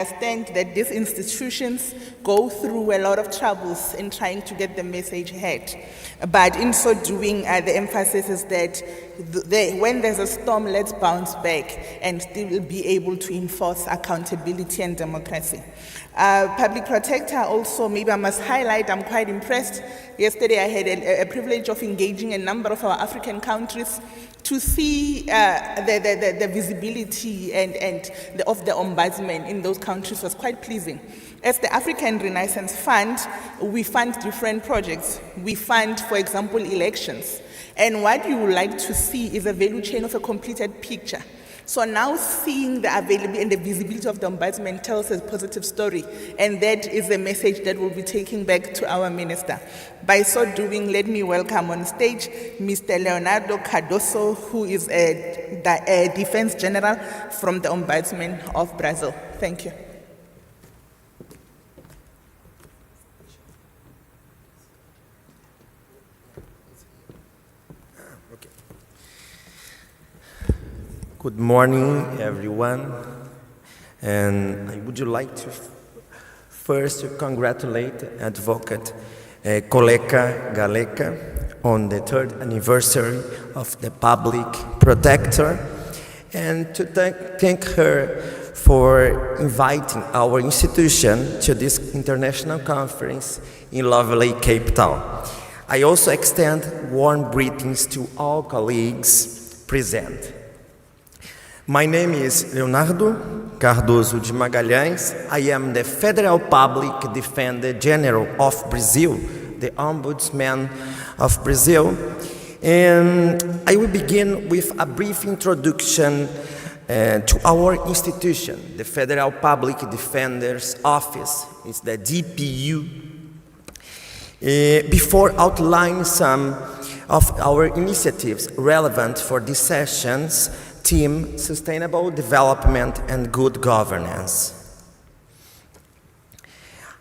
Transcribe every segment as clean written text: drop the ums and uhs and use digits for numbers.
understand that these institutions go through a lot of troubles in trying to get the message heard. But in so doing, the emphasis is that when there's a storm, let's bounce back and still be able to enforce accountability and democracy. Public protector also, maybe I must highlight, I'm quite impressed. Yesterday I had a privilege of engaging a number of our African countries to see the visibility of the ombudsman in those countries was quite pleasing. As the African Renaissance Fund, we fund different projects. We fund, for example, elections. And what you would like to see is a value chain of a completed picture. So now seeing the availability and the visibility of the ombudsman tells a positive story, and that is a message that we'll be taking back to our minister. By so doing, let me welcome on stage Mr. Leonardo Cardoso, who is a Defense General from the Ombudsman of Brazil. Thank you. Good morning, everyone. And I would like to first congratulate Advocate Koleka Galeka on the 3rd anniversary of the Public Protector, and to thank her for inviting our institution to this international conference in lovely Cape Town. I also extend warm greetings to all colleagues present. My name is Leonardo Cardoso de Magalhães. I am the Federal Public Defender General of Brazil, the Ombudsman of Brazil. And I will begin with a brief introduction to our institution, the Federal Public Defender's Office. It's the DPU. Before outlining some of our initiatives relevant for these sessions, Team Sustainable Development and Good Governance.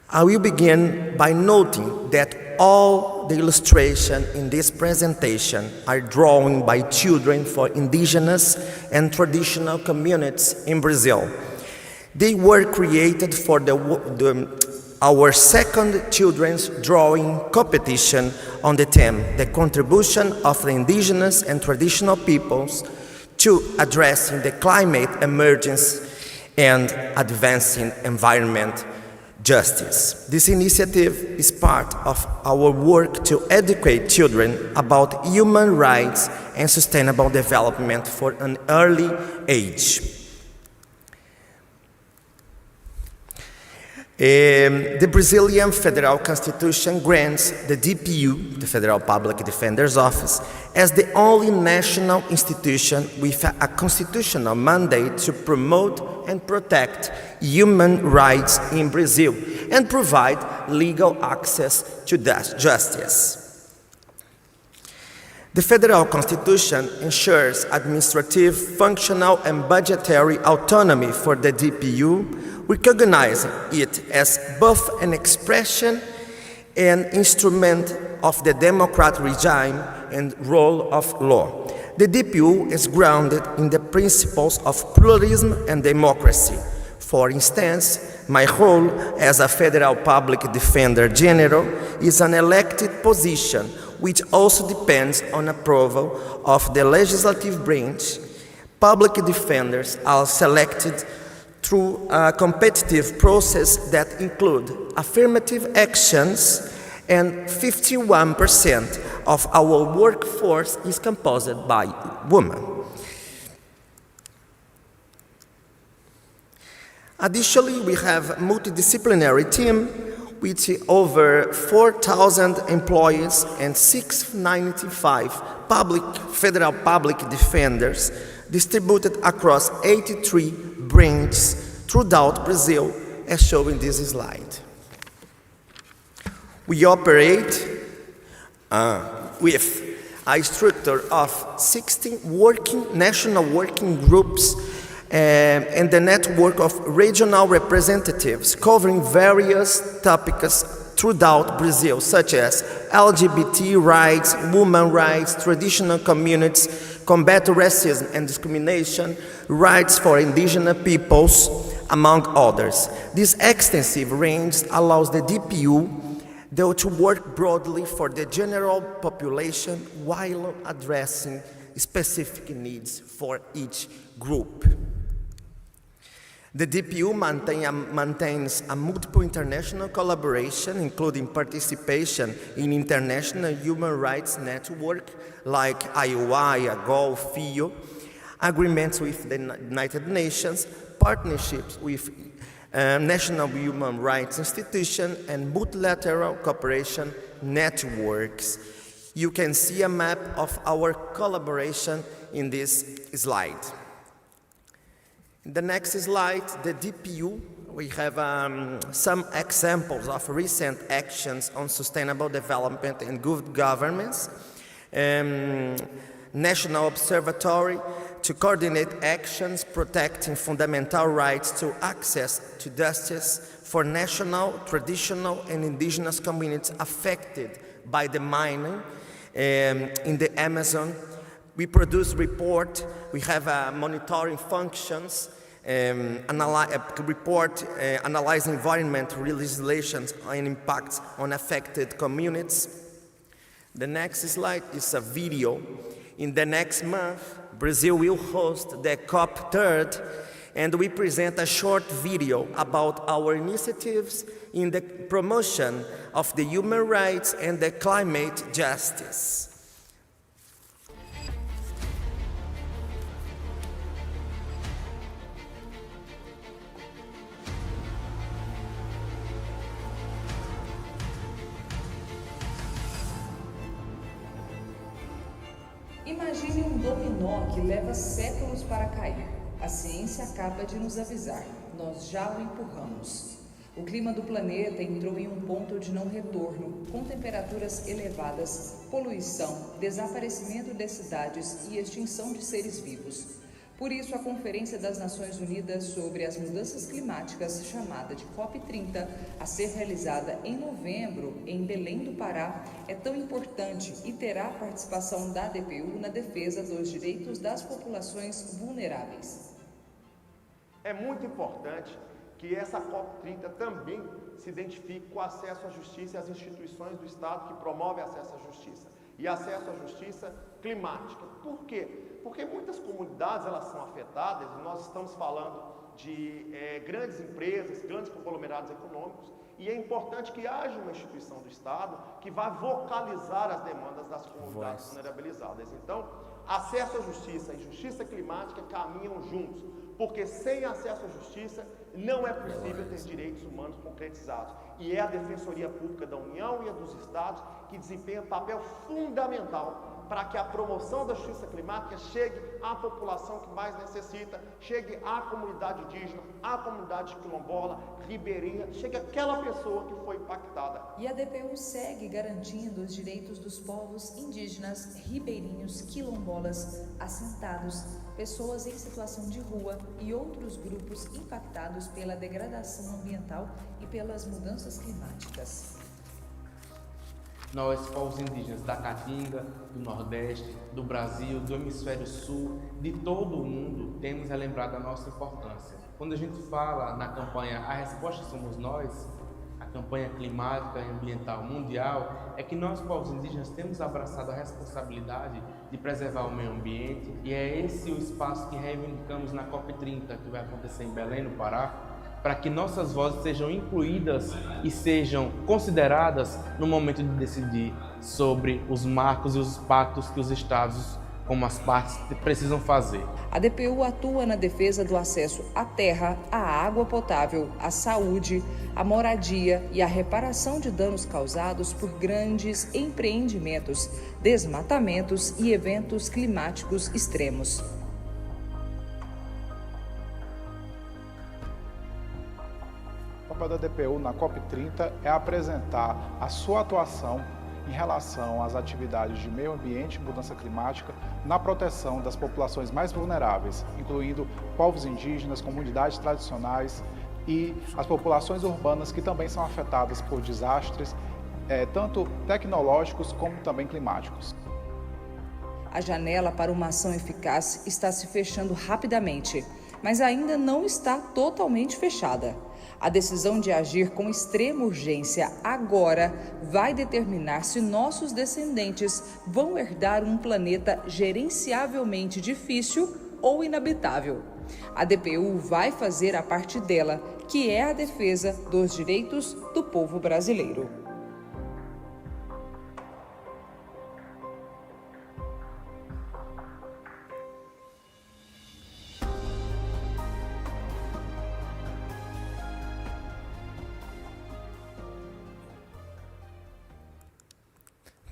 I will begin by noting that all the illustrations in this presentation are drawn by children for indigenous and traditional communities in Brazil. They were created for our second children's drawing competition on the theme, the contribution of the indigenous and traditional peoples to addressing the climate emergency and advancing environment justice. This initiative is part of our work to educate children about human rights and sustainable development for an early age. The Brazilian Federal Constitution grants the DPU, the Federal Public Defender's Office, as the only national institution with a constitutional mandate to promote and protect human rights in Brazil and provide legal access to justice. The Federal Constitution ensures administrative, functional, and budgetary autonomy for the DPU, recognizing it as both an expression and instrument of the democratic regime and rule of law. The DPU is grounded in the principles of pluralism and democracy. For instance, my role as a Federal Public Defender General is an elected position which also depends on approval of the legislative branch. Public defenders are selected through a competitive process that include affirmative actions, and 51% of our workforce is composed by women. Additionally, we have a multidisciplinary team with over 4,000 employees and 695 federal public defenders distributed across 83 branches throughout Brazil, as shown in this slide. We operate with a structure of 16 national working groups and the network of regional representatives covering various topics throughout Brazil, such as LGBT rights, women's rights, traditional communities, combat racism and discrimination, rights for indigenous peoples, among others. This extensive range allows the DPU though to work broadly for the general population while addressing specific needs for each group. The DPU maintains a multiple international collaboration, including participation in international human rights network like IOI, AGOL, FIO, agreements with the United Nations, partnerships with national human rights institutions, and multilateral cooperation networks. You can see a map of our collaboration in this slide. In the next slide, the DPU, we have some examples of recent actions on sustainable development and good governance. National Observatory to coordinate actions protecting fundamental rights to access to justice for national, traditional, and indigenous communities affected by the mining in the Amazon. We produce report, we have monitoring functions, analyze environmental legislations and impacts on affected communities. The next slide is a video. In the next month, Brazil will host the COP3rd, and we present a short video about our initiatives in the promotion of the human rights and the climate justice. Imagine um dominó que leva séculos para cair. A ciência acaba de nos avisar, nós já o empurramos. O clima do planeta entrou em um ponto de não retorno, com temperaturas elevadas, poluição, desaparecimento de cidades e extinção de seres vivos. Por isso, a Conferência das Nações Unidas sobre as Mudanças Climáticas, chamada de COP30, a ser realizada em novembro em Belém do Pará, é tão importante e terá a participação da DPU na defesa dos direitos das populações vulneráveis. É muito importante que essa COP30 também se identifique com o acesso à justiça e às instituições do Estado que promovem acesso à justiça e acesso à justiça climática. Por quê? Porque muitas comunidades elas são afetadas, e nós estamos falando de grandes empresas, grandes conglomerados econômicos, e é importante que haja uma instituição do Estado que vá vocalizar as demandas das comunidades vulnerabilizadas. Então, acesso à justiça e justiça climática caminham juntos, porque sem acesso à justiça não é possível ter direitos humanos concretizados. E é a Defensoria Pública da União e a dos Estados que desempenha papel fundamental para que a promoção da justiça climática chegue à população que mais necessita, chegue à comunidade indígena, à comunidade quilombola, ribeirinha, chegue àquela pessoa que foi impactada. E a DPU segue garantindo os direitos dos povos indígenas, ribeirinhos, quilombolas, assentados, pessoas em situação de rua e outros grupos impactados pela degradação ambiental e pelas mudanças climáticas. Nós, povos indígenas da Caatinga, do Nordeste, do Brasil, do Hemisfério Sul, de todo o mundo, temos relembrado a nossa importância. Quando a gente fala na campanha A Resposta Somos Nós, a campanha climática e ambiental mundial, é que nós, povos indígenas, temos abraçado a responsabilidade de preservar o meio ambiente, e é esse o espaço que reivindicamos na COP30, que vai acontecer em Belém, no Pará, para que nossas vozes sejam incluídas e sejam consideradas no momento de decidir sobre os marcos e os pactos que os Estados, como as partes, precisam fazer. A DPU atua na defesa do acesso à terra, à água potável, à saúde, à moradia e à reparação de danos causados por grandes empreendimentos, desmatamentos e eventos climáticos extremos. O papel da DPU na COP30 é apresentar a sua atuação em relação às atividades de meio ambiente e mudança climática na proteção das populações mais vulneráveis, incluindo povos indígenas, comunidades tradicionais e as populações urbanas que também são afetadas por desastres, tanto tecnológicos como também climáticos. A janela para uma ação eficaz está se fechando rapidamente. mas ainda não está totalmente fechada. A decisão de agir com extrema urgência agora vai determinar se nossos descendentes vão herdar um planeta gerenciavelmente difícil ou inabitável. A DPU vai fazer a parte dela, que é a defesa dos direitos do povo brasileiro.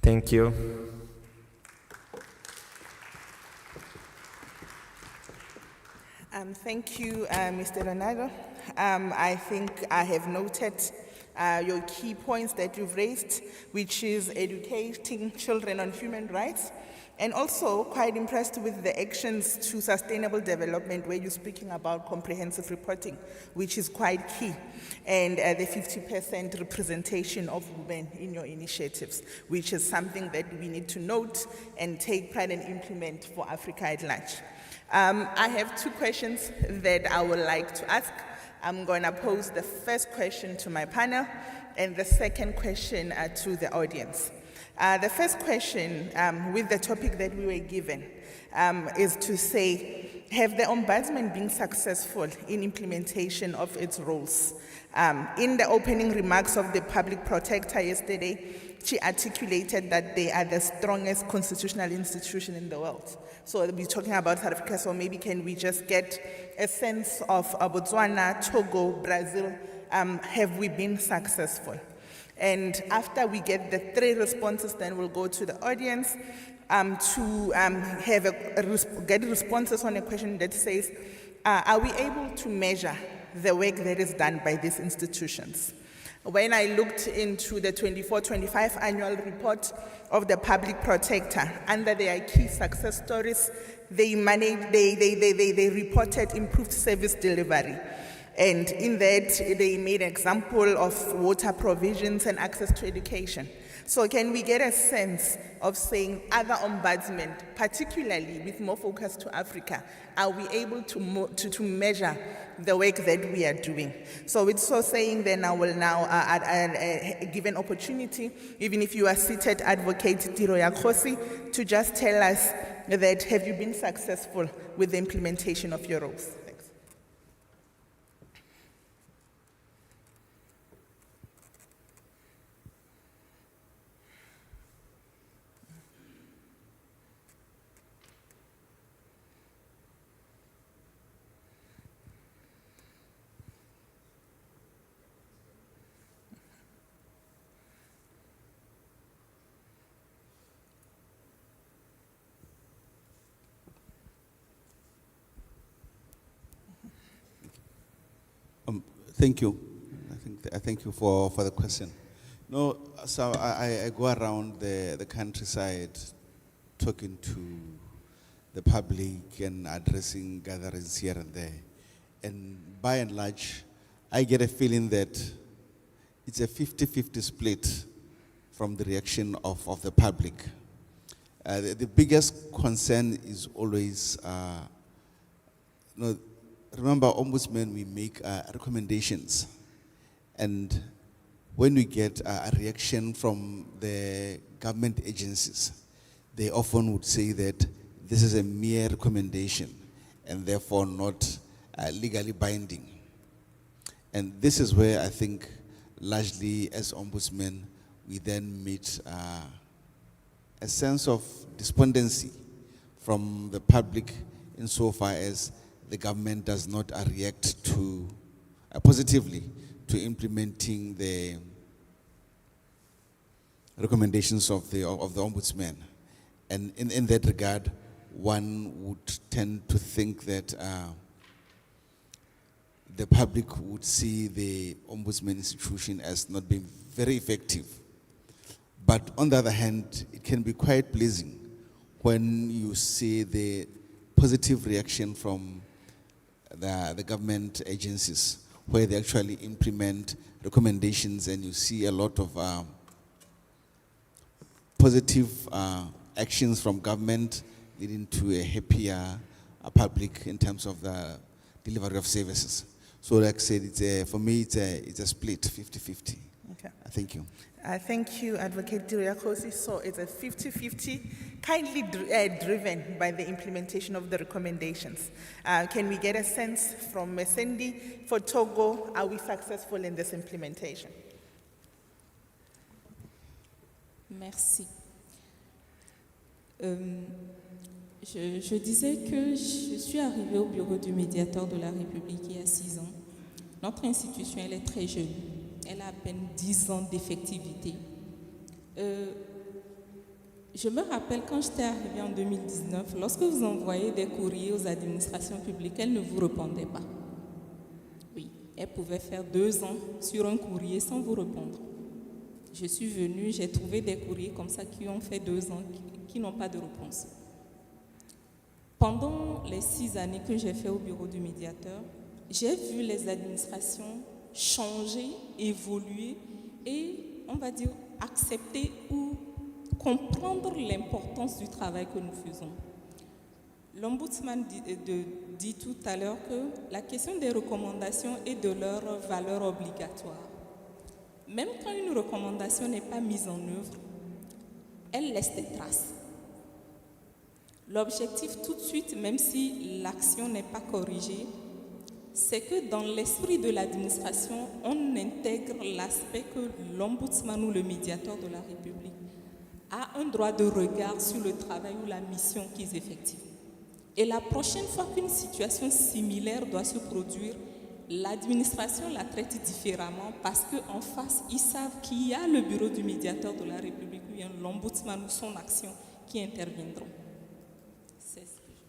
Thank you. Thank you, Mr. Leonardo. I think I have noted your key points that you've raised, which is educating children on human rights, and also quite impressed with the actions to sustainable development where you're speaking about comprehensive reporting, which is quite key, and the 50% representation of women in your initiatives, which is something that we need to note and take pride and implement for Africa at large. I have two questions that I would like to ask. I'm going to pose the first question to my panel and the second question to the audience. The first question with the topic that we were given is to say, have the Ombudsman been successful in implementation of its roles? In the opening remarks of the Public Protector yesterday, she articulated that they are the strongest constitutional institution in the world. So we're talking about South Africa, so maybe can we just get a sense of Botswana, Togo, Brazil, have we been successful? And after we get the three responses, then we'll go to the audience to get responses on a question that says, are we able to measure the work that is done by these institutions? When I looked into the 24-25 annual report of the Public Protector, under their key success stories, they reported improved service delivery. And in that, they made an example of water provisions and access to education. So can we get a sense of saying other ombudsmen, particularly with more focus to Africa, are we able to measure the work that we are doing? So it's so saying then I will now give an opportunity, even if you are seated, Advocate Tiroya Khosi, to just tell us that have you been successful with the implementation of your roles? Thanks. Thank you. I thank you for the question. No, so I go around the countryside talking to the public and addressing gatherings here and there. And by and large, I get a feeling that it's a 50-50 split from the reaction of the public. The biggest concern is always, remember, Ombudsman, we make recommendations. And when we get a reaction from the government agencies, they often would say that this is a mere recommendation and therefore not legally binding. And this is where I think largely as Ombudsman, we then meet a sense of despondency from the public insofar as the government does not react to positively to implementing the recommendations of the Ombudsman. And in that regard, one would tend to think that the public would see the Ombudsman institution as not being very effective. But on the other hand, it can be quite pleasing when you see the positive reaction from the government agencies where they actually implement recommendations and you see a lot of positive actions from government leading to a happier public in terms of the delivery of services. So like I said, for me, it's a split, 50-50. Okay. Thank you. Thank you, Advocate Diriakosi. So it's a 50-50, kindly driven by the implementation of the recommendations. Can we get a sense from Cindy for Togo? Are we successful in this implementation? Merci. Je disais que je suis arrivée au bureau du médiateur de la République il y a 6 ans. Notre institution, elle est très jeune. Elle a à peine 10 ans d'effectivité. Je me rappelle quand j'étais arrivée en 2019, lorsque vous envoyez des courriers aux administrations publiques, elles ne vous répondaient pas. Oui, elles pouvaient faire 2 ans sur un courrier sans vous répondre. Je suis venue, j'ai trouvé des courriers comme ça qui ont fait 2 ans, qui n'ont pas de réponse. Pendant les 6 années que j'ai fait au bureau du médiateur, j'ai vu les administrations changer, évoluer et, on va dire, accepter ou comprendre l'importance du travail que nous faisons. L'Ombudsman dit tout à l'heure que la question des recommandations est de leur valeur obligatoire. Même quand une recommandation n'est pas mise en œuvre, elle laisse des traces. L'objectif tout de suite, même si l'action n'est pas corrigée, c'est que dans l'esprit de l'administration, on intègre l'aspect que l'ombudsman ou le médiateur de la République a un droit de regard sur le travail ou la mission qu'ils effectuent. Et la prochaine fois qu'une situation similaire doit se produire, l'administration la traite différemment parce qu'en face, ils savent qu'il y a le bureau du médiateur de la République ou bien l'ombudsman ou son action qui interviendront. C'est ce que je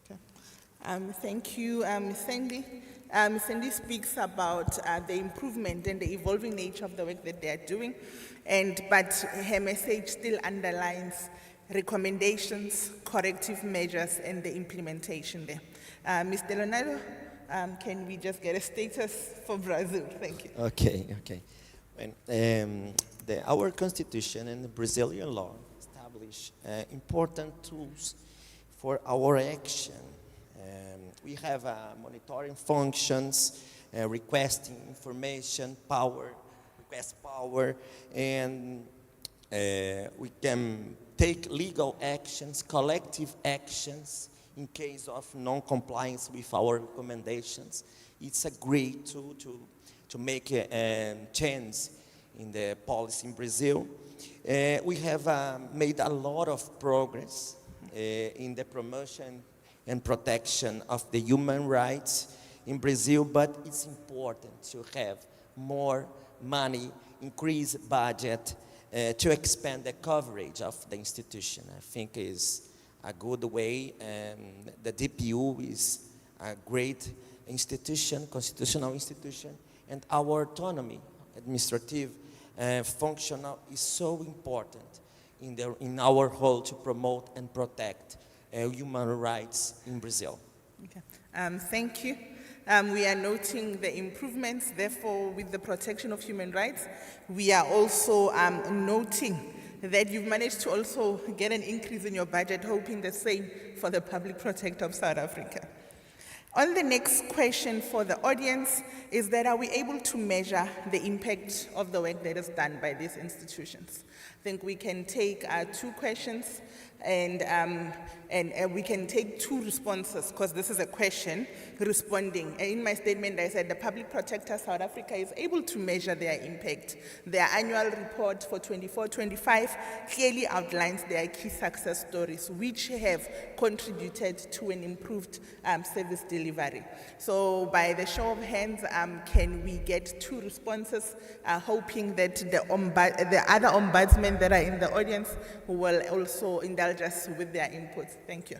pense. Thank you, Cindy. Cindy speaks about the improvement and the evolving nature of the work that they are doing, but her message still underlines recommendations, corrective measures, and the implementation there. Mr. Leonardo, can we just get a status for Brazil? Thank you. Okay. Our constitution and the Brazilian law establish important tools for our action. We have monitoring functions, requesting information, request power, and we can take legal actions, collective actions in case of non-compliance with our recommendations. It's a great tool to make a change in the policy in Brazil. We have made a lot of progress in the promotion and protection of the human rights in Brazil, but it's important to have more money, increase budget to expand the coverage of the institution. I think is a good way, and the DPU is a great institution, constitutional institution, and our autonomy, administrative, functional, is so important in our role to promote and protect human rights in Brazil. Okay. Thank you. We are noting the improvements, therefore, with the protection of human rights. We are also noting that you've managed to also get an increase in your budget, hoping the same for the Public Protector of South Africa. On the next question for the audience is that, are we able to measure the impact of the work that is done by these institutions? I think we can take 2 questions and we can take 2 responses, because this is a question responding. In my statement, I said the Public Protector South Africa is able to measure their impact. Their annual report for 24-25 clearly outlines their key success stories, which have contributed to an improved service delivery. So by the show of hands, can we get 2 responses, hoping that the other ombudsmen that are in the audience will also indulge us with their inputs. Thank you.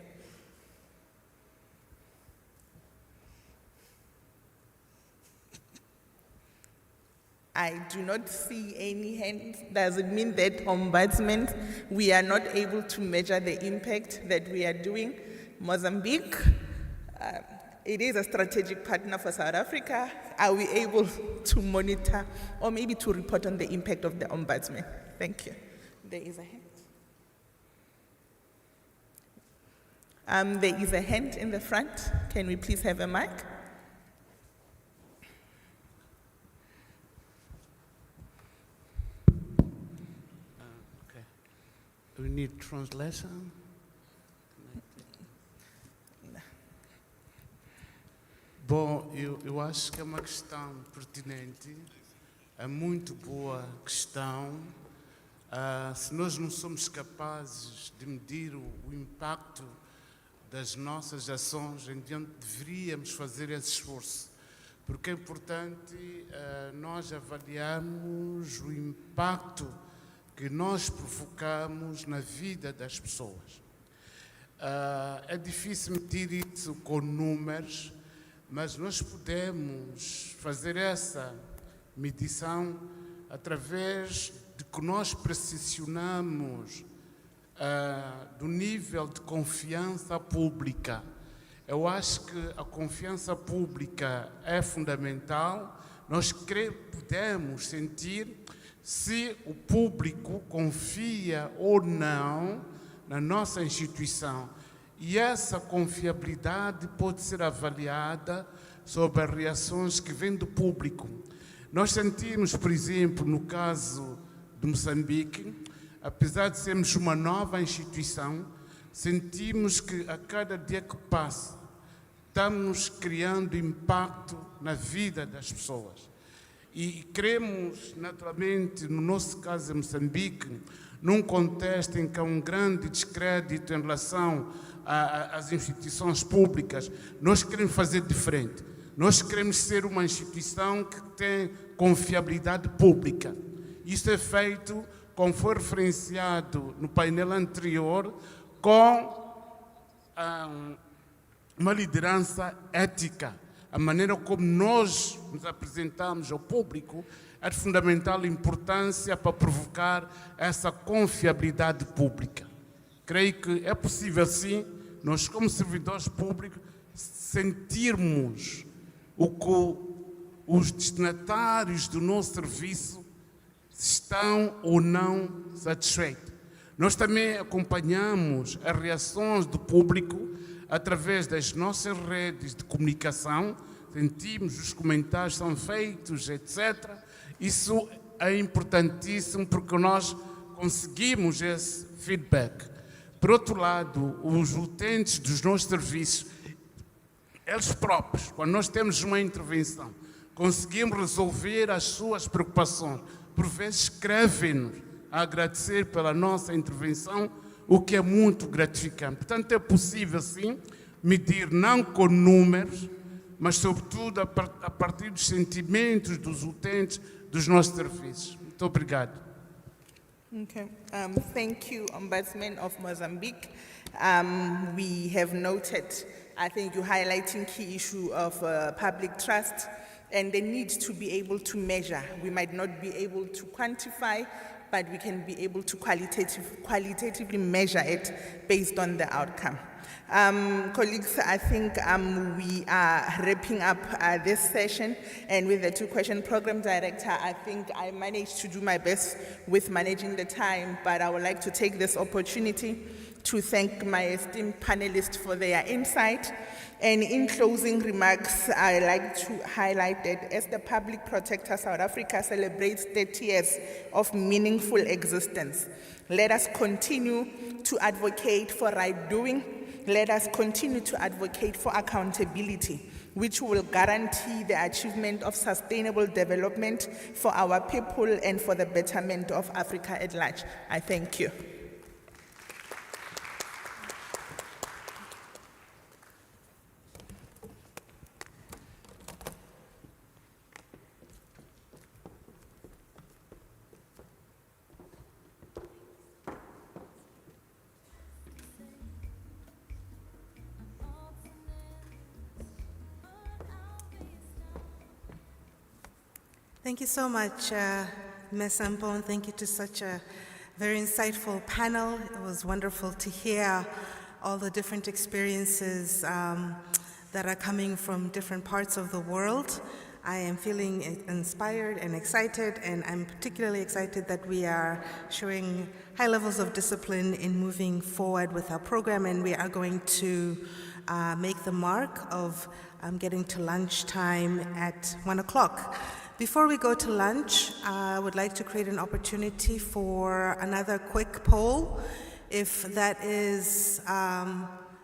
I do not see any hands. Does it mean that ombudsmen, we are not able to measure the impact that we are doing? Mozambique, it is a strategic partner for South Africa. Are we able to monitor or maybe to report on the impact of the ombudsman? Thank you. There is a hand. There is a hand in the front. Can we please have a mic? Okay. We need translation. Bom, eu acho que é uma questão pertinente, é muito boa questão. Se nós não somos capazes de medir o impacto das nossas ações, então deveríamos fazer esse esforço, porque é importante nós avaliarmos o impacto que nós provocamos na vida das pessoas. É difícil medir isso com números, mas nós podemos fazer essa medição através de que nós pressionamos do nível de confiança pública. Eu acho que a confiança pública é fundamental. Nós podemos sentir se o público confia ou não na nossa instituição. E essa confiabilidade pode ser avaliada sobre as reações que vêm do público. Nós sentimos, por exemplo, no caso de Moçambique, apesar de sermos uma nova instituição, sentimos que a cada dia que passa, estamos criando impacto na vida das pessoas. E queremos, naturalmente, no nosso caso em Moçambique, num contexto em que há um grande descrédito em relação às instituições públicas, nós queremos fazer diferente. Nós queremos ser uma instituição que tem confiabilidade pública. Isso é feito, como foi referenciado no painel anterior, com uma liderança ética. A maneira como nós nos apresentamos ao público é de fundamental importância para provocar essa confiabilidade pública. Creio que é possível, sim, nós como servidores públicos sentirmos o que os destinatários do nosso serviço estão ou não satisfeitos. Nós também acompanhamos as reações do público através das nossas redes de comunicação, sentimos os comentários são feitos, etc. Isso é importantíssimo porque nós conseguimos esse feedback. Por outro lado, os utentes dos nossos serviços, eles próprios, quando nós temos uma intervenção, conseguimos resolver as suas preocupações. Por vezes escrevem-nos a agradecer pela nossa intervenção, o que é muito gratificante. Portanto, é possível, sim, medir não com números, mas, sobretudo, a partir dos sentimentos dos utentes dos nossos serviços. Muito obrigado. Okay. Thank you, Ombudsman of Mozambique. We have noted, I think you highlighting key issue of public trust and the need to be able to measure. We might not be able to quantify, but we can be able to qualitatively measure it based on the outcome. Colleagues, I think we are wrapping up this session, and with the two-question program director, I think I managed to do my best with managing the time, but I would like to take this opportunity to thank my esteemed panelists for their insight. And in closing remarks, I'd like to highlight that as the Public Protector South Africa celebrates 30 years of meaningful existence, let us continue to advocate for right doing. Let us continue to advocate for accountability, which will guarantee the achievement of sustainable development for our people and for the betterment of Africa at large. I thank you. Thank you so much, Ms. Ampon. Thank you to such a very insightful panel. It was wonderful to hear all the different experiences that are coming from different parts of the world. I am feeling inspired and excited, and I'm particularly excited that we are showing high levels of discipline in moving forward with our program, and we are going to make the mark of getting to lunchtime at 1 o'clock. Before we go to lunch, I would like to create an opportunity for another quick poll. If that is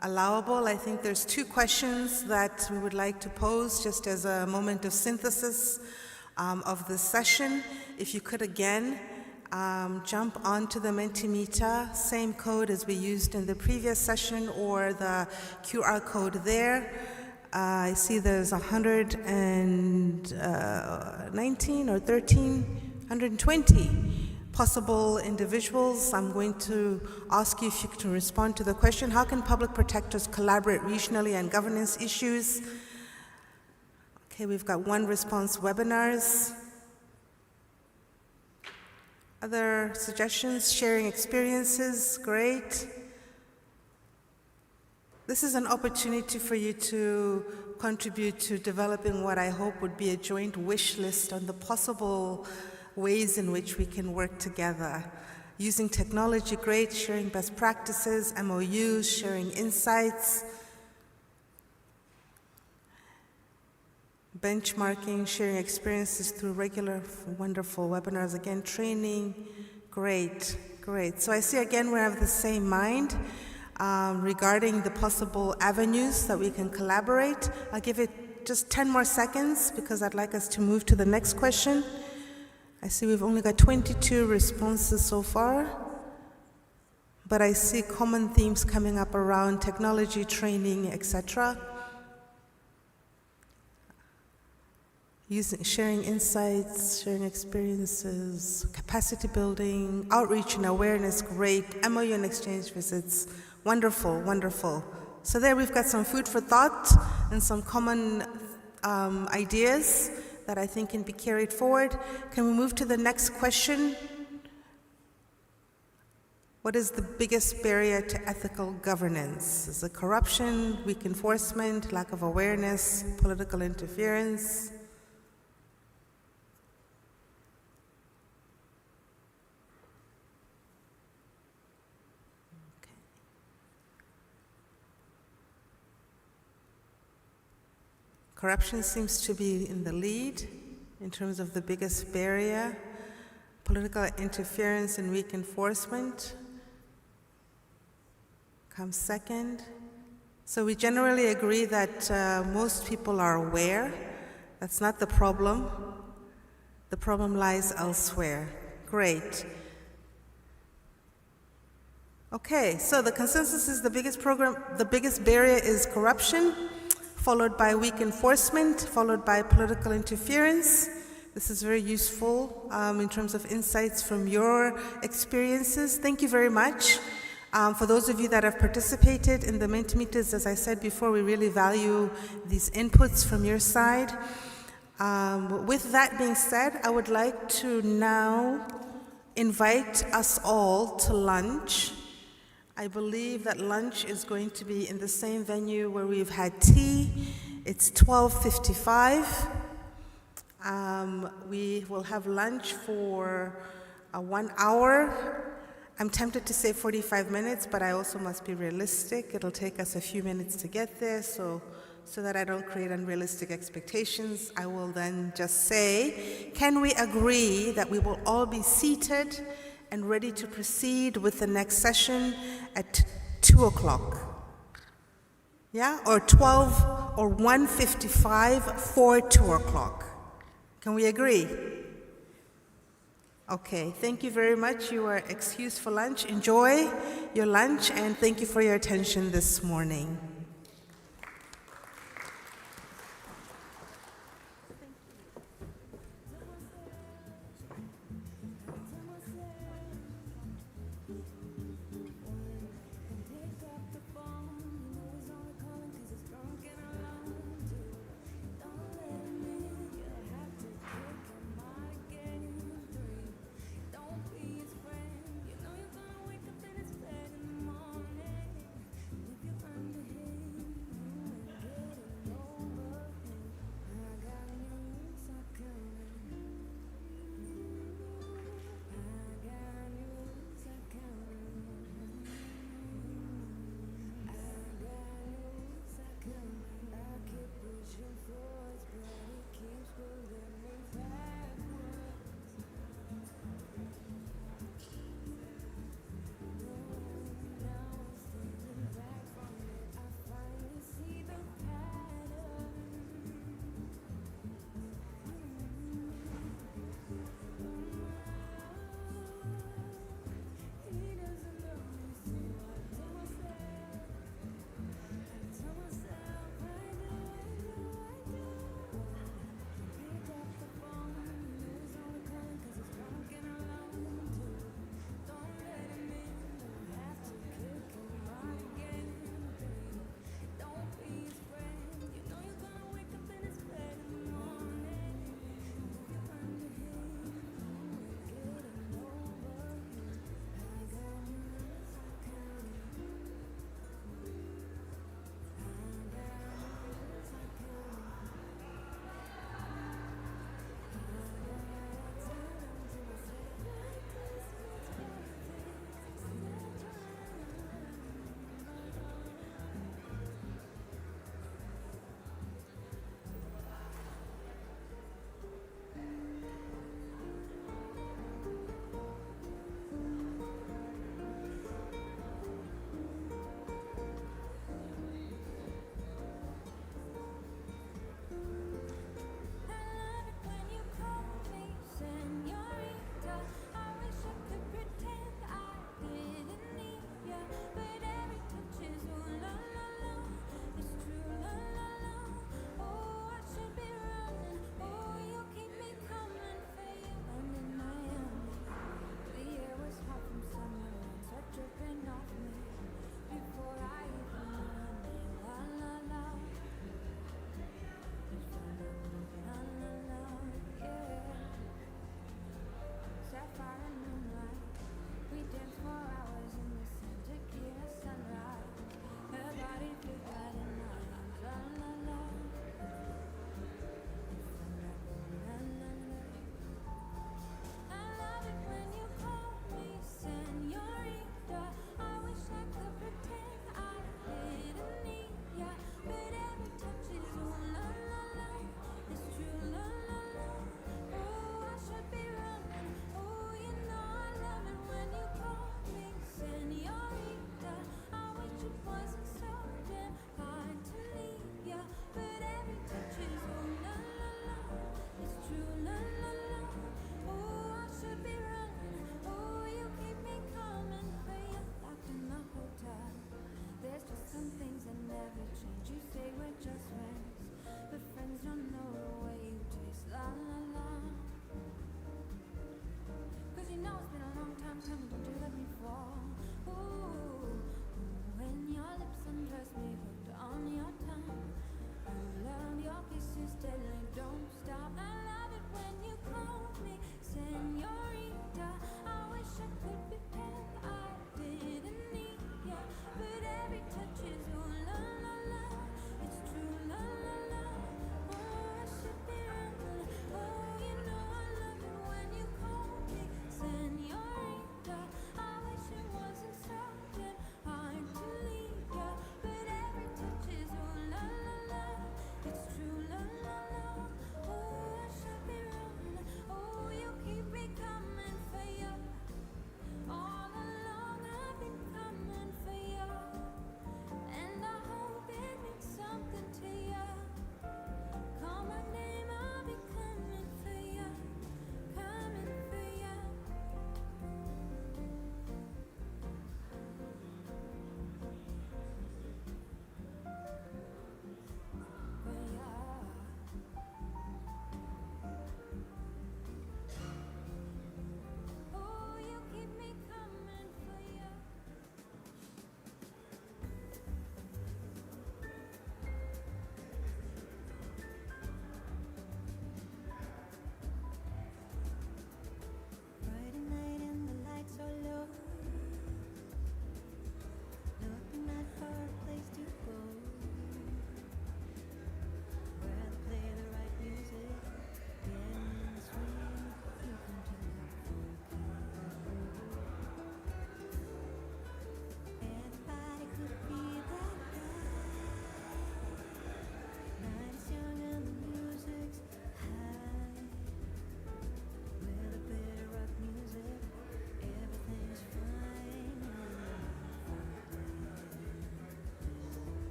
allowable, I think there's 2 questions that we would like to pose just as a moment of synthesis of this session. If you could again jump onto the Mentimeter, same code as we used in the previous session, or the QR code there. I see there's 119 or 120 possible individuals. I'm going to ask you if you can respond to the question, how can public protectors collaborate regionally on governance issues? Okay, we've got 1 response, webinars. Other suggestions, sharing experiences, great. This is an opportunity for you to contribute to developing what I hope would be a joint wish list on the possible ways in which we can work together. Using technology, great, sharing best practices, MOUs, sharing insights, benchmarking, sharing experiences through regular, wonderful webinars, again, training, great, great. So I see again we have the same mind regarding the possible avenues that we can collaborate. I'll give it just 10 more seconds because I'd like us to move to the next question. I see we've only got 22 responses so far, but I see common themes coming up around technology, training, etc. Sharing insights, sharing experiences, capacity building, outreach and awareness, great, MOU and exchange visits, wonderful, wonderful. So there we've got some food for thought and some common ideas that I think can be carried forward. Can we move to the next question? What is the biggest barrier to ethical governance? Is it corruption, weak enforcement, lack of awareness, political interference? Corruption seems to be in the lead in terms of the biggest barrier. Political interference and weak enforcement comes second. So we generally agree that most people are aware. That's not the problem. The problem lies elsewhere. Great. Okay, so the consensus is the biggest barrier is corruption, followed by weak enforcement, followed by political interference. This is very useful in terms of insights from your experiences. Thank you very much. For those of you that have participated in the Mentimeters, as I said before, we really value these inputs from your side. With that being said, I would like to now invite us all to lunch. I believe that lunch is going to be in the same venue where we've had tea. It's 12:55. We will have lunch for 1 hour. I'm tempted to say 45 minutes, but I also must be realistic. It'll take us a few minutes to get there, so that I don't create unrealistic expectations, I will then just say, can we agree that we will all be seated and ready to proceed with the next session at 2 o'clock? Yeah, or 12 or 1:55 for 2 o'clock. Can we agree? Okay, thank you very much. You are excused for lunch. Enjoy your lunch, and thank you for your attention this morning.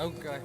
Okay.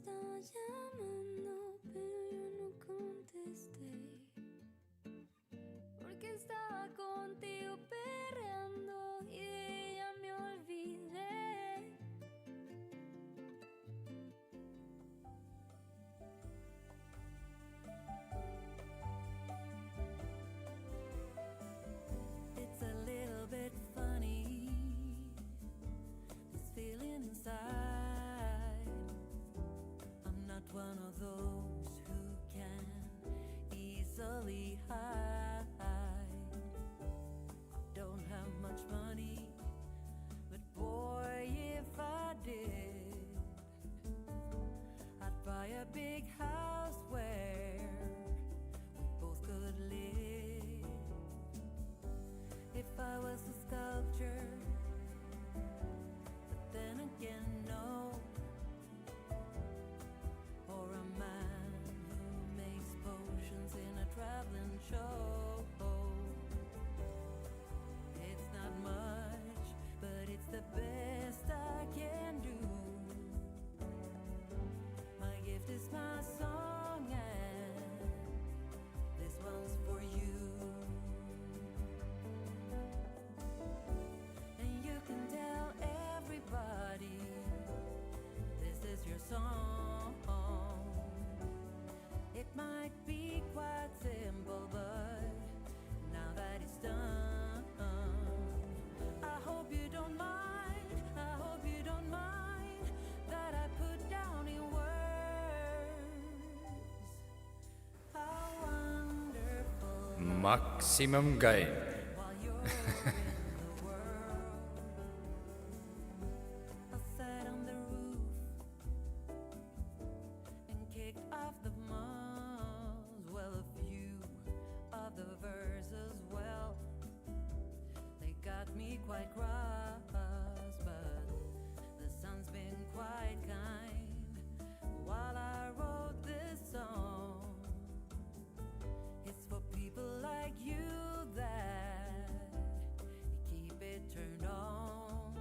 estaba llamando, pero yo no contesté. Porque estaba contigo perreando y de ella me olvidé. It's a little bit funny, this feeling inside. I'm not one of those who can easily hide. Don't have much money, but boy, if I did, I'd buy a big house where we both could live. If I was a sculptor, but then again, no. Or a man who makes potions in a traveling show. It's not much, but it's the best I can do. My gift is my song, and this one's for you. And you can tell everybody this is your song. It might be quite simple, but now that it's done, I hope you don't mind, I hope you don't mind that I put down in words how wonderful Maximum Gain. while you're in the world. I sat on the roof and kicked off the moss. Well, a few of the verses, well, they got me quite cross, but the sun's been quite kind while I wrote this song. It's for people like you that keep it turned on.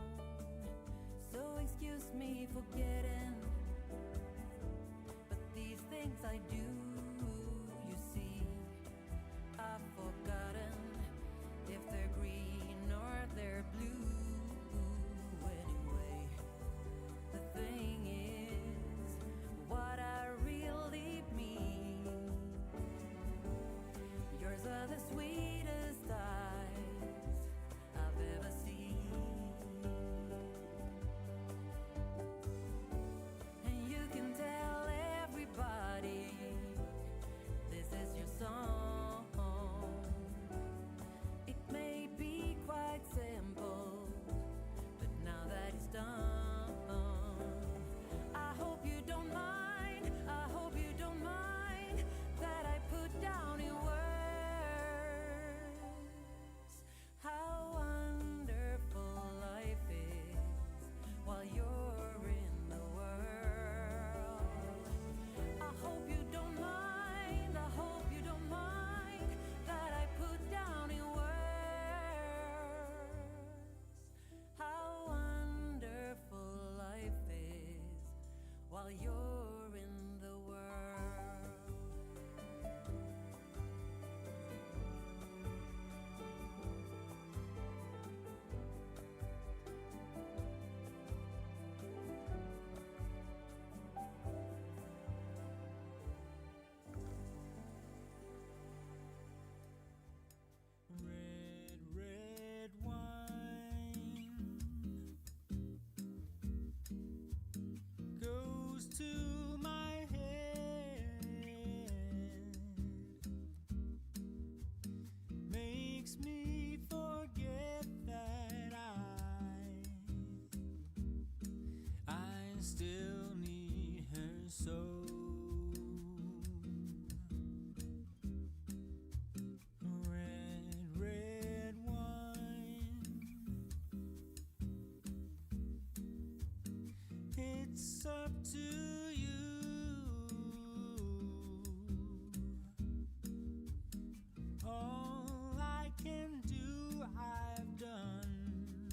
So excuse me for getting, but these things I do, you see, I've forgotten if they're green or they're blue. Anyway, the thing is what I really mean. Yours are the sweetest eyes I've ever seen. And you can tell everybody this is your song. It may be quite simple, but now that it's done, I hope you don't mind, I hope you don't mind that I put down in words how wonderful life is while you're in the world. I hope you don't mind, I hope you don't mind that I put down in words how wonderful life is while you're in the world. Red, red wine goes to my head, makes me forget that I still need her so. Red, red wine, it's up to you. All I can do, I've done.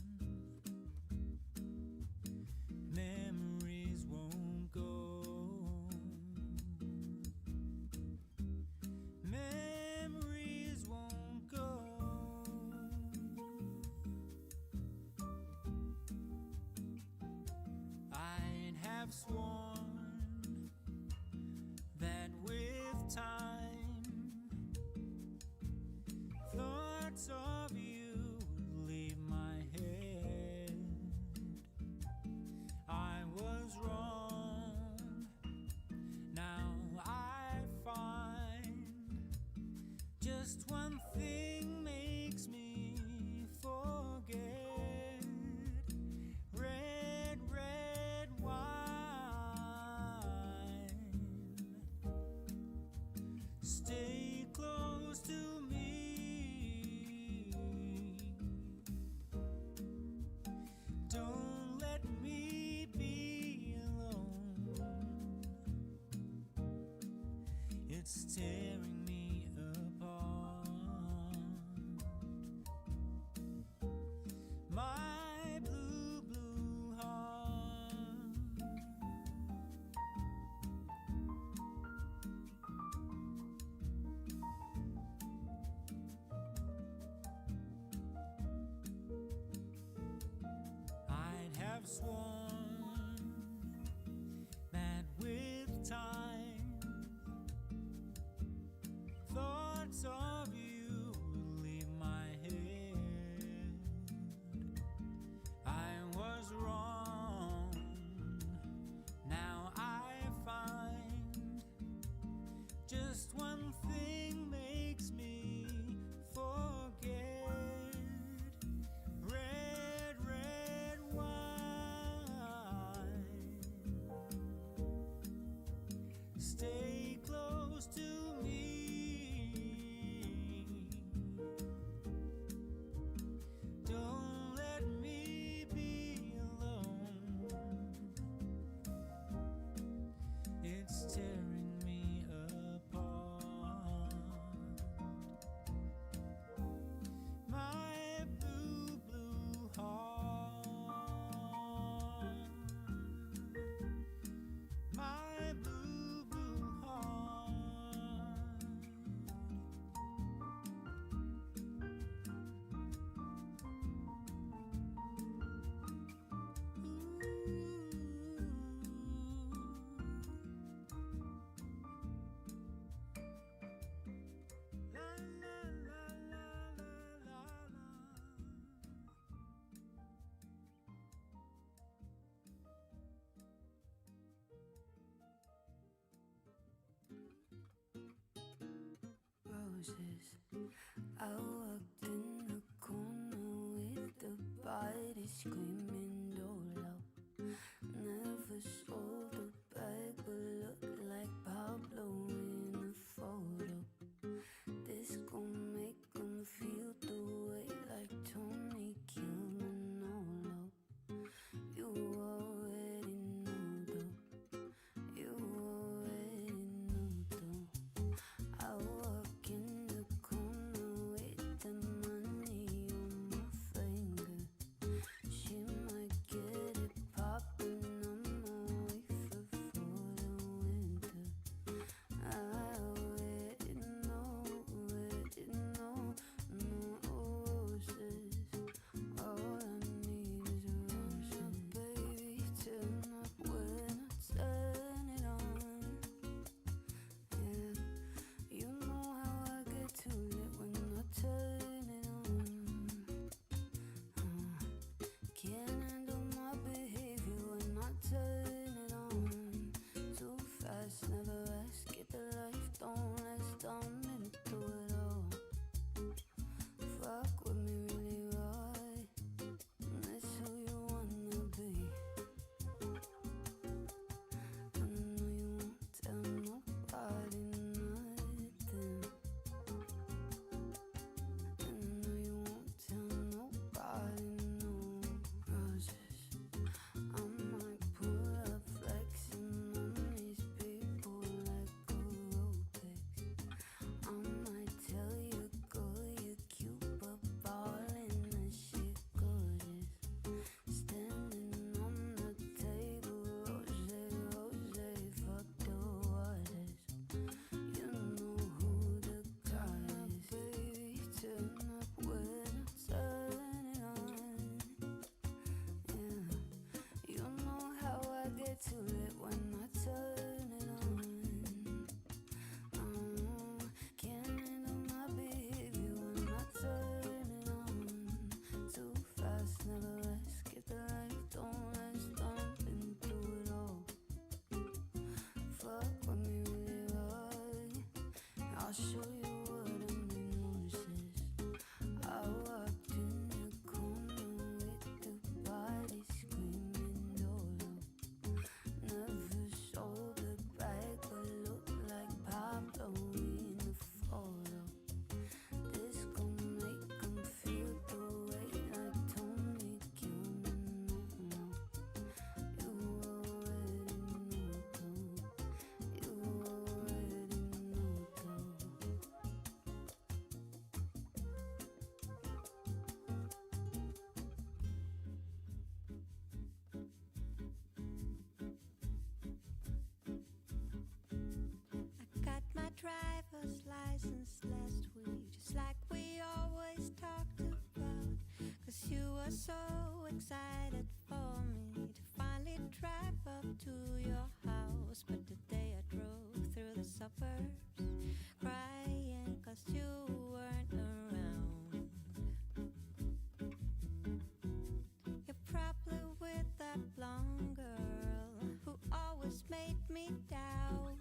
Memories won't go. have sworn that with time thoughts of you would leave my head. I was wrong. Now I find just one thing makes me forget. Red, red wine. Stay close to me. Don't let me be alone. It's tearing me apart. My blue, blue heart. I'd have sworn that with time thoughts of you would leave my head. I was wrong. Now I find just one thing makes me forget. Red, red wine. Stay close to me. Don't let me be alone. It's tearing me apart. My blue, blue heart. My blue, blue heart. La la la la la la la. Roses. I walked in the corner with the body screaming dolo. Never sold a bag, but looked like Pablo in a photo. This gon' make 'em feel the way like Tony Manolo. You already know though. You already know though. I walk in the corner with the money on my finger. She driver's license last week, just like we always talked about. 'Cause you were so excited for me to finally drive up to your house. But today I drove through the suburbs, crying 'cause you weren't around. You're probably with that blonde girl who always made me down.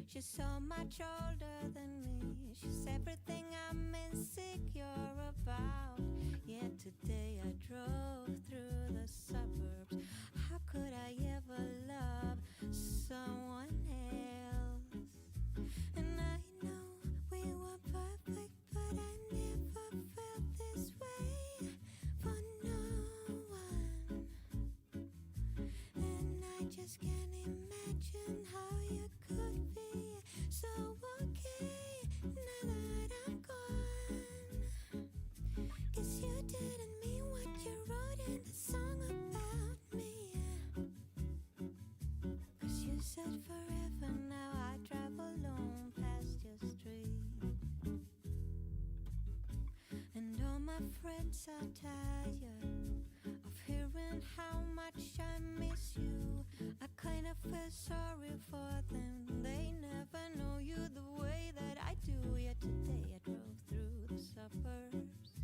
She's so much older than me. She's everything I'm insecure about. Yet today I drove through the suburbs. How could I ever love someone else? And I know we were perfect, but I never felt this way for no one. And I just can't imagine how you could be so okay now that I'm gone. 'Cause you didn't mean what you wrote in the song about me. 'Cause you said forever, now I drive alone past your street. And all my friends are tired of hearing how much I miss you. I kind of feel sorry for them. They never know you the way that I do. Yet today I drove through the suburbs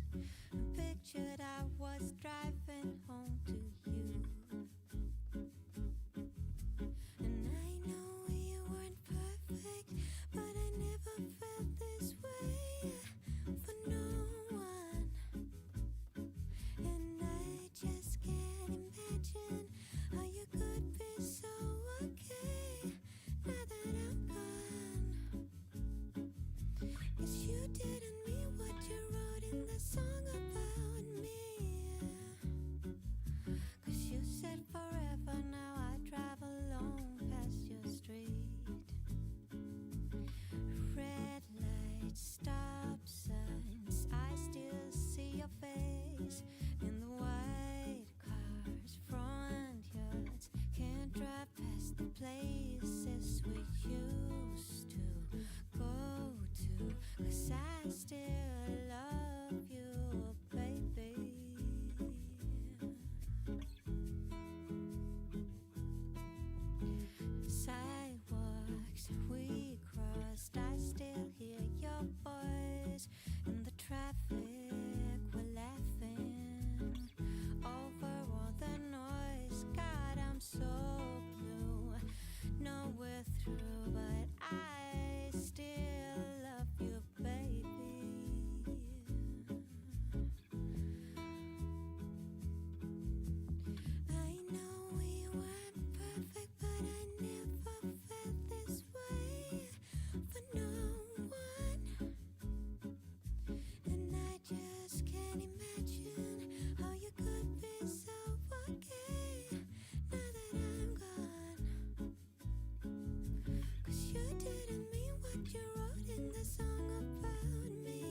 and pictured I was driving home to you. And I know you weren't perfect, but I never felt this way for no one. And I just can't imagine how you could be so okay now that I'm gone. 'Cause you didn't mean what you wrote in the song about me. 'Cause you said forever, now I drive alone past your street. Red lights, stop signs, I still see your face in the white cars, front yards. Can't drive past the places we used to go to. 'Cause I still love you, baby. Sidewalks we crossed, I still hear your voice. In the traffic we're laughing over all the noise. God, I'm so blue. No, we're through, but I still love you, baby. I know we weren't perfect, but I never felt this way for no one. And I just can't imagine how you could be so okay now that I'm gone. 'Cause you didn't mean what you wrote in the song about me.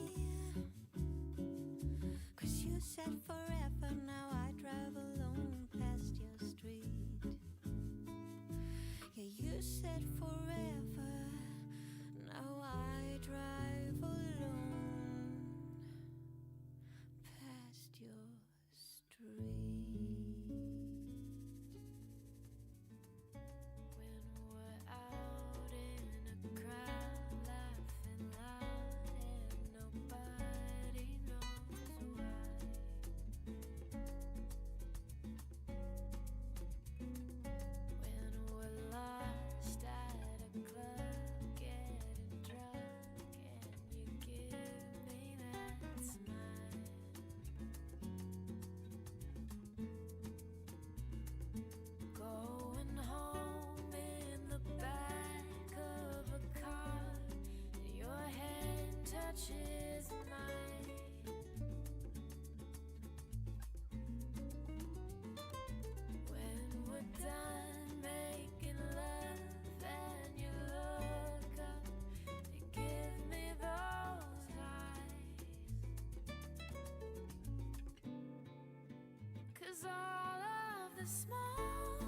'Cause you said forever, now I drive alone past your street. Yeah, you said forever, now I drive alone past your street. When we're out in a crowd, laughing loud, and nobody knows why. When we're lost at a club, getting drunk, and you give me that smile. Going home in the back of a car, your hand touches mine. When we're done making love and you look up, you give me those eyes. 'Cause all of the small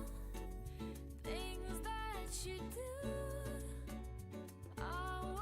things that you do are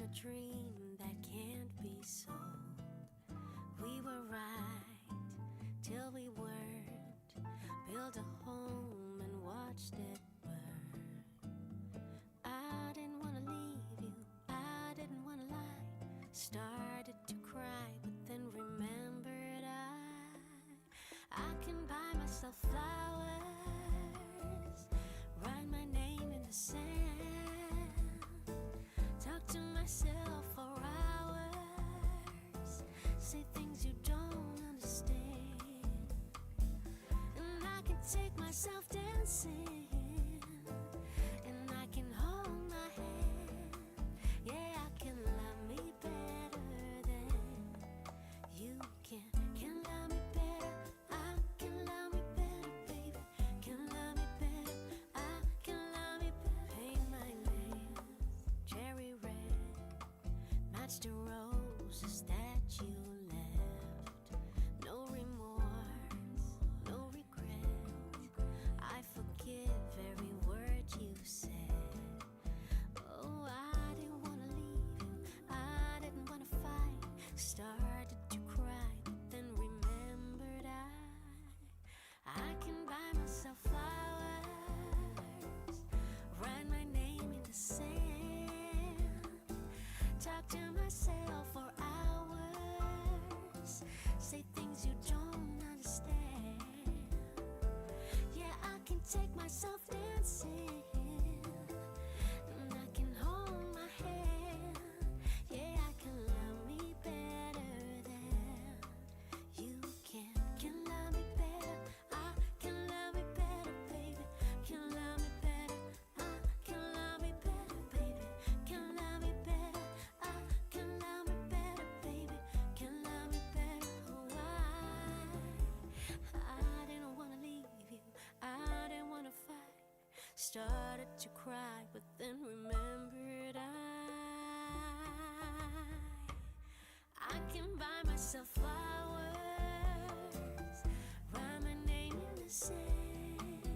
a dream that can't be sold. We were right till we weren't. Built a home and watched it burn. I didn't want to leave you, I didn't want to lie. Started to cry, but then remembered I can buy myself flowers, write my name in the sand, talk to myself for hours, say things you don't understand. And I can take myself dancing, and I can hold my hand. Yeah, I can love me better than you can. Can love me better, I can love me better, baby. Can love me better, I can love me better. Paint my nails cherry red, match the roses that you left. No remorse, no regret. I forgive every word you said. Oh, I didn't wanna leave you, I didn't wanna fight. Started to cry, but then remembered I can buy myself flowers, write my name in the sand, talk to myself for hours, say things you don't understand. Yeah, I can take myself dancing, and I can hold my hand. Yeah, I can love me better than you can. Can love me better, I can love me better, baby. Can love me better, I can love me better, baby. Can love me better, I can love me better, baby. Can love me better. Oh, I didn't wanna leave you, I didn't wanna fight. Started to cry, but then remembered I can buy myself flowers, write my name in the sand,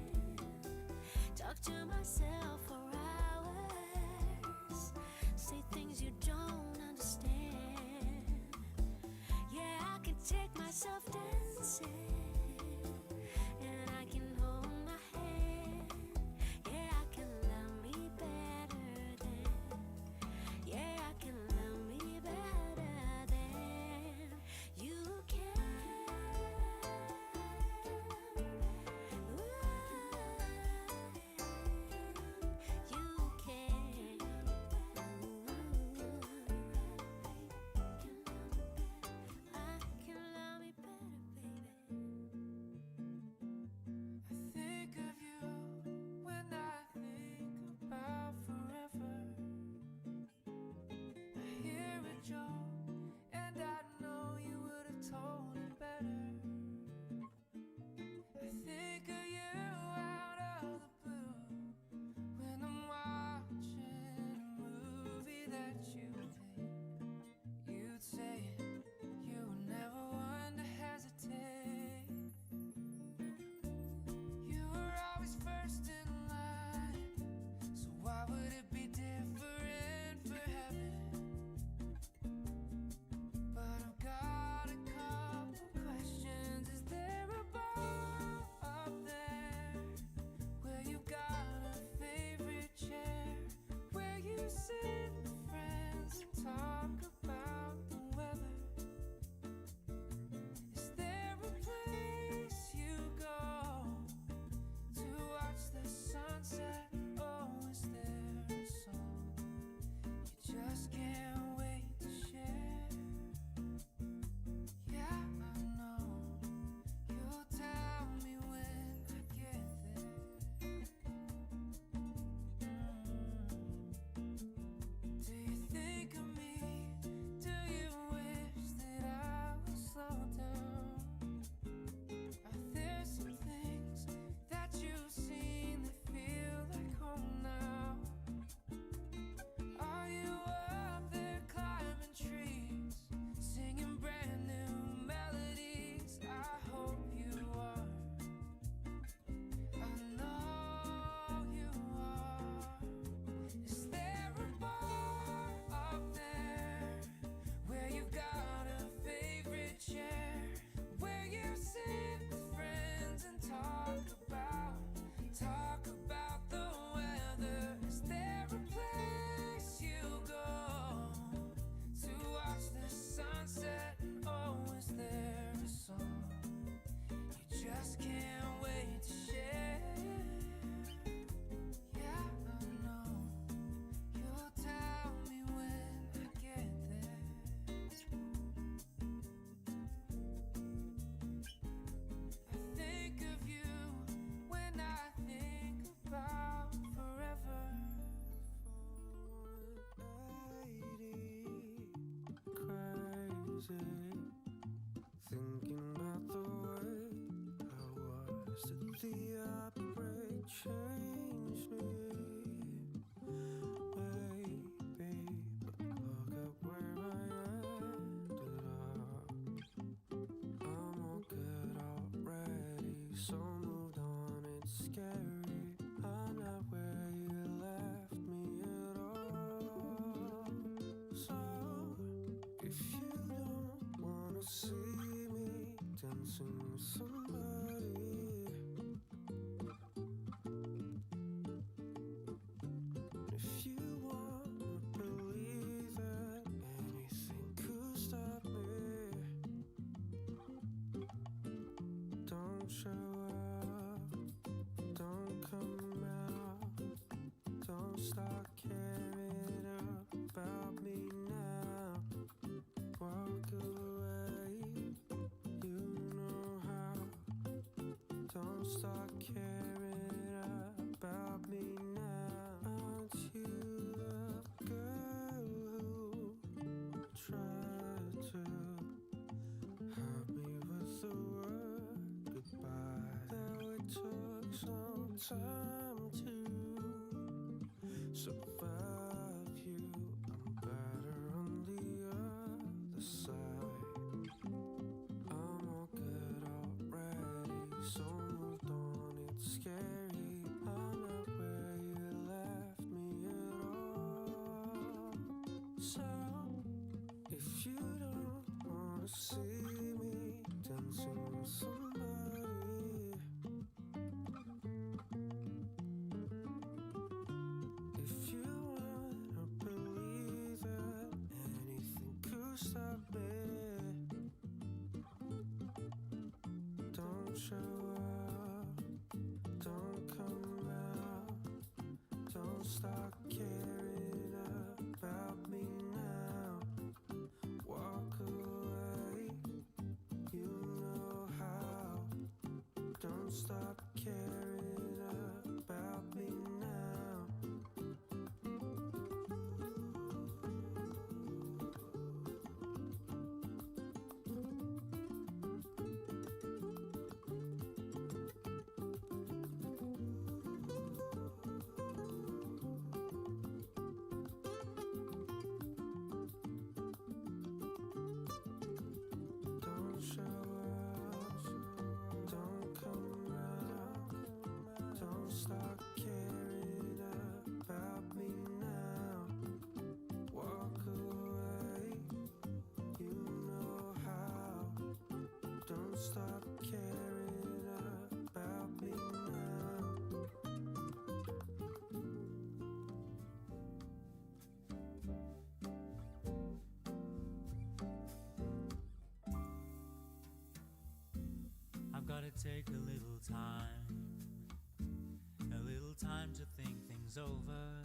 talk to myself for hours, say things you don't understand. Yeah, I can take myself dancing, and I can hold my hand. Yeah, I can love me better than. Yeah, I can love me better than you can. You can. I can love me better, baby. the outbreak changed me, maybe, but look at where I ended up. I'm all good already, so moved on, it's scary. I'm not where you left me at all. So, if you don't wanna see me dancing with somebody, if you wanna believe that anything could stop me, don't show up, don't come out, don't start caring about me now. Walk away, you know how. Don't start caring about me now. Aren't you the girl who tried to hurt me with the word goodbye? Now it took some time to survive you. I'm better on the other side. I'm all good already, so moved on, it's scary. I'm not where you left me at all. So, if you don't wanna see me dancing with somebody, if you wanna believe that anything could stop me, don't show up, don't come out, don't start caring about me now. Walk away, you know how. Don't stop caring about me now. Don't show up, don't come out, don't start caring about me now. Walk away, you know how. Don't stop caring about me now. I've gotta take a little time to think things over.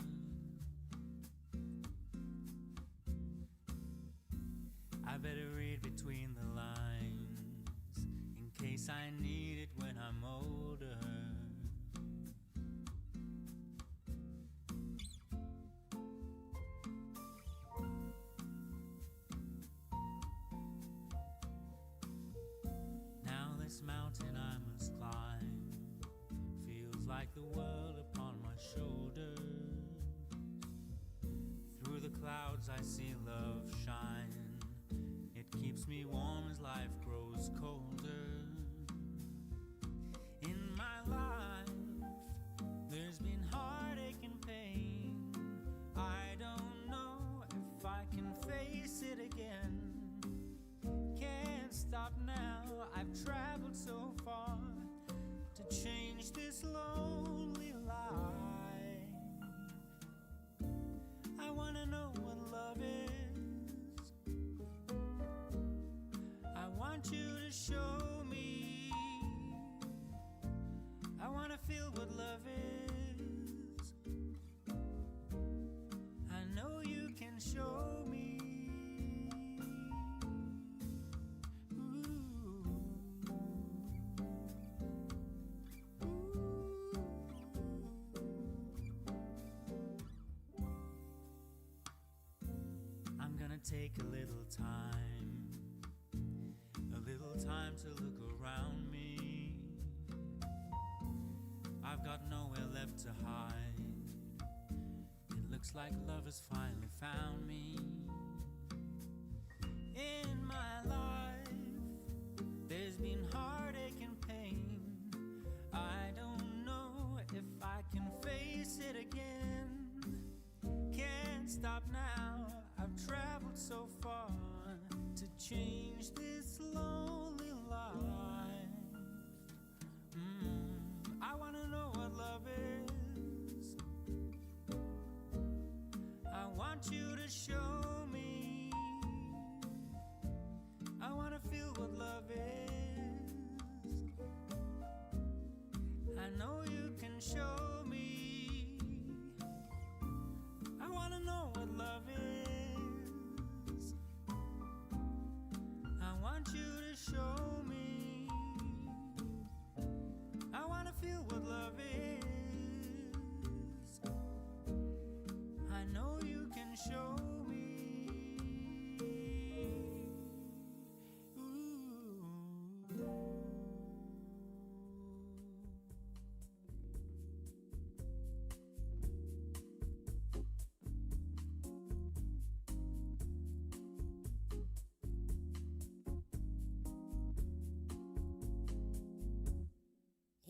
I better read between the lines in case I need it when I'm older. Now this mountain I must climb feels like the world upon my shoulders. Through the clouds I see love shine. It keeps me warm as life grows colder. In my life there's been heartache and pain. I don't know if I can face it again. Can't stop now, I've traveled so far to change this lonely life. I wanna know what love is. I want you to show me. I wanna feel what love is. I know you can show me. I'm gonna take a little time to look around me. to hide. It looks like love has finally found me. In my life, there's been heartache and pain. I don't know if I can face it again. Can't stop now, I've traveled so far to change this lonely life. I wanna know what love is. I want you to show me. I wanna feel what love is. I know you can show me. I wanna know what love is. I want you to show me. I wanna feel what love is. I know you can show me.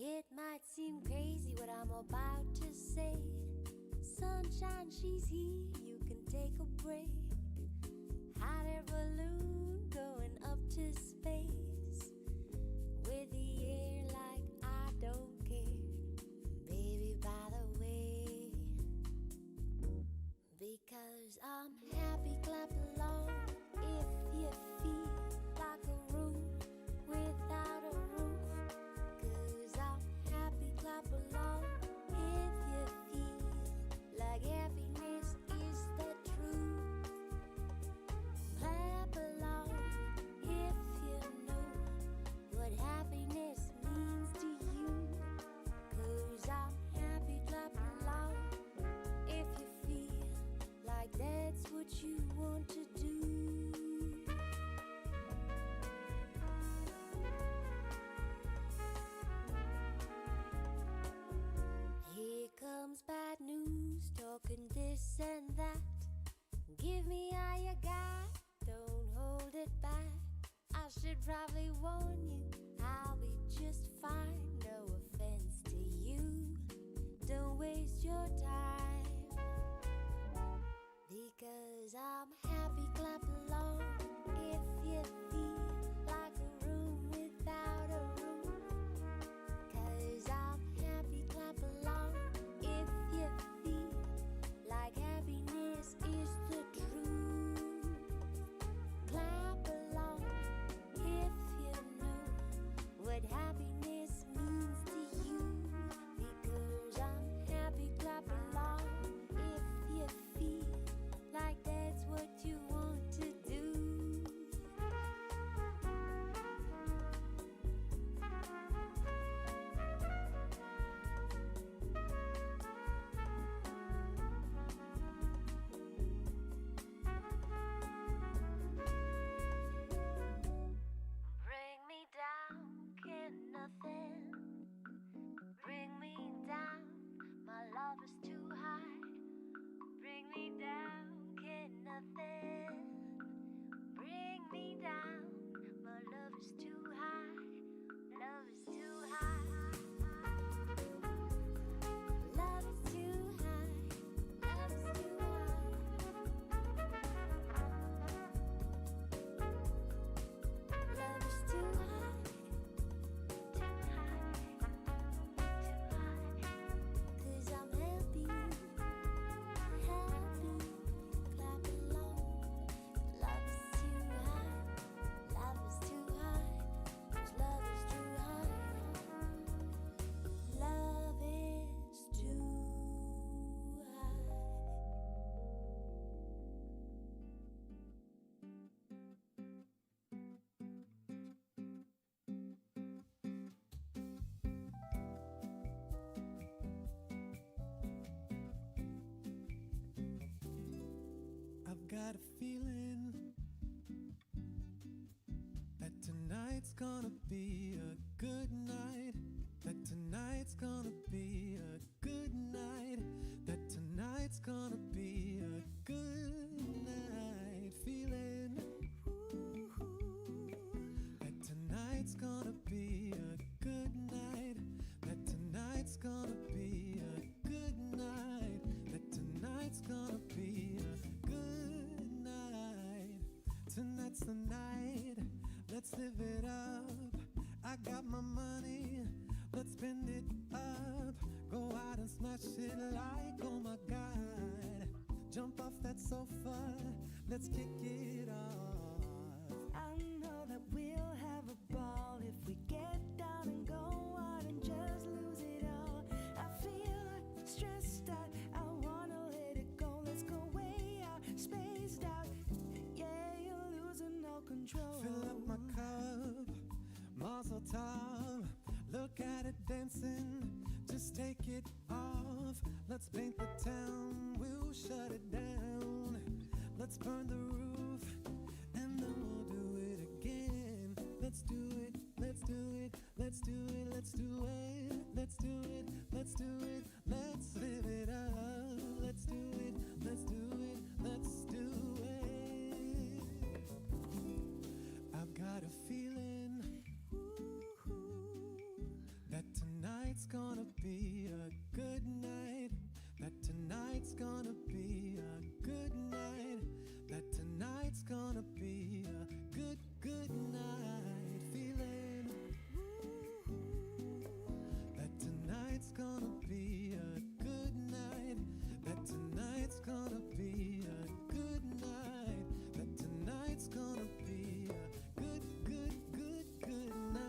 It might seem crazy what I'm about to say. Sunshine, she's here, you can take a break. Hot air balloon going up to space. With the air like I don't care. Baby, by the way, because I'm happy, clap along if you feel like a room without a roof. Clap along if you feel like happiness is the truth. Clap along if you know what happiness means to you. 'Cause I'm happy, clap along if you feel like that's what you want to do. Comes bad news, talking this and that. Give me all you got, don't hold it back. I should probably warn you, I'll be just fine. No offense to you, don't waste your time. Because I'm happy, clap along if you feel like a room without a roof. 'Cause I'm happy, clap along if you feel like happiness is the truth. Clap along if you know what happiness means to you. Because I'm happy, clap along if you feel like that's what you want to do. Bring me down, can nothing bring me down. My love is too high. Bring me down, can nothing bring me down. My love is too high. Love is too high. Love is too high. Love is too high. Love is too high. Too high. Too high. 'Cause I'm happy. Happy. Clap along. Love is too high. Love is too high. 'Cause love is too high. Love is too high. I've got a feeling that tonight's gonna be a good night. That tonight's gonna be a good night. got my money, let's spend it up. Go out and smash it like, oh my God. Jump off that sofa, let's kick it off. I know that we'll have a ball if we get down and go out and just lose it all. I feel stressed out, I wanna let it go. Let's go way out, spaced out. Yeah, you're losing all control. Fill up my cup, muzzle top. Look at it dancing, just take it off. Let's paint the town, we'll shut it down. Let's burn the roof, and then we'll do it again. Let's do it, let's do it, let's do it, let's do it, let's do it, let's do it, let's live it up. Let's do it, let's do it, let's do it. I've got a feeling that tonight's gonna be a good night. That tonight's gonna be a good night. That tonight's gonna be a good, good night. Feeling that tonight's gonna be a good night. That tonight's gonna be a good night. That tonight's gonna be a good, good, good, good night.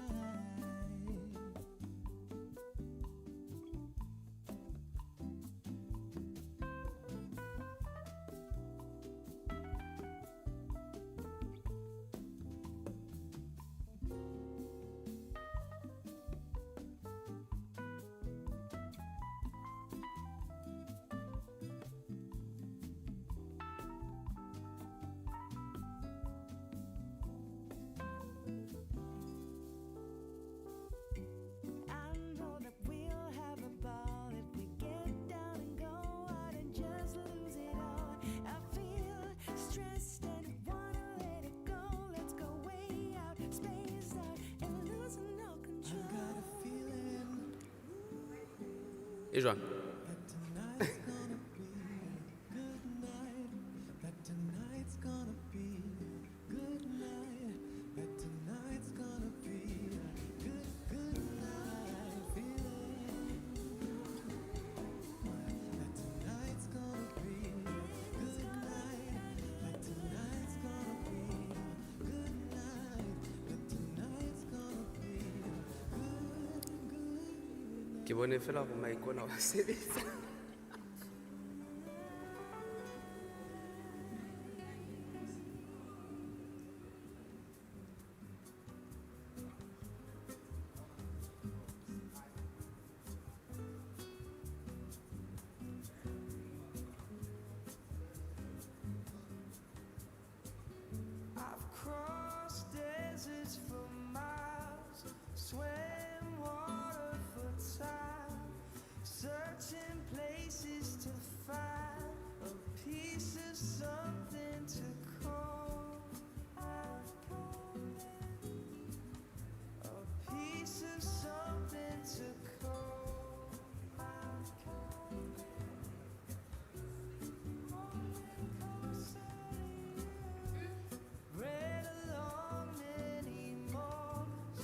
I know that we'll have a ball if we get down and go out and just lose it all. I feel stressed and wanna let it go. Let's go way out, spaced out, and losing all control. I got a feeling Et João? that tonight's gonna be a good night. That tonight's gonna be a good night. That tonight's gonna be a good, good night. Feeling that tonight's gonna be a good night. That tonight's gonna be a good night. That tonight's gonna be a good, good. Ke bone fela go maikona wa sebetsa. I've crossed deserts for miles, swam water for time, searching places to find a piece of something to call. A piece of something to call. Read along many malls,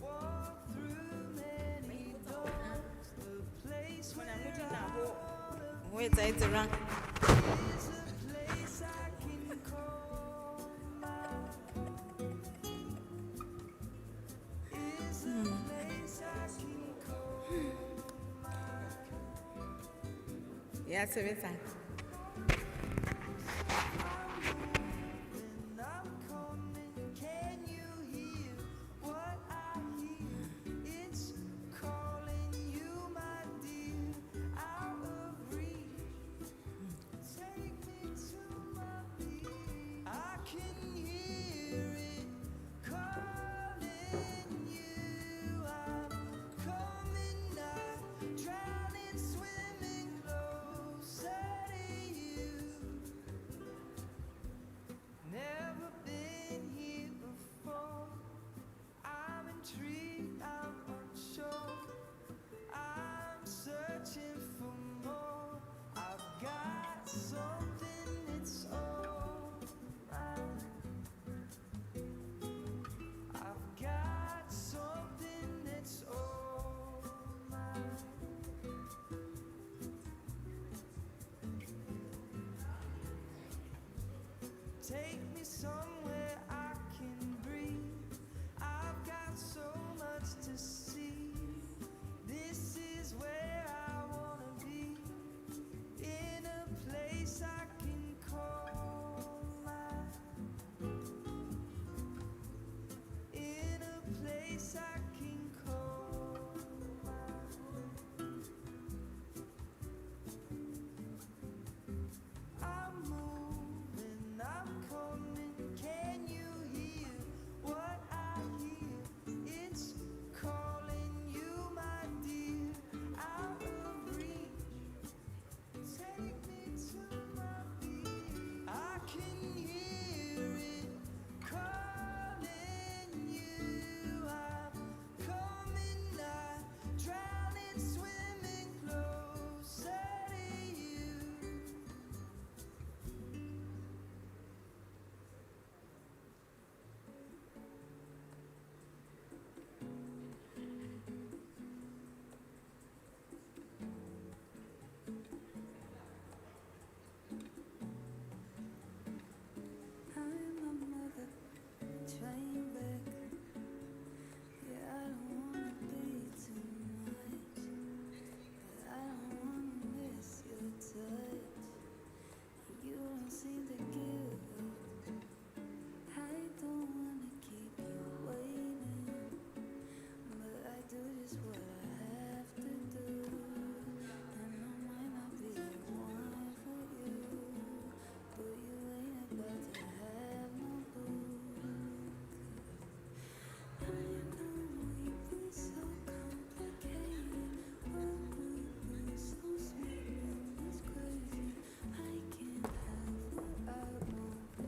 walked through many doors. The place where Ho etsahetseng is a place I can call mine. Is a place I can call mine. ya sebetsang? And I'm coming, can you hear what I hear? It's calling you, my dear, out of reach. Take me to my beat. I can hear it calling you. I'm coming now, drowning, swimming close, setting take me somewhere I can breathe. I've got so much to see. This is where I wanna be, in a place I can call mine, in a place I can call mine. I'm moving, I'm coming, can you hear what I hear? It's calling you, my dear, out of reach. Take me to my feet. I can hear it calling you. I'm coming, not drowning, swimming closer to you. I'm a mother trying back. Yeah, I don't wanna be too much, but I don't wanna miss your touch. You don't seem to give up. I don't wanna keep you waiting, but I do just what I have to do. And I might not be the one for you, but you ain't about to have no boo. I know we've been so complicated, so sweet and it's crazy. I can't have what I want from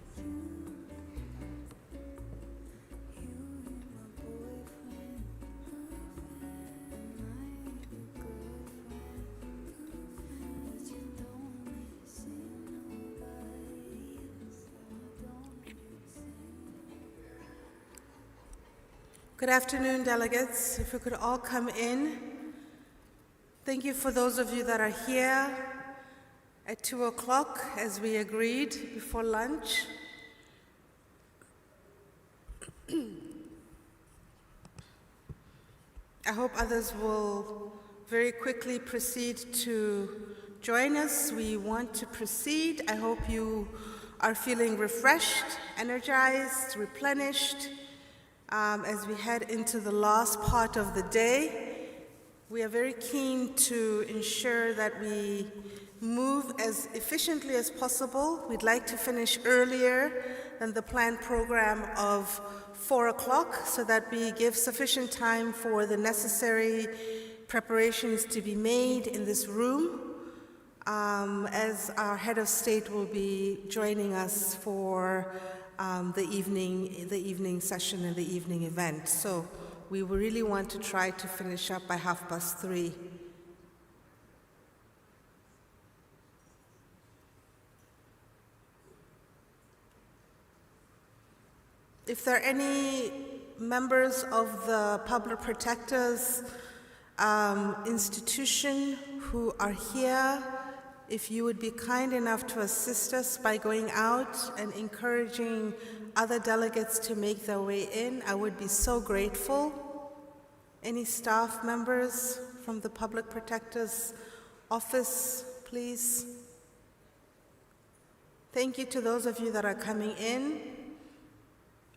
you. You ain't my boyfriend, and I ain't your girlfriend, but you don't miss nobody, so I don't miss Good afternoon, delegates. If we could all come in. Thank you for those of you that are here at 2 o'clock, as we agreed before lunch. I hope others will very quickly proceed to join us. We want to proceed. I hope you are feeling refreshed, energized, replenished as we head into the last part of the day. We are very keen to ensure that we move as efficiently as possible. We'd like to finish earlier than the planned program of 4 o'clock so that we give sufficient time for the necessary preparations to be made in this room, as our head of state will be joining us for the evening session and the evening event. So we will really want to try to finish up by 3:30. If there are any members of the Public Protector's institution who are here, if you would be kind enough to assist us by going out and encouraging other delegates to make their way in, I would be so grateful. Any staff members from the Public Protector's office, please. Thank you to those of you that are coming in.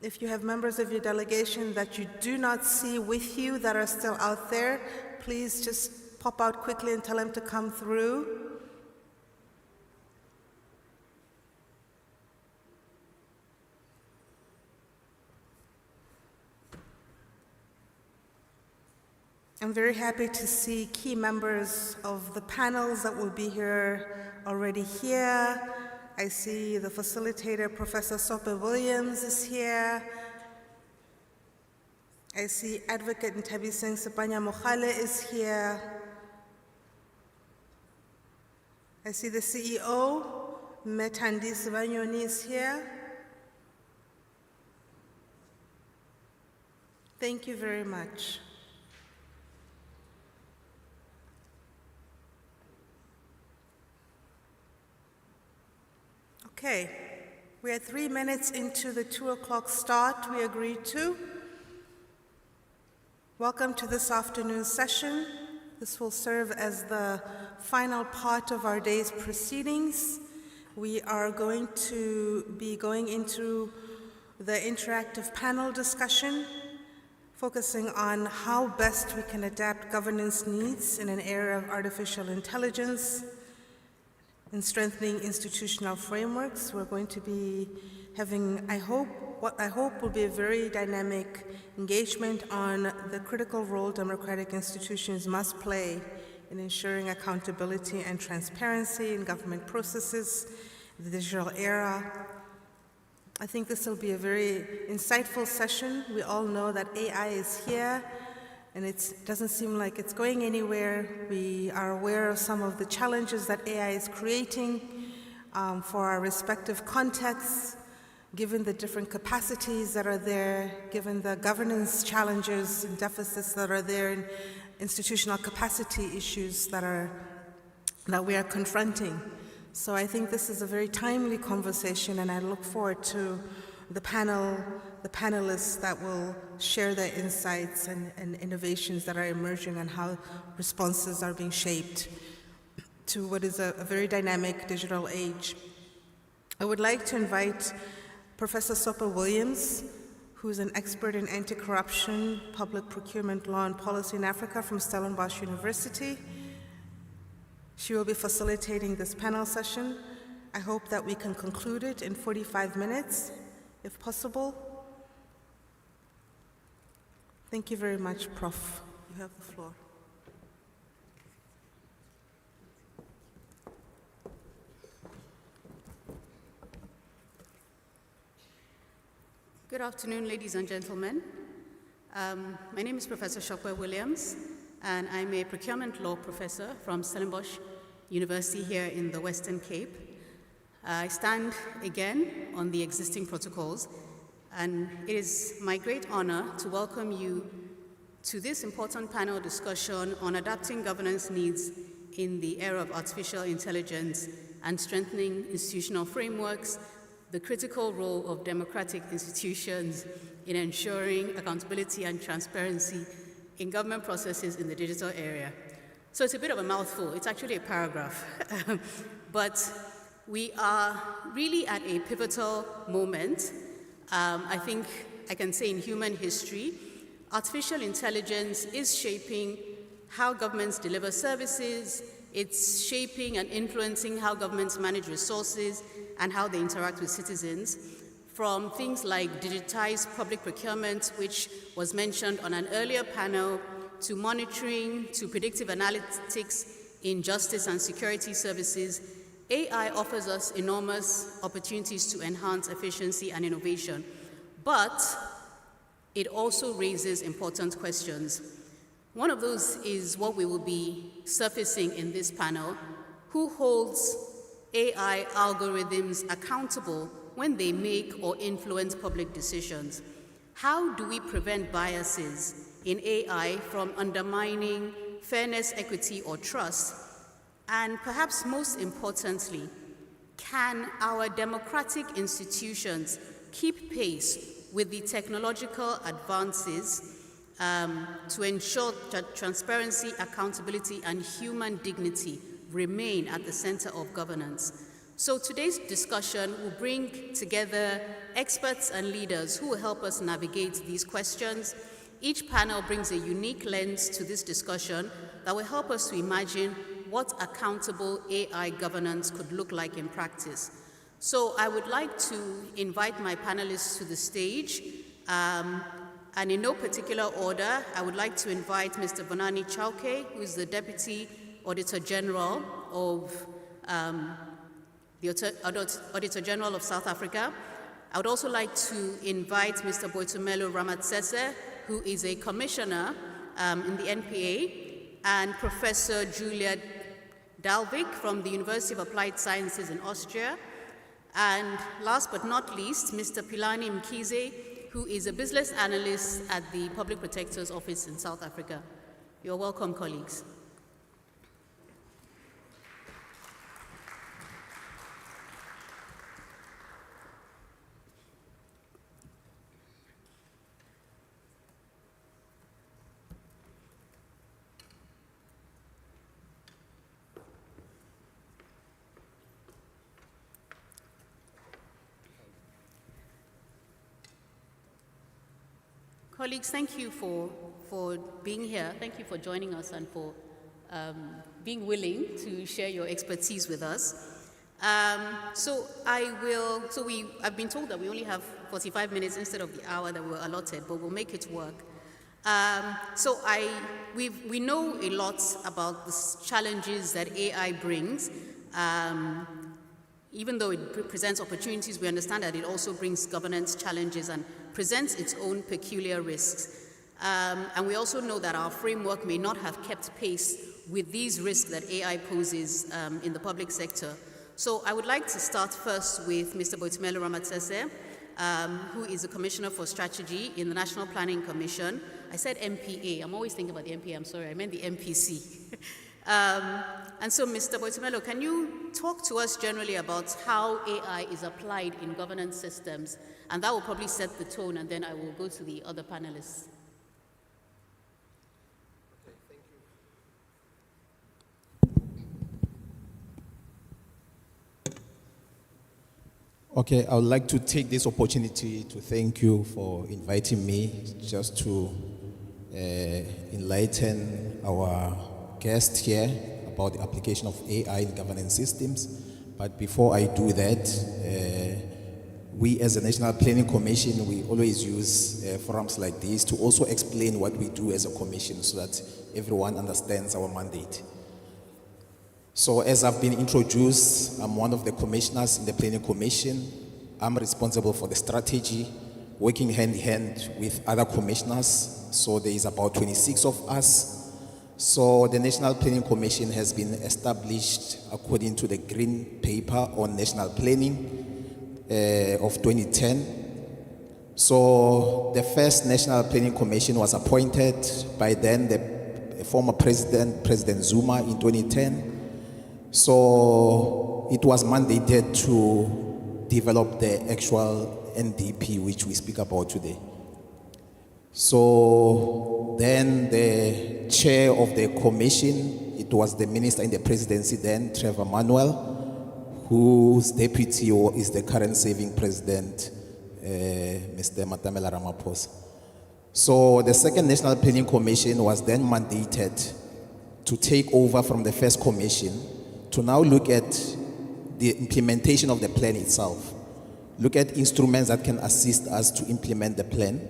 If you have members of your delegation that you do not see with you that are still out there, please just pop out quickly and tell them to come through. I'm very happy to see key members of the panels that will be here already here. I see the facilitator, Professor Sope Williams, is here. I see Advocate Ntabiseng Sepanya Mokhale is here. I see the CEO, Metandi Sibanyoni, is here. Thank you very much. Okay. We are 3 minutes into the 2 o'clock start we agreed to. Welcome to this afternoon's session. This will serve as the final part of our day's proceedings. We are going to be going into the interactive panel discussion, focusing on how best we can adapt governance needs in an era of artificial intelligence and strengthening institutional frameworks. We're going to be having, what I hope will be a very dynamic engagement on the critical role democratic institutions must play in ensuring accountability and transparency in government processes in the digital era. I think this will be a very insightful session. We all know that AI is here, and it doesn't seem like it's going anywhere. We are aware of some of the challenges that AI is creating for our respective contexts, given the different capacities that are there, given the governance challenges and deficits that are there, and institutional capacity issues that we are confronting. So I think this is a very timely conversation, and I look forward to the panelists that will share their insights and innovations that are emerging and how responses are being shaped to what is a very dynamic digital age. I would like to invite Professor Sopa Williams, who's an expert in anti-corruption, public procurement law and policy in Africa from Stellenbosch University. She will be facilitating this panel session. I hope that we can conclude it in 45 minutes, if possible. Thank you very much, Prof. You have the floor. Good afternoon, ladies and gentlemen. My name is Professor Shokwe Williams, and I'm a procurement law professor from Stellenbosch University here in the Western Cape. I stand again on the existing protocols, and it is my great honor to welcome you to this important panel discussion on adapting governance needs in the era of artificial intelligence and strengthening institutional frameworks, the critical role of democratic institutions in ensuring accountability and transparency in government processes in the digital area. So it's a bit of a mouthful. It's actually a paragraph. But we are really at a pivotal moment. I think I can say in human history, artificial intelligence is shaping how governments deliver services. It's shaping and influencing how governments manage resources and how they interact with citizens, from things like digitized public procurement, which was mentioned on an earlier panel, to monitoring, to predictive analytics in justice and security services. AI offers us enormous opportunities to enhance efficiency and innovation, but it also raises important questions. One of those is what we will be surfacing in this panel: who holds AI algorithms accountable when they make or influence public decisions? How do we prevent biases in AI from undermining fairness, equity, or trust? And perhaps most importantly, can our democratic institutions keep pace with the technological advances to ensure that transparency, accountability, and human dignity remain at the center of governance? So today's discussion will bring together experts and leaders who will help us navigate these questions. Each panel brings a unique lens to this discussion that will help us to imagine what accountable AI governance could look like in practice. So I would like to invite my panelists to the stage. And in no particular order, I would like to invite Mr. Bonani Chauke, who is the Deputy Auditor General of the Auditor General of South Africa. I would also like to invite Mr. Boitumelo Ramatsese, who is a Commissioner in the NPA, and Professor Julia Dalvik from the University of Applied Sciences in Austria. And last but not least, Mr. Pilani Mkhize, who is a business analyst at the Public Protector's Office in South Africa. You're welcome, colleagues. Colleagues, thank you for being here. Thank you for joining us and for being willing to share your expertise with us. I've been told that we only have 45 minutes instead of the hour that we're allotted, but we'll make it work. We know a lot about the challenges that AI brings. Even though it presents opportunities, we understand that it also brings governance challenges and presents its own peculiar risks. And we also know that our framework may not have kept pace with these risks that AI poses in the public sector. So I would like to start first with Mr. Boitumelo Ramatsese, who is the Commissioner for Strategy in the National Planning Commission. I said MPA. I'm always thinking about the MPA. I'm sorry. I meant the MPC. And so, Mr. Boitumelo, can you talk to us generally about how AI is applied in governance systems? And that will probably set the tone, and then I will go to the other panelists. Okay, I would like to take this opportunity to thank you for inviting me just to enlighten our guest here about the application of AI in governance systems. But before I do that, we as the National Planning Commission, we always use forums like this to also explain what we do as a commission so that everyone understands our mandate. So as I've been introduced, I'm one of the commissioners in the Planning Commission. I'm responsible for the strategy, working hand in hand with other commissioners. So there is about 26 of us. So the National Planning Commission has been established according to the Green Paper on National Planning of 2010. So the first National Planning Commission was appointed by then the former President Zuma in 2010. So it was mandated to develop the actual NDP, which we speak about today. So then the chair of the commission, it was the minister in the presidency then, Trevor Manuel, whose deputy is the current serving president, Mr. Matamela Ramaphosa. So the second National Planning Commission was then mandated to take over from the first commission to now look at the implementation of the plan itself, look at instruments that can assist us to implement the plan.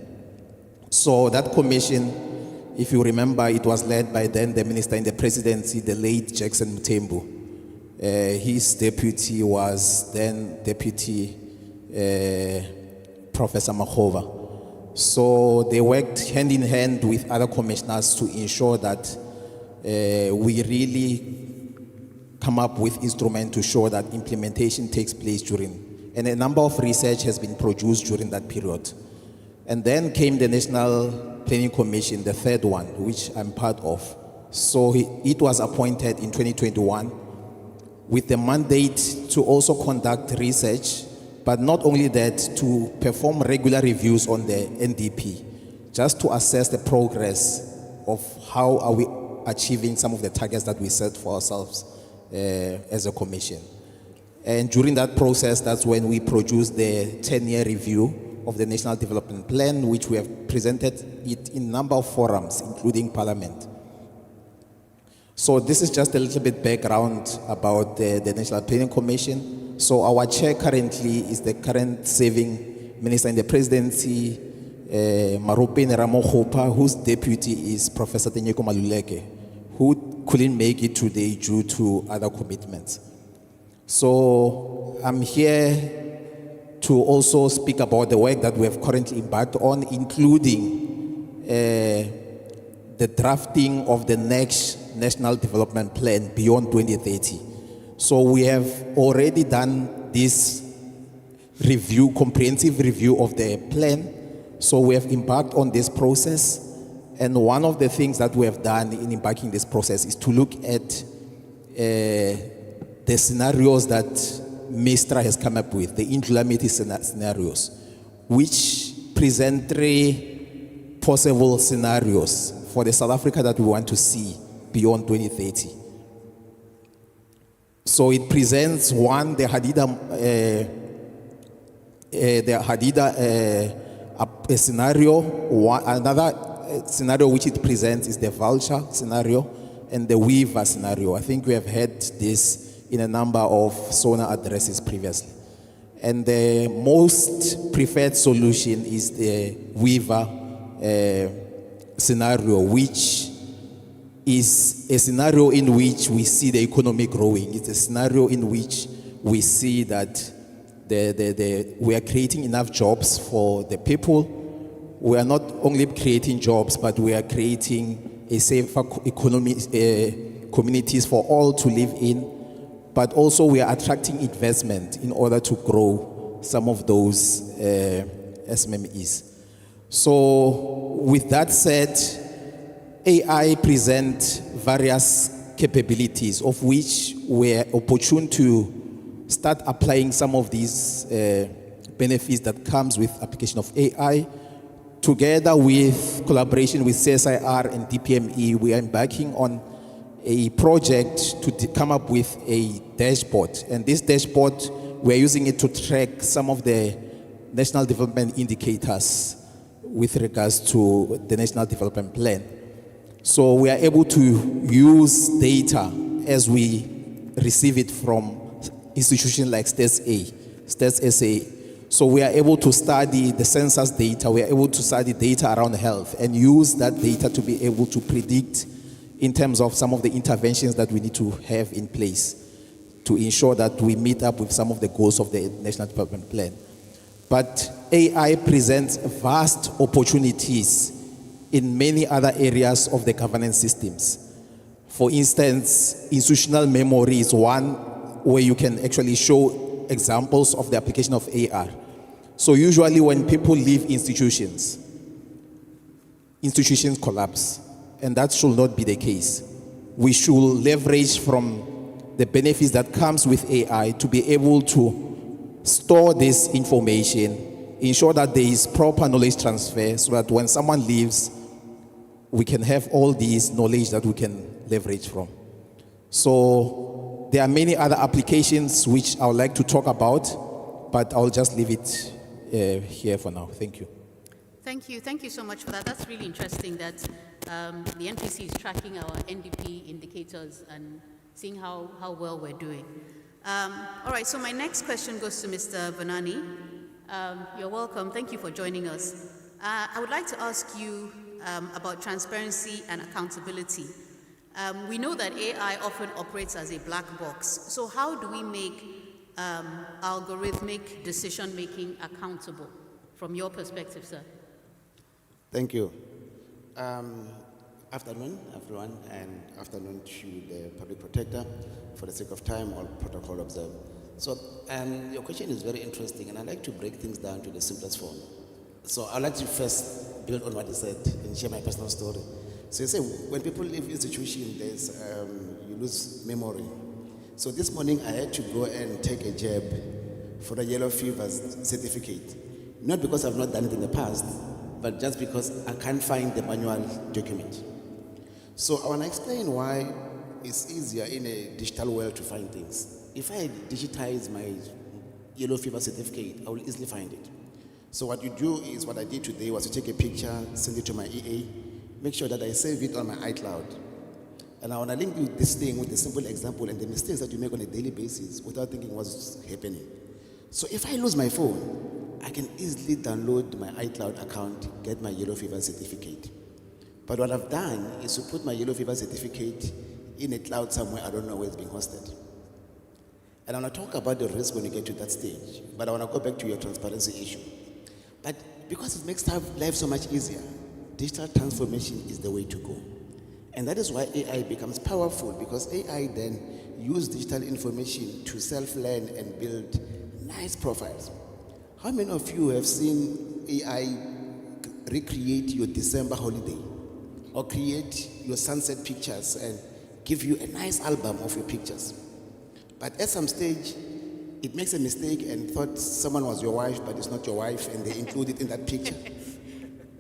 So that commission, if you remember, it was led by then the minister in the presidency, the late Jackson Mthembu. His deputy was then Deputy Professor Makgova. So they worked hand in hand with other commissioners to ensure that we really come up with instruments to show that implementation takes place during. And a number of research has been produced during that period. And then came the National Planning Commission, the third one, which I'm part of. So it was appointed in 2021 with the mandate to also conduct research, but not only that, to perform regular reviews on the NDP, just to assess the progress of how are we achieving some of the targets that we set for ourselves as a commission. And during that process, that's when we produced the 10-year review of the National Development Plan, which we have presented it in a number of forums, including Parliament. So this is just a little bit background about the National Planning Commission. So our chair currently is the current serving minister in the presidency, Marupeni Ramokgopa, whose deputy is Professor Tenyeko Maluleke, who couldn't make it today due to other commitments. So I'm here to also speak about the work that we have currently embarked on, including the drafting of the next National Development Plan beyond 2030. So we have already done this review, comprehensive review of the plan. So we have embarked on this process. And one of the things that we have done in embarking this process is to look at the scenarios that MISTRA has come up with, the inclulamity scenarios, which present 3 possible scenarios for the South Africa that we want to see beyond 2030. So it presents one, the Hadida a scenario. Another scenario which it presents is the vulture scenario and the weaver scenario. I think we have had this in a number of SONA addresses previously. And the most preferred solution is the weaver scenario, which is a scenario in which we see the economy growing. It's a scenario in which we see that we are creating enough jobs for the people. We are not only creating jobs, but we are creating a safer economy, communities for all to live in. But also we are attracting investment in order to grow some of those SMMEs. So with that said, AI presents various capabilities of which we are opportune to start applying some of these benefits that comes with application of AI. Together with collaboration with CSIR and DPME, we are embarking on a project to come up with a dashboard. And this dashboard, we're using it to track some of the national development indicators with regards to the National Development Plan. So we are able to use data as we receive it from institutions like Stats SA. So we are able to study the census data, we are able to study data around health and use that data to be able to predict in terms of some of the interventions that we need to have in place to ensure that we meet up with some of the goals of the National Development Plan. But AI presents vast opportunities in many other areas of the governance systems. For instance, institutional memory is one where you can actually show examples of the application of AI. So usually when people leave institutions collapse, and that should not be the case. We should leverage from the benefits that comes with AI to be able to store this information, ensure that there is proper knowledge transfer so that when someone leaves, we can have all these knowledge that we can leverage from. So there are many other applications which I would like to talk about, but I'll just leave it here for now. Thank you. Thank you so much for that. That's really interesting that the NPC is tracking our NDP indicators and seeing how well we're doing. All right, so my next question goes to Mr. Vanani. You're welcome. Thank you for joining us. I would like to ask you about transparency and accountability. We know that AI often operates as a black box. So how do we make algorithmic decision-making accountable from your perspective, sir? Thank you. Afternoon, everyone, and afternoon to the Public Protector. For the sake of time, all protocol observed. So, your question is very interesting, and I'd like to break things down to the simplest form. So I'd like to first build on what you said and share my personal story. So you say, when people leave institution, you lose memory. So this morning, I had to go and take a jab for a yellow fever certificate. Not because I've not done it in the past, but just because I can't find the manual document. So I want to explain why it's easier in a digital world to find things. If I digitize my yellow fever certificate, I will easily find it. So what you do is, what I did today was to take a picture, send it to my EA, make sure that I save it on my iCloud. And I want to link you this thing with a simple example and the mistakes that you make on a daily basis without thinking what's happening. So if I lose my phone, I can easily download my iCloud account, get my yellow fever certificate. But what I've done is to put my yellow fever certificate in a cloud somewhere, I don't know where it's being hosted. And I want to talk about the risk when you get to that stage, but I want to go back to your transparency issue. But because it makes life so much easier, digital transformation is the way to go. And that is why AI becomes powerful, because AI then uses digital information to self-learn and build nice profiles. How many of you have seen AI recreate your December holiday or create your sunset pictures and give you a nice album of your pictures? But at some stage, it makes a mistake and thought someone was your wife, but it's not your wife, and they include it in that picture.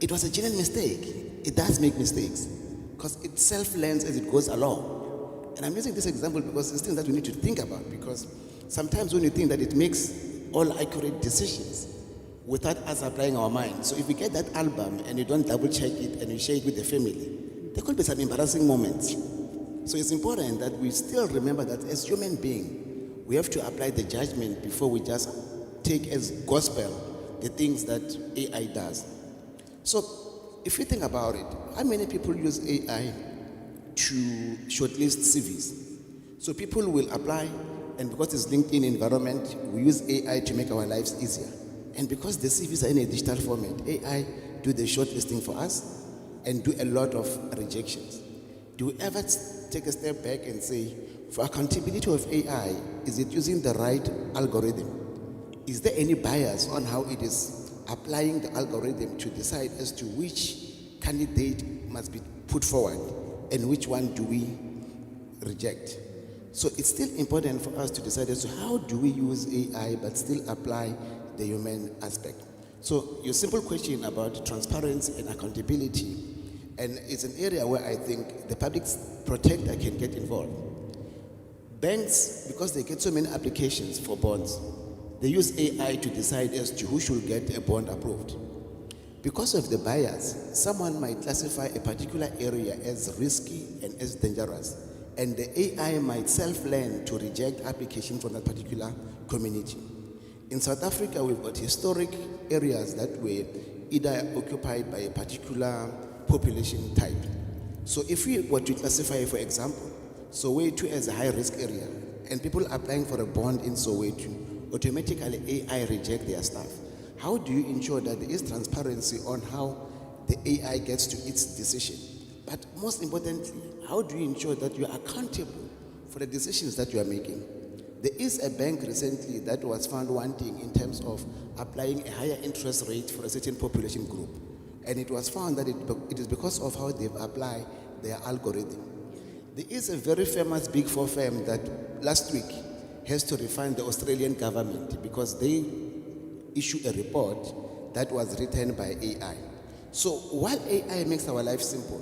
It was a genuine mistake. It does make mistakes because it self-learns as it goes along. And I'm using this example because it's things that we need to think about, because sometimes when you think that it makes all accurate decisions, without us applying our mind. So if we get that album and you don't double check it and you share it with the family, there could be some embarrassing moments. So it's important that we still remember that as human beings, we have to apply the judgment before we just take as gospel the things that AI does. So if you think about it, how many people use AI to shortlist CVs? So people will apply, and because it's LinkedIn environment, we use AI to make our lives easier. And because the CVs are in a digital format, AI do the shortlisting for us and do a lot of rejections. Do we ever take a step back and say, for accountability of AI, is it using the right algorithm? Is there any bias on how it is applying the algorithm to decide as to which candidate must be put forward and which one do we reject? So it's still important for us to decide as to how do we use AI but still apply the human aspect. So your simple question about transparency and accountability, and it's an area where I think the public protector can get involved. Banks, because they get so many applications for bonds, they use AI to decide as to who should get a bond approved. Because of the bias, someone might classify a particular area as risky and as dangerous, and the AI might self-learn to reject application from that particular community. In South Africa, we've got historic areas that were either occupied by a particular population type. So if we were to classify, for example, Soweto as a high-risk area, and people applying for a bond in Soweto, automatically AI reject their staff. How do you ensure that there is transparency on how the AI gets to its decision? But most importantly, how do you ensure that you are accountable for the decisions that you are making? There is a bank recently that was found wanting in terms of applying a higher interest rate for a certain population group. And it was found that it is because of how they've applied their algorithm. There is a very famous Big Four firm that last week has to refund the Australian government because they issued a report that was written by AI. So while AI makes our life simple,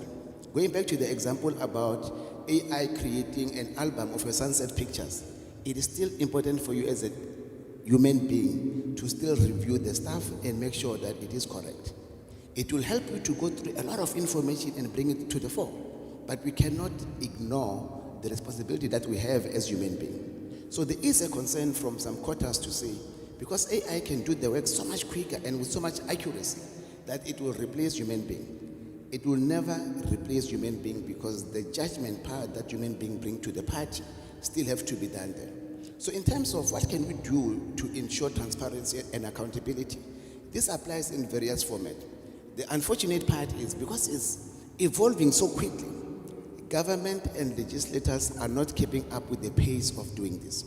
going back to the example about AI creating an album of your sunset pictures, it is still important for you as a human being to still review the stuff and make sure that it is correct. It will help you to go through a lot of information and bring it to the fore. But we cannot ignore the responsibility that we have as human beings. So there is a concern from some quarters to say, because AI can do the work so much quicker and with so much accuracy, that it will replace human being. It will never replace human being because the judgment part that human being bring to the party still have to be done there. So in terms of what can we do to ensure transparency and accountability, this applies in various formats. The unfortunate part is because it's evolving so quickly, government and legislators are not keeping up with the pace of doing this.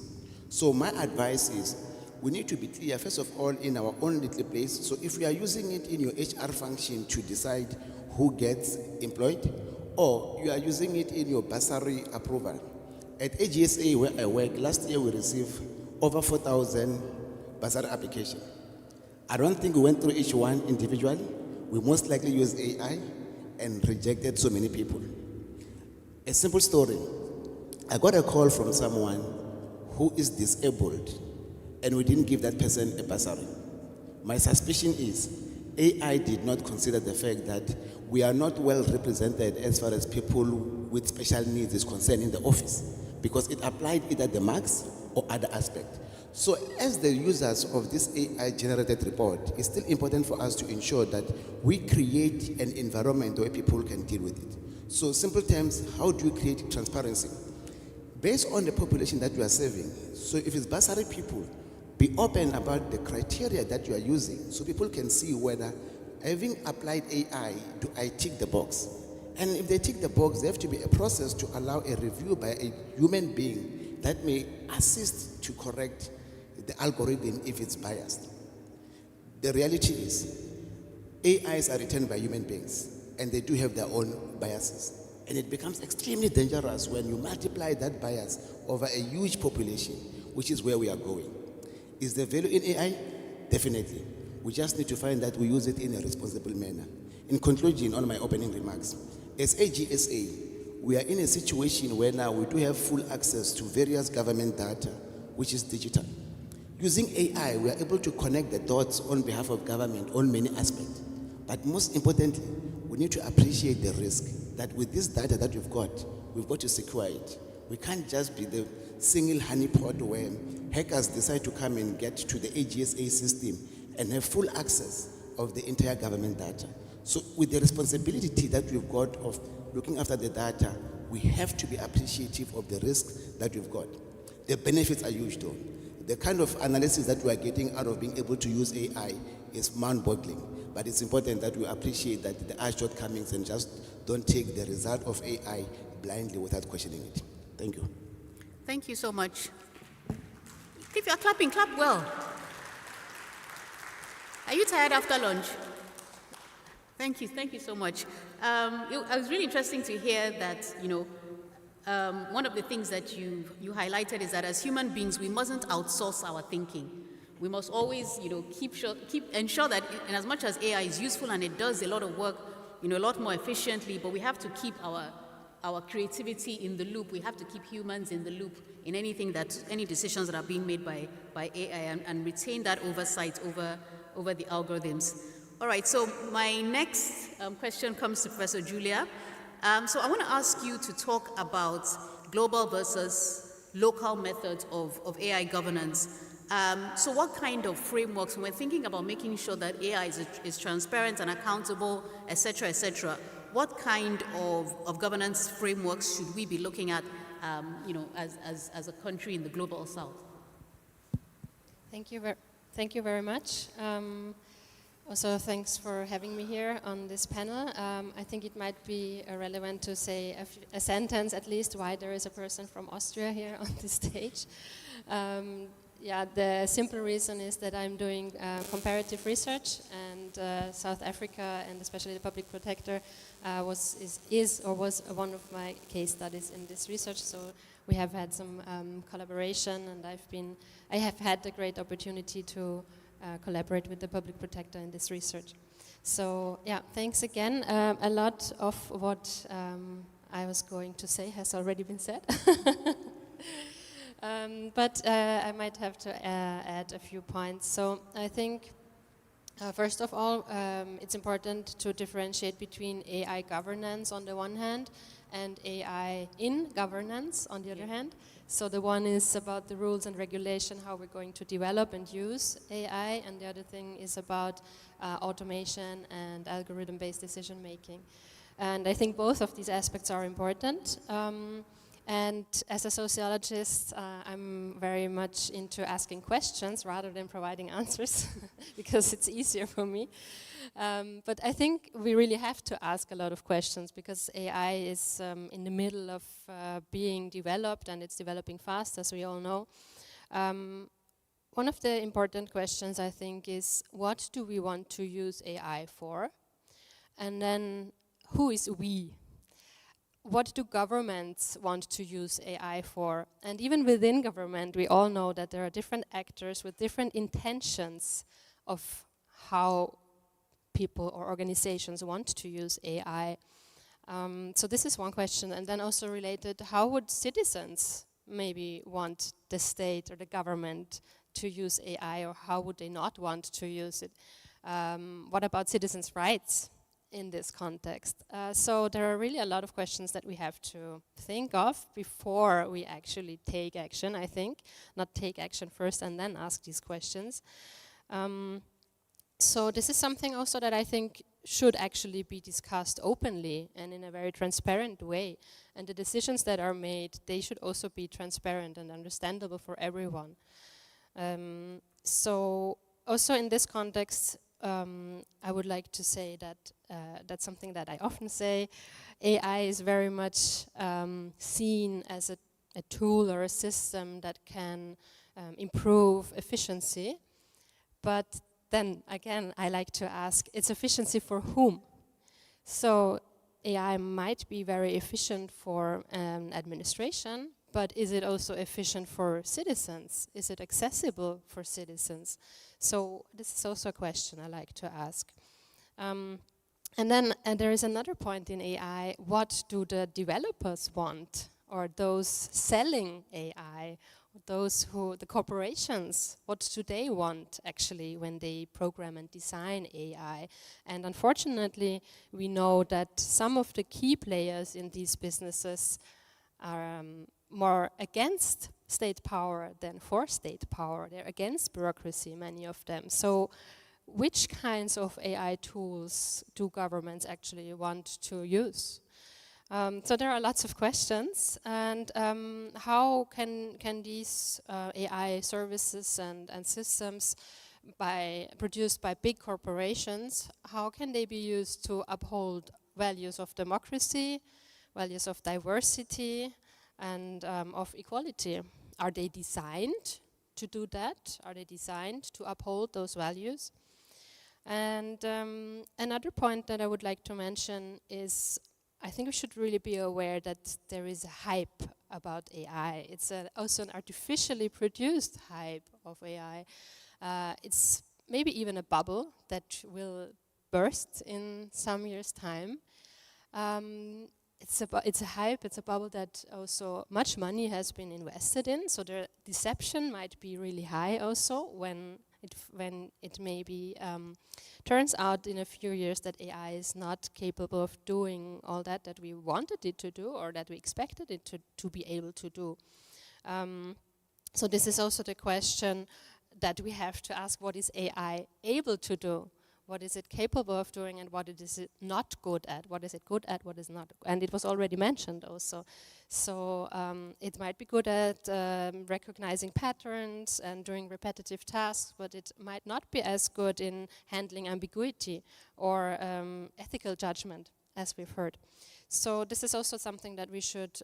So my advice is we need to be clear, first of all, in our own little place. So if we are using it in your HR function to decide who gets employed, or you are using it in your bursary approval. At AGSA where I work, last year we received over 4,000 bursary applications. I don't think we went through each one individually. We most likely used AI and rejected so many people. A simple story. I got a call from someone who is disabled and we didn't give that person a bursary. My suspicion is AI did not consider the fact that we are not well represented as far as people with special needs is concerned in the office because it applied either the marks or other aspect. So as the users of this AI generated report, it's still important for us to ensure that we create an environment where people can deal with it. So simple terms, how do you create transparency? Based on the population that you are serving, so if it's bursary people, be open about the criteria that you are using so people can see whether, having applied AI, do I tick the box? And if they tick the box, there have to be a process to allow a review by a human being that may assist to correct the algorithm if it's biased. The reality is, AIs are written by human beings, and they do have their own biases. And it becomes extremely dangerous when you multiply that bias over a huge population, which is where we are going. Is there value in AI? Definitely. We just need to find that we use it in a responsible manner. In conclusion, on my opening remarks, as AGSA, we are in a situation where now we do have full access to various government data, which is digital. Using AI, we are able to connect the dots on behalf of government on many aspects. But most importantly, we need to appreciate the risk that with this data that we've got to secure it. We can't just be the single honeypot where hackers decide to come and get to the AGSA system and have full access of the entire government data. So with the responsibility that we've got of looking after the data, we have to be appreciative of the risks that we've got. The benefits are huge though. The kind of analysis that we are getting out of being able to use AI is mind-boggling. But it's important that we appreciate that there are shortcomings and just don't take the result of AI blindly without questioning it. Thank you. Thank you so much. If you're clapping, clap well. Are you tired after lunch? Thank you so much. It was really interesting to hear that, one of the things that you highlighted is that as human beings, we mustn't outsource our thinking. We must always, ensure that in as much as AI is useful and it does a lot of work, a lot more efficiently, but we have to keep our creativity in the loop. We have to keep humans in the loop in any decisions that are being made by AI and retain that oversight over the algorithms. All right, so my next question comes to Professor Julia. So I want to ask you to talk about global versus local methods of AI governance. So what kind of frameworks, when we're thinking about making sure that AI is transparent and accountable, et cetera, what kind of governance frameworks should we be looking at, as a country in the global south? Thank you very much. Also, thanks for having me here on this panel. I think it might be relevant to say a sentence at least why there is a person from Austria here on this stage. The simple reason is that I'm doing comparative research, and South Africa, and especially the Public Protector, was one of my case studies in this research. So we have had some collaboration, and I have had the great opportunity to collaborate with the Public Protector in this research. So thanks again. A lot of what I was going to say has already been said. But I might have to add a few points. So I think, first of all, it's important to differentiate between AI governance on the one hand and AI in governance on the other hand. So the one is about the rules and regulation, how we're going to develop and use AI, and the other thing is about automation and algorithm-based decision making. And I think both of these aspects are important. And as a sociologist, I'm very much into asking questions rather than providing answers because it's easier for me. But I think we really have to ask a lot of questions because AI is in the middle of being developed, and it's developing fast, as we all know. One of the important questions, I think, is what do we want to use AI for? And then who is we? What do governments want to use AI for? And even within government, we all know that there are different actors with different intentions of how people or organizations want to use AI. So this is one question. And then also related, how would citizens maybe want the state or the government to use AI, or how would they not want to use it? What about citizens' rights in this context? So there are really a lot of questions that we have to think of before we actually take action, I think. Not take action first and then ask these questions. So this is something also that I think should actually be discussed openly and in a very transparent way. And the decisions that are made, they should also be transparent and understandable for everyone. So also in this context, I would like to say that that's something that I often say. AI is very much seen as a tool or a system that can improve efficiency. But then again, I like to ask, it's efficiency for whom? So AI might be very efficient for administration, but is it also efficient for citizens? Is it accessible for citizens? So this is also a question I like to ask. And then there is another point in AI. What do the developers want, or those selling AI? the corporations, what do they want actually when they program and design AI? And unfortunately, we know that some of the key players in these businesses are more against state power than for state power. They're against bureaucracy, many of them. So which kinds of AI tools do governments actually want to use? So there are lots of questions, and how can these AI services and systems produced by big corporations, how can they be used to uphold values of democracy, values of diversity, and of equality? Are they designed to do that? Are they designed to uphold those values? And another point that I would like to mention is I think we should really be aware that there is a hype about AI. It's also an artificially produced hype of AI. It's maybe even a bubble that will burst in some years' time. It's a hype, it's a bubble that also much money has been invested in, so the deception might be really high also when it maybe turns out in a few years that AI is not capable of doing all that we wanted it to do or that we expected it to be able to do. So this is also the question that we have to ask: what is AI able to do? What is it capable of doing, and what is it not good at? What is it good at, what is not? And it was already mentioned also. So it might be good at recognizing patterns and doing repetitive tasks, but it might not be as good in handling ambiguity or ethical judgment, as we've heard. So this is also something that we should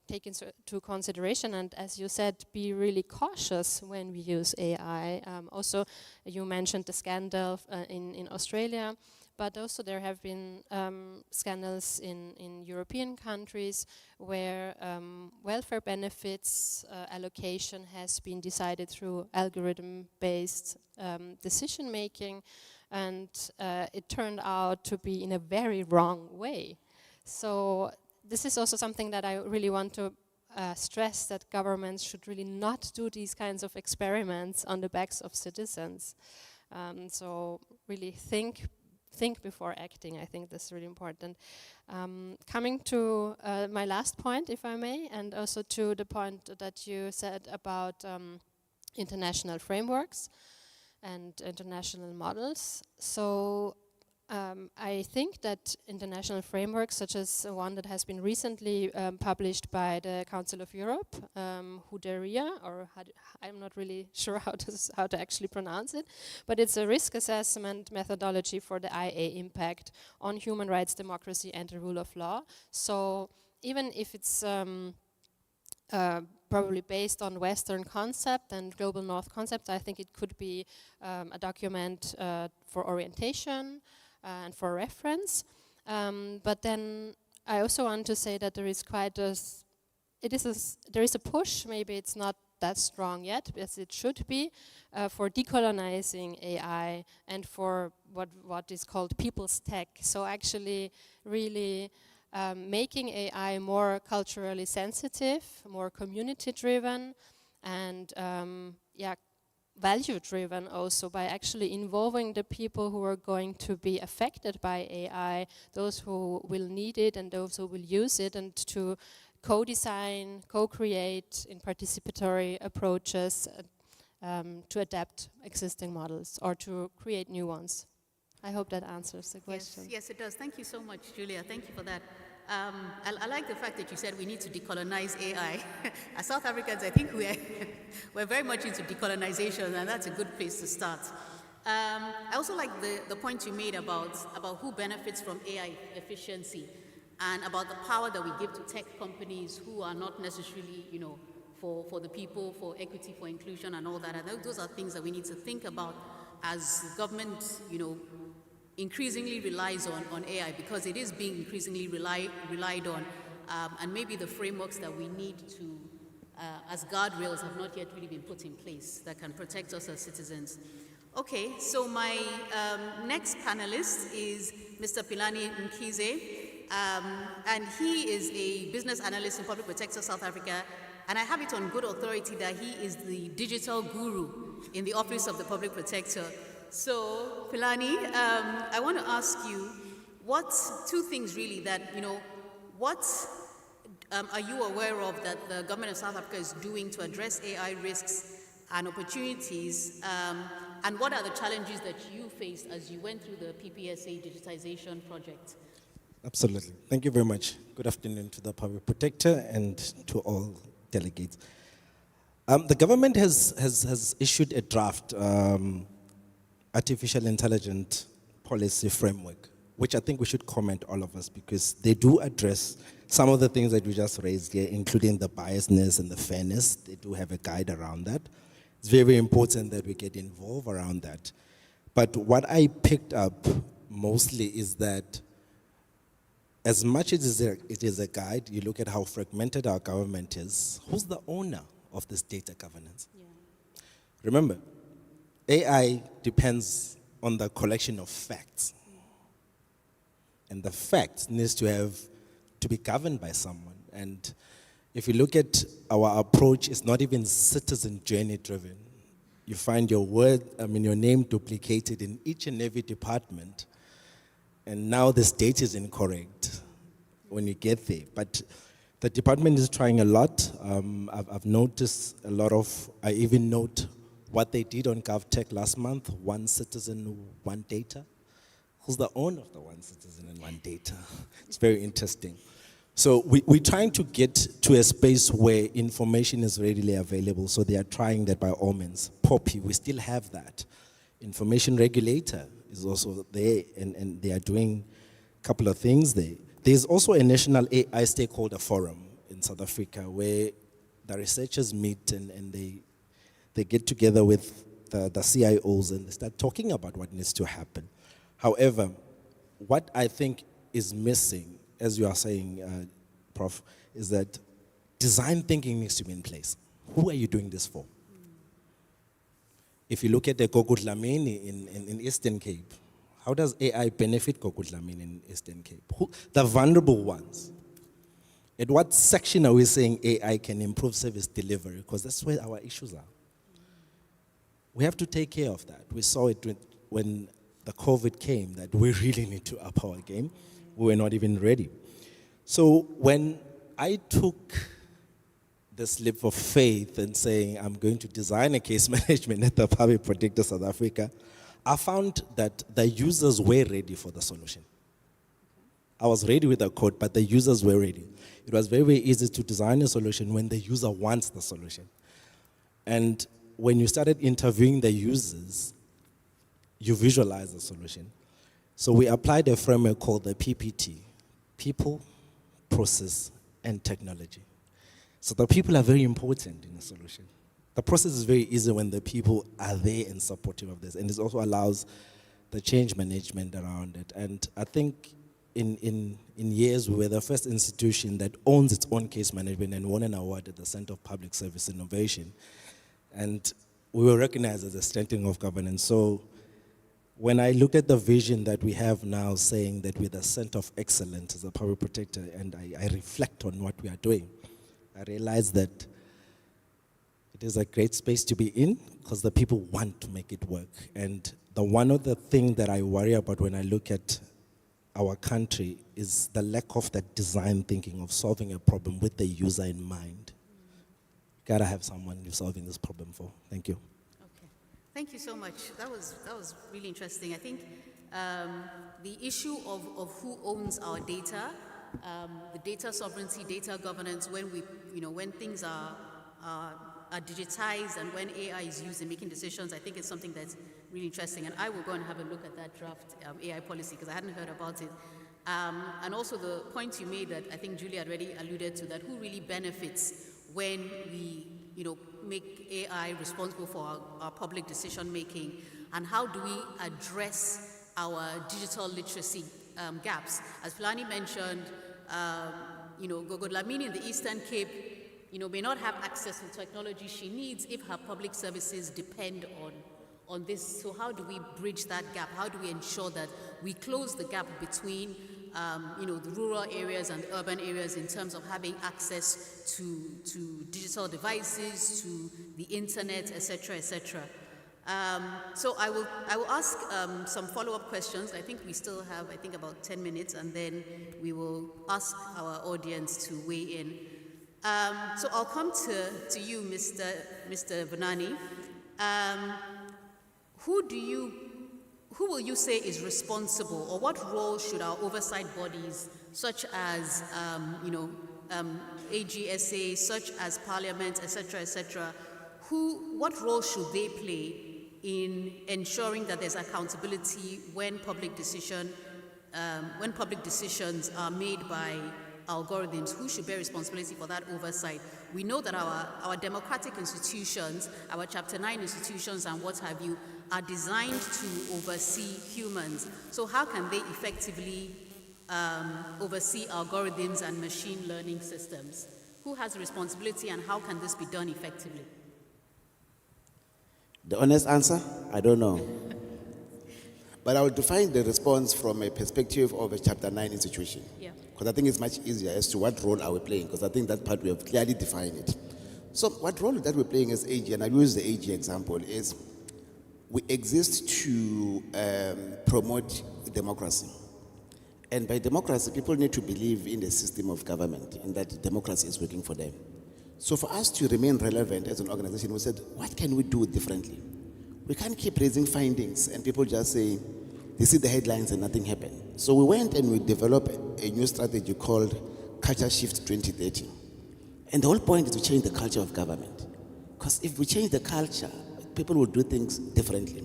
take into consideration, and as you said, be really cautious when we use AI. Also, you mentioned the scandal in Australia, but also there have been scandals in European countries where welfare benefits allocation has been decided through algorithm-based decision making, and it turned out to be in a very wrong way. So this is also something that I really want to stress, that governments should really not do these kinds of experiments on the backs of citizens. So really think before acting. I think that's really important. Coming to my last point, if I may, and also to the point that you said about international frameworks and international models. So I think that international frameworks, such as one that has been recently published by the Council of Europe, HUDERIA, or I'm not really sure how to actually pronounce it, but it's a risk assessment methodology for the IA impact on human rights, democracy, and the rule of law. So even if it's probably based on Western concept and global North concept, I think it could be a document for orientation and for reference. But then I also want to say that there is there is a push, maybe it's not that strong yet, as it should be, for decolonizing AI and for what is called people's tech. So actually really making AI more culturally sensitive, more community-driven, and value-driven also, by actually involving the people who are going to be affected by AI, those who will need it and those who will use it, and to co-design, co-create in participatory approaches to adapt existing models or to create new ones. I hope that answers the question. Yes, it does. Thank you so much, Julia. Thank you for that. I like the fact that you said we need to decolonize AI. As South Africans, I think we're very much into decolonization, and that's a good place to start. I also like the point you made about who benefits from AI efficiency and about the power that we give to tech companies who are not necessarily, for the people, for equity, for inclusion, and all that. And those are things that we need to think about as government, increasingly relies on AI, because it is being increasingly relied on, and maybe the frameworks that we need to, as guardrails, have not yet really been put in place that can protect us as citizens. Okay, so my next panelist is Mr. Philani Mkhize, and he is a business analyst in Public Protector South Africa, And I have it on good authority that he is the digital guru in the Office of the Public Protector. So, Philani, I want to ask you, two things really that, what are you aware of that the government of South Africa is doing to address AI risks and opportunities? And what are the challenges that you faced as you went through the PPSA digitization project? Absolutely. Thank you very much. Good afternoon to the Public Protector and to all delegates. The government has issued a draft artificial intelligence policy framework, which I think we should comment, all of us, because they do address some of the things that we just raised here, including the biasness and the fairness. They do have a guide around that. It's very, very important that we get involved around that. But what I picked up mostly is that as much as it is a guide, you look at how fragmented our government is, who's the owner of this data governance? Yeah. Remember, AI depends on the collection of facts. And the facts needs to be governed by someone. And if you look at our approach, it's not even citizen journey driven. You find your name duplicated in each and every department. And now this data is incorrect when you get there. But the department is trying a lot. I've noticed a lot of, I even note what they did on GovTech last month, one citizen, one data. Who's the owner of the one citizen and one data? It's very interesting. So we're trying to get to a space where information is readily available. So they are trying that by all means. POPI, we still have that. Information regulator is also there, and they are doing a couple of things there. There's also a national AI stakeholder forum in South Africa where the researchers meet and they get together with the CIOs and they start talking about what needs to happen. However, what I think is missing, as you are saying, Prof, is that design thinking needs to be in place. Who are you doing this for? If you look at the Gugu Dlamini in Eastern Cape, how does AI benefit Gugu Dlamini in Eastern Cape? The vulnerable ones. At what section are we saying AI can improve service delivery? Because that's where our issues are. We have to take care of that. We saw it when the COVID came, that we really need to up our game. We were not even ready. So when I took this leap of faith and saying I'm going to design a case management at the Public Protector South Africa, I found that the users were ready for the solution. I was ready with the code, but the users were ready. It was very, very easy to design a solution when the user wants the solution. And when you started interviewing the users, you visualize the solution. So we applied a framework called the PPT, People, Process, and Technology. So the people are very important in the solution. The process is very easy when the people are there and supportive of this, and it also allows the change management around it. And I think in years, we were the first institution that owns its own case management and won an award at the Center of Public Service Innovation. And we were recognized as a strengthening of governance. So when I look at the vision that we have now saying that we're the center of excellence as a public protector, and I reflect on what we are doing, I realize that it is a great space to be in because the people want to make it work. And one of the things that I worry about when I look at our country is the lack of that design thinking of solving a problem with the user in mind. You gotta have someone you're solving this problem for. Thank you. Okay, thank you so much. That was really interesting. I think the issue of who owns our data, the data sovereignty, data governance, when when things are digitized and when AI is used in making decisions, I think it's something that's really interesting. And I will go and have a look at that draft AI policy because I hadn't heard about it. And also the point you made that I think Julie had already alluded to, that who really benefits when we make AI responsible for our public decision making, and how do we address our digital literacy gaps? As Philani mentioned, Gugu Dlamini in the Eastern Cape may not have access to technology she needs if her public services depend on this. So how do we bridge that gap? How do we ensure that we close the gap between the rural areas and urban areas in terms of having access to digital devices, to the internet, etc., etc. So I will ask some follow-up questions. I think we still have, about 10 minutes, and then we will ask our audience to weigh in. So I'll come to you, Mr. Vunani. Who will you say is responsible, or what role should our oversight bodies, such as AGSA, such as Parliament, etc., what role should they play in ensuring that there's accountability when public decisions are made by algorithms? Who should bear responsibility for that oversight? We know that our democratic institutions, our Chapter 9 institutions and what have you, are designed to oversee humans. So how can they effectively oversee algorithms and machine learning systems? Who has the responsibility, and how can this be done effectively? The honest answer, I don't know. But I will define the response from a perspective of a Chapter 9 institution. Yeah. Because I think it's much easier as to what role are we playing, because I think that part we have clearly defined it. So what role that we're playing as AG, and I use the AG example, is we exist to promote democracy. And by democracy, people need to believe in the system of government and that democracy is working for them. So for us to remain relevant as an organization, we said, what can we do differently? We can't keep raising findings and people just say, they see the headlines and nothing happened. So we went and we developed a new strategy called Culture Shift 2030. And the whole point is to change the culture of government. Because if we change the culture, people will do things differently.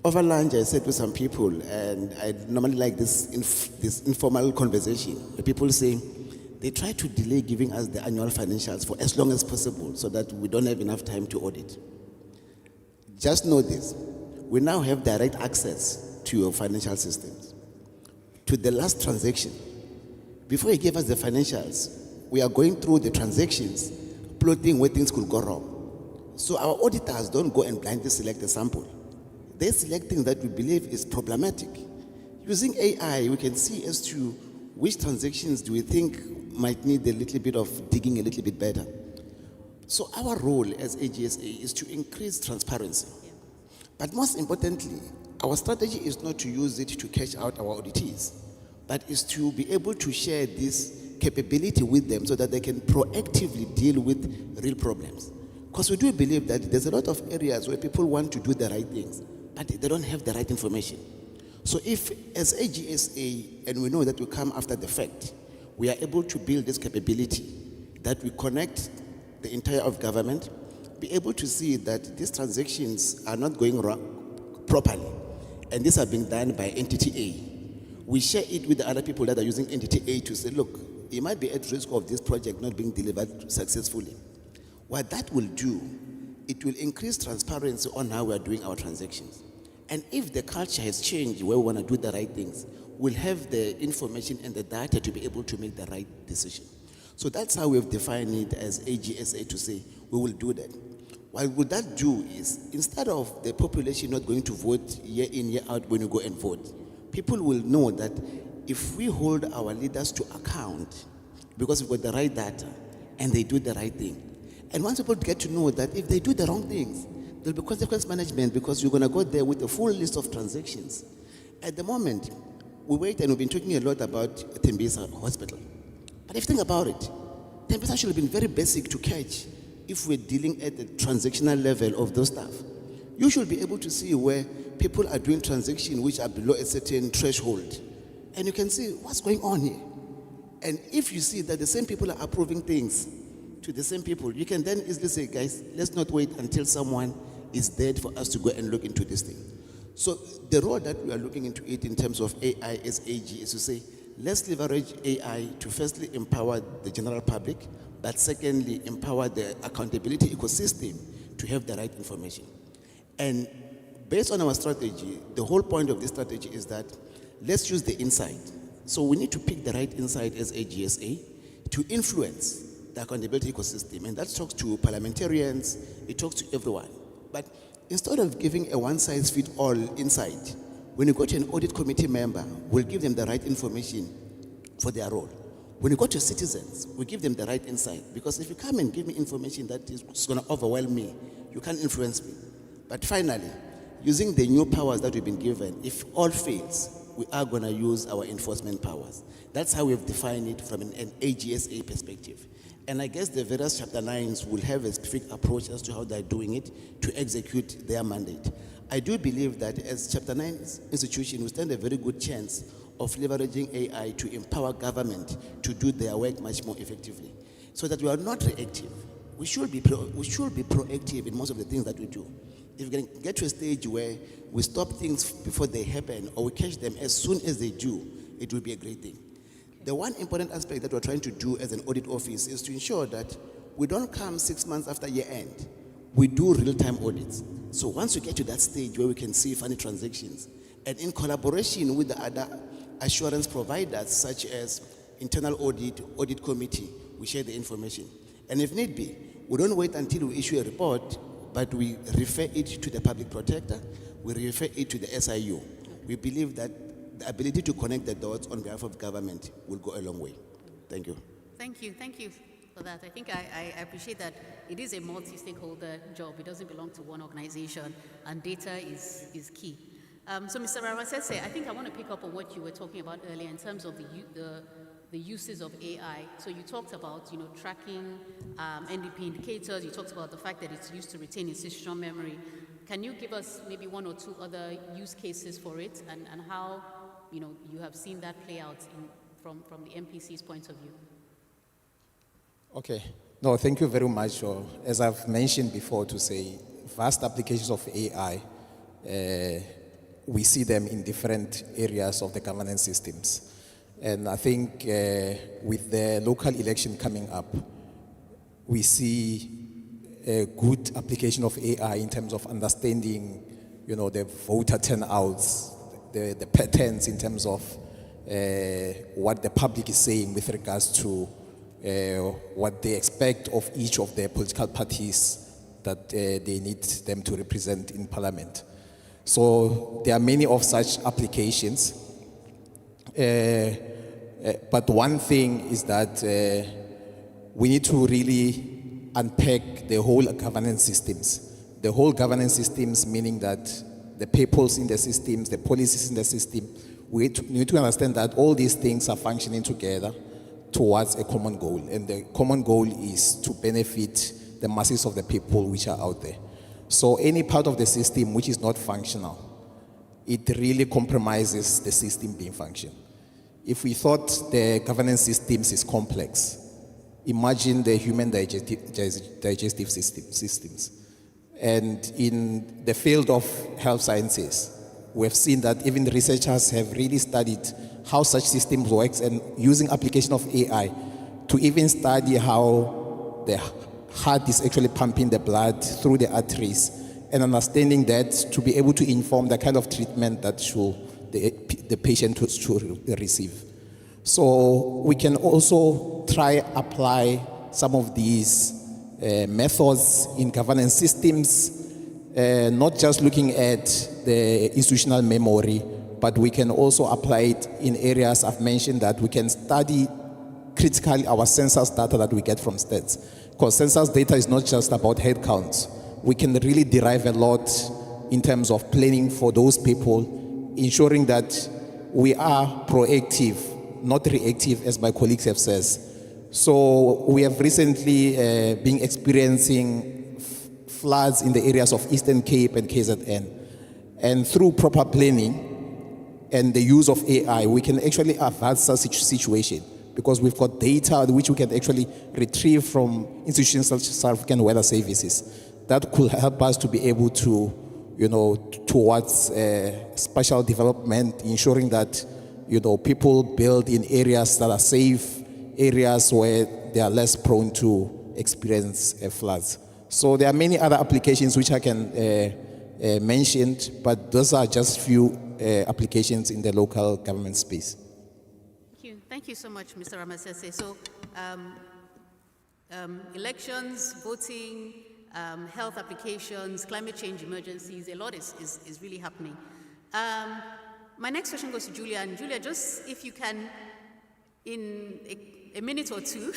Over lunch, I said to some people, and I normally like this informal conversation, where people say, they try to delay giving us the annual financials for as long as possible so that we don't have enough time to audit. Just know this, we now have direct access to your financial systems, to the last transaction. Before you gave us the financials, we are going through the transactions, plotting where things could go wrong. So our auditors don't go and blindly select a sample. They select things that we believe is problematic. Using AI, we can see as to which transactions do we think might need a little bit of digging a little bit better. So our role as AGSA is to increase transparency. But most importantly, our strategy is not to use it to catch out our auditees, but is to be able to share this capability with them so that they can proactively deal with real problems. Because we do believe that there's a lot of areas where people want to do the right things, but they don't have the right information. So if, as AGSA, and we know that we come after the fact, we are able to build this capability, that we connect the entire of government, be able to see that these transactions are not going wrong properly, and these are being done by entity A. We share it with the other people that are using entity A to say, look, you might be at risk of this project not being delivered successfully. What that will do, it will increase transparency on how we are doing our transactions. And if the culture has changed where we want to do the right things, we'll have the information and the data to be able to make the right decision. So that's how we've defined it as AGSA, to say we will do that. What would that do is, instead of the population not going to vote year in, year out when you go and vote, people will know that if we hold our leaders to account, because we've got the right data and they do the right thing. And once people get to know that if they do the wrong things, there'll be consequence management, because you're going to go there with a full list of transactions. At the moment, we wait, and we've been talking a lot about Tembisa Hospital. But if you think about it, Tembisa should have been very basic to catch if we're dealing at the transactional level of those stuff. You should be able to see where people are doing transactions which are below a certain threshold. And you can see what's going on here. And if you see that the same people are approving things to the same people, you can then easily say, guys, let's not wait until someone is dead for us to go and look into this thing. So the role that we are looking into it in terms of AI as AG is to say, let's leverage AI to firstly empower the general public, but secondly, empower the accountability ecosystem to have the right information. And based on our strategy, the whole point of this strategy is that let's use the insight. So we need to pick the right insight as AGSA to influence the accountability ecosystem. And that talks to parliamentarians, it talks to everyone. But instead of giving a one-size-fits-all insight, When you go to an audit committee member, we'll give them the right information for their role. When you go to citizens, we give them the right insight. Because if you come and give me information that is going to overwhelm me, you can't influence me. But finally, using the new powers that we've been given, if all fails, we are going to use our enforcement powers. That's how we've defined it from an AGSA perspective. And I guess the various Chapter 9s will have a specific approach as to how they're doing it to execute their mandate. I do believe that as Chapter 9 institution, we stand a very good chance of leveraging AI to empower government to do their work much more effectively. So that we are not reactive. We should be proactive in most of the things that we do. If we can get to a stage where we stop things before they happen or we catch them as soon as they do, it will be a great thing. The one important aspect that we're trying to do as an audit office is to ensure that we don't come 6 months after year end. We do real-time audits. So once we get to that stage where we can see funny transactions, and in collaboration with the other assurance providers such as internal audit committee, we share the information. And if need be, we don't wait until we issue a report, but we refer it to the public protector, we refer it to the SIU. We believe that the ability to connect the dots on behalf of government will go a long way. Thank you. Thank you for that. I think I appreciate that it is a multi-stakeholder job. It doesn't belong to one organization, and data is key. So Mr. Ramesese, I think I want to pick up on what you were talking about earlier in terms of the uses of AI. So you talked about, tracking NDP indicators. You talked about the fact that it's used to retain institutional memory. Can you give us maybe one or two other use cases for it and how, you have seen that play out from the MPC's point of view? Okay. No, thank you very much. As I've mentioned before, to say vast applications of AI, we see them in different areas of the governance systems. And I think with the local election coming up, we see a good application of AI in terms of understanding, the voter turnouts, the patterns in terms of what the public is saying with regards to what they expect of each of the political parties that they need them to represent in parliament. So there are many of such applications. But one thing is that we need to really unpack the whole governance systems. The whole governance systems, meaning that the peoples in the systems, the policies in the system, we need to understand that all these things are functioning together towards a common goal. And the common goal is to benefit the masses of the people which are out there. So any part of the system which is not functional, it really compromises the system being functional. If we thought the governance systems is complex, imagine the human digestive systems. And in the field of health sciences, we have seen that even researchers have really studied how such systems works and using application of AI to even study how the heart is actually pumping the blood through the arteries and understanding that to be able to inform the kind of treatment that the patient should receive. So we can also try apply some of these methods in governance systems, not just looking at the institutional memory, but we can also apply it in areas I've mentioned that we can study critically our census data that we get from stats. Because census data is not just about head counts. We can really derive a lot in terms of planning for those people, ensuring that we are proactive, not reactive, as my colleagues have said. So we have recently been experiencing floods in the areas of Eastern Cape and KZN. And through proper planning and the use of AI, we can actually avert such situation because we've got data which we can actually retrieve from institutions such as South African Weather Services that could help us to be able to, towards spatial development, ensuring that, people build in areas that are safe, areas where they are less prone to experience floods. So there are many other applications which I can mention, but those are just few applications in the local government space. Thank you so much, Mr. Ramesese. So elections, voting, health applications, climate change emergencies, a lot is really happening. My next question goes to Julia. And Julia, just if you can, in a minute or two,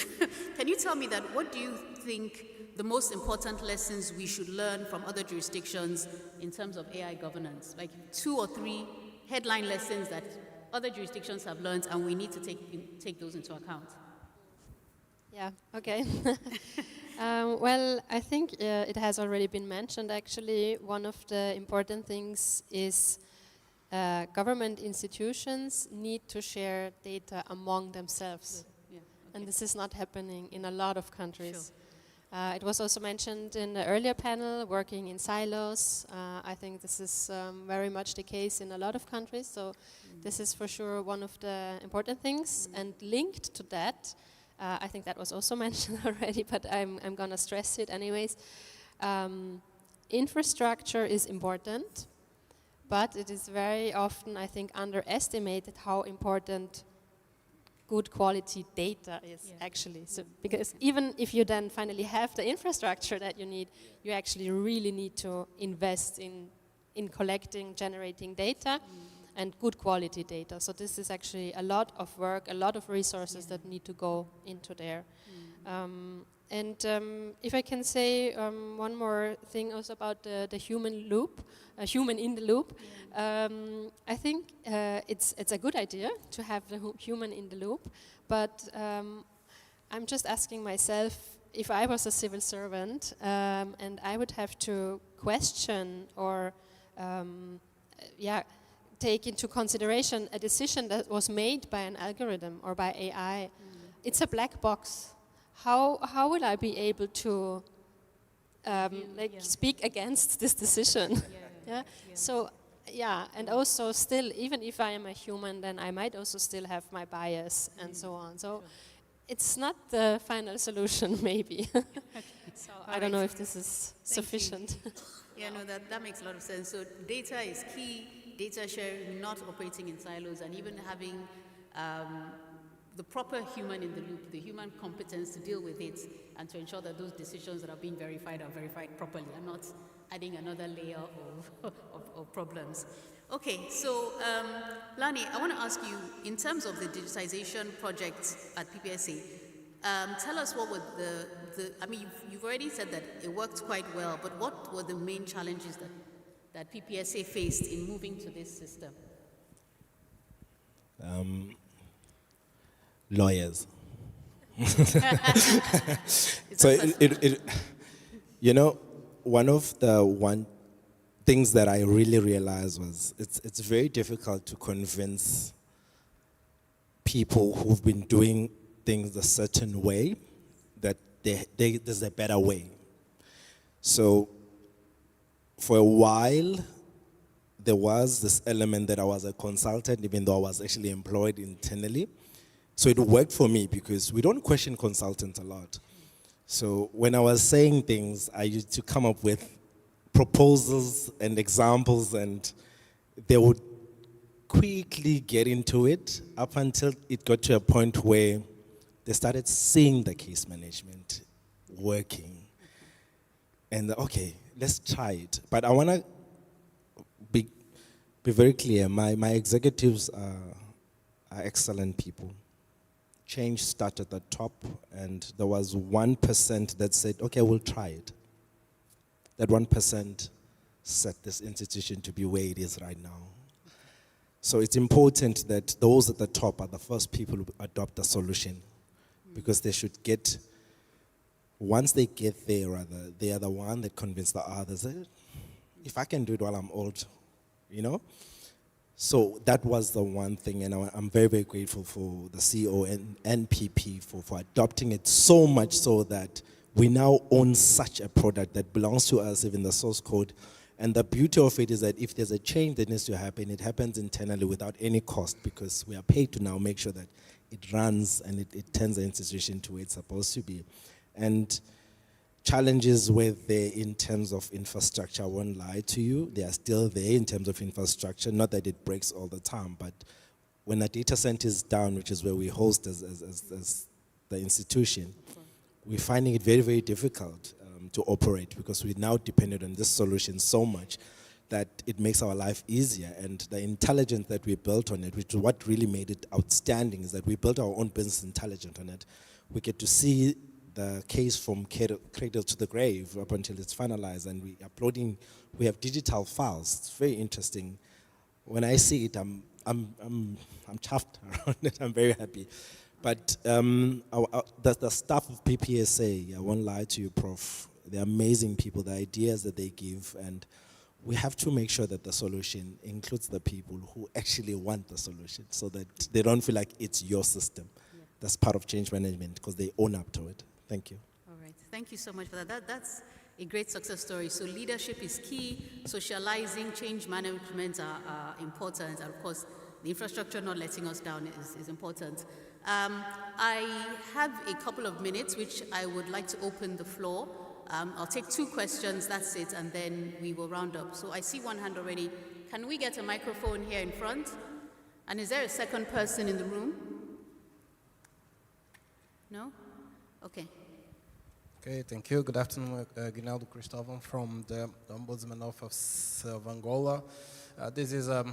can you tell me that what do you think the most important lessons we should learn from other jurisdictions in terms of AI governance? Like 2 or 3 headline lessons that other jurisdictions have learned and we need to take those into account. Yeah, okay. Well, I think it has already been mentioned actually. One of the important things is government institutions need to share data among themselves. Yeah, And this is not happening in a lot of countries. It was also mentioned in the earlier panel, working in silos. I think this is very much the case in a lot of countries. So this is for sure one of the important things. And linked to that, I think that was also mentioned already, but I'm going to stress it anyways. Infrastructure is important, but it is very often, I think, underestimated how important good quality data is actually. So, because even if you then finally have the infrastructure that you need, you actually really need to invest in collecting, generating data and good quality data. So this is actually a lot of work, a lot of resources that need to go into there. If I can say one more thing also about the human loop, human in the loop, I think it's a good idea to have the human in the loop, but I'm just asking myself, if I was a civil servant and I would have to question or take into consideration a decision that was made by an algorithm or by AI, it's a black box. How will I be able to speak against this decision? So, and also still, even if I am a human, then I might also still have my bias and so on. So it's not the final solution, maybe. So I don't know if this is sufficient. Yeah, no, that makes a lot of sense. So data is key, data sharing, not operating in silos, and even having the proper human in the loop, the human competence to deal with it and to ensure that those decisions that are being verified are verified properly and not adding another layer of problems. Okay, so Lani, I want to ask you, in terms of the digitization project at PPSA, tell us what were I mean, you've already said that it worked quite well, but what were the main challenges that PPSA faced in moving to this system? Lawyers. So you know, one of the things that I really realized was it's very difficult to convince people who've been doing things a certain way that there's a better way. So for a while, there was this element that I was a consultant, even though I was actually employed internally. So it worked for me because we don't question consultants a lot. So when I was saying things, I used to come up with proposals and examples, and they would quickly get into it up until it got to a point where they started seeing the case management working. And okay, let's try it. But I want to be very clear. My executives are excellent people. Change started at the top, and there was 1% that said, okay, we'll try it. That 1% set this institution to be where it is right now. So it's important that those at the top are the first people who adopt the solution, because they should get, once they get there, rather, they are the one that convince the others, if I can do it while I'm old, you know? So that was the one thing, and I'm very, very grateful for the CEO and PP for adopting it so much so that we now own such a product that belongs to us, even the source code. And the beauty of it is that if there's a change that needs to happen, it happens internally without any cost, because we are paid to now make sure that it runs and it turns the institution to where it's supposed to be. And challenges were there in terms of infrastructure, I won't lie to you. They are still there in terms of infrastructure, not that it breaks all the time, but when a data center is down, which is where we host as the institution, we're finding it very, very difficult to operate, because we now depended on this solution so much that it makes our life easier, and the intelligence that we built on it, which is what really made it outstanding, is that we built our own business intelligence on it. We get to see the case from cradle to the grave up until it's finalized, and we have digital files. It's very interesting. When I see it, I'm chuffed around it. I'm very happy. But the staff of PPSA, I won't lie to you, Prof. They're amazing people, the ideas that they give, and we have to make sure that the solution includes the people who actually want the solution, so that they don't feel like it's your system. Yeah. That's part of change management, because they own up to it. Thank you. All right. Thank you so much for that. That's a great success story. So leadership is key. Socializing, change management are important. And of course, the infrastructure not letting us down is important. I have a couple of minutes, which I would like to open the floor. I'll take 2 questions, that's it, and then we will round up. So I see one hand already. Can we get a microphone here in front? And is there a second person in the room? No? Okay. Okay, thank you. Good afternoon, Guinaldo Cristóvão from the Ombudsman Office of Angola. This is a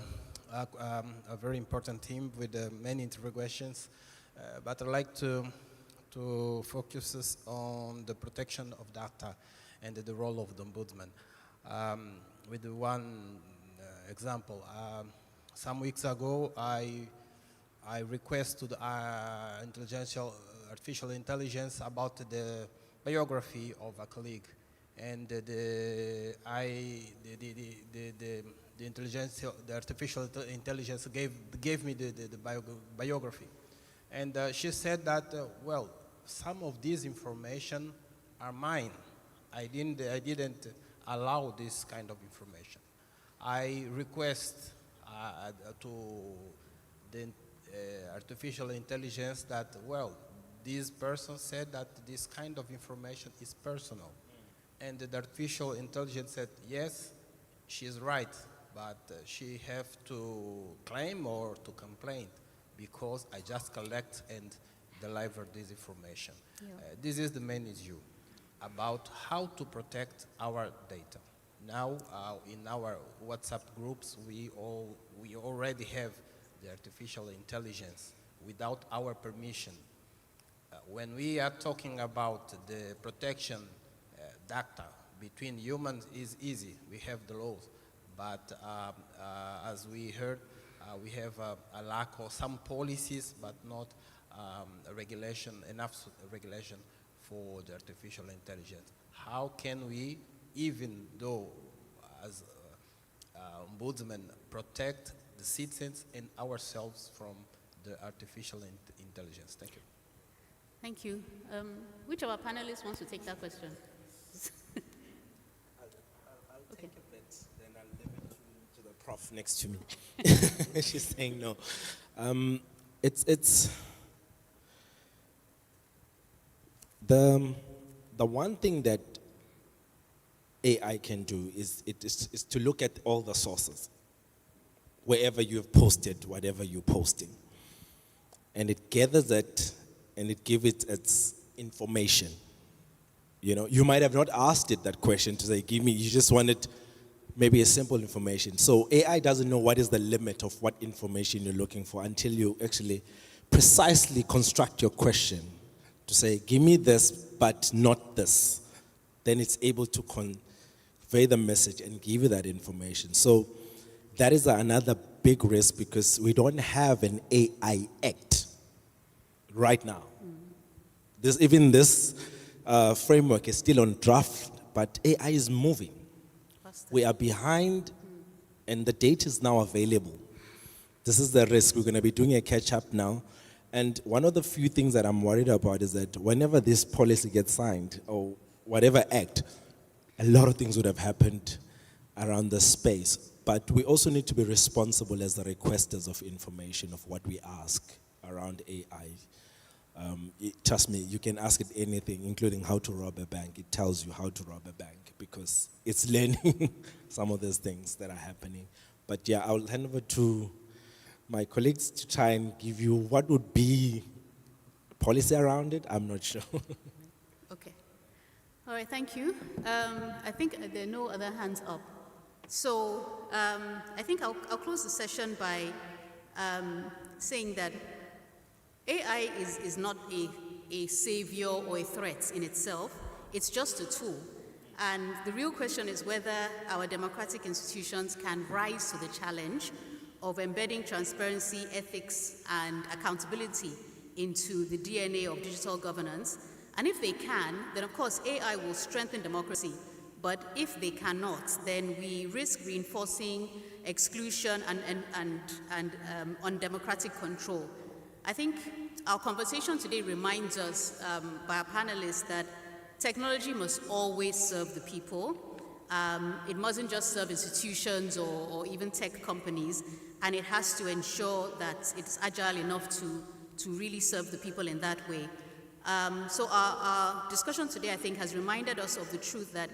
very important team with many interrogations, but I'd like to focus on the protection of data and the role of the Ombudsman. With one example, some weeks ago, I requested to the artificial intelligence about the biography of a colleague, and the artificial intelligence gave me the biography, and she said that well, some of this information are mine. I didn't allow this kind of information. I request to the artificial intelligence that, well, this person said that this kind of information is personal. And the artificial intelligence said, yes, she's right, but she have to claim or to complain, because I just collect and deliver this information. Yeah. This is the main issue about how to protect our data. Now, in our WhatsApp groups, we already have the artificial intelligence without our permission. When we are talking about the protection data between humans is easy. We have the laws, but as we heard, we have a lack of some policies, but not enough regulation for the artificial intelligence. How can we, even though as ombudsman, protect the citizens and ourselves from the artificial intelligence? Thank you. Thank you. Which of our panelists wants to take that question? I'll take a bit, then I'll leave it to the prof next to me. She's saying no. It's the one thing that AI can do is to look at all the sources, wherever you've posted, whatever you're posting, and it gathers it and it gives it its information. You know, you might have not asked it that question to say, give me, you just wanted maybe a simple information. So AI doesn't know what is the limit of what information you're looking for until you actually precisely construct your question to say, give me this, but not this. Then it's able to convey the message and give you that information. So that is another big risk, because we don't have an AI Act right now. Even this framework is still on draft, but AI is moving. We are behind, and the data is now available. This is the risk. We're going to be doing a catch-up now. And one of the few things that I'm worried about is that whenever this policy gets signed, or whatever act, a lot of things would have happened around the space. But we also need to be responsible as the requesters of information of what we ask around AI. Trust me, you can ask it anything, including how to rob a bank. It tells you how to rob a bank, because it's learning some of those things that are happening. But yeah, I'll hand over to my colleagues to try and give you what would be policy around it. I'm not sure. Okay. All right, thank you. I think there are no other hands up. So I think I'll close the session by saying that AI is not a savior or a threat in itself. It's just a tool. And the real question is whether our democratic institutions can rise to the challenge of embedding transparency, ethics, and accountability into the DNA of digital governance. And if they can, then of course AI will strengthen democracy. But if they cannot, then we risk reinforcing exclusion and undemocratic control. I think our conversation today reminds us by our panelists that technology must always serve the people. It mustn't just serve institutions or even tech companies, and it has to ensure that it's agile enough to really serve the people in that way. So our discussion today, I think, has reminded us of the truth that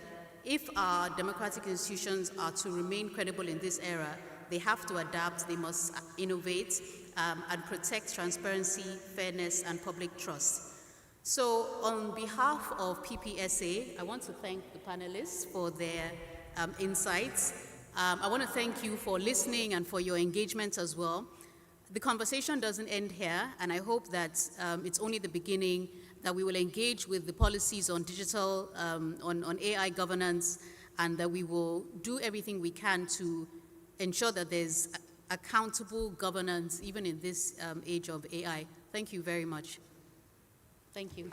if our democratic institutions are to remain credible in this era, they have to adapt, they must innovate, and protect transparency, fairness, and public trust. So on behalf of PPSA, I want to thank the panelists for their insights. I want to thank you for listening and for your engagement as well. The conversation doesn't end here, and I hope that it's only the beginning, that we will engage with the policies on digital, on AI governance, and that we will do everything we can to ensure that there's accountable governance even in this age of AI. Thank you very much. Thank you.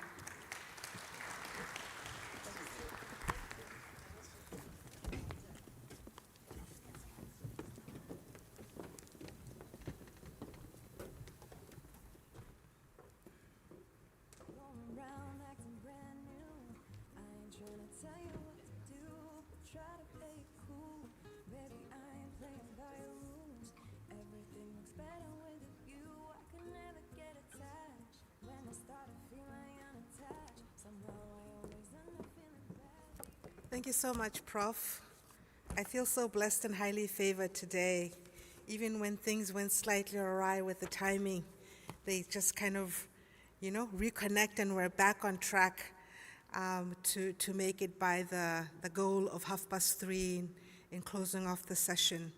Going around acting brand new. I ain't tryna tell you what to do, but try to play it cool. Baby, I ain't playing by your rules. Everything looks better with a view. I could never get attached. When I started feeling unattached, somehow I always end up feeling bad. Thank you so much, Prof. I feel so blessed and highly favored today. Even when things went slightly awry with the timing, they just kind of, reconnect, and we're back on track to make it by the goal of 3:30 in closing off the session.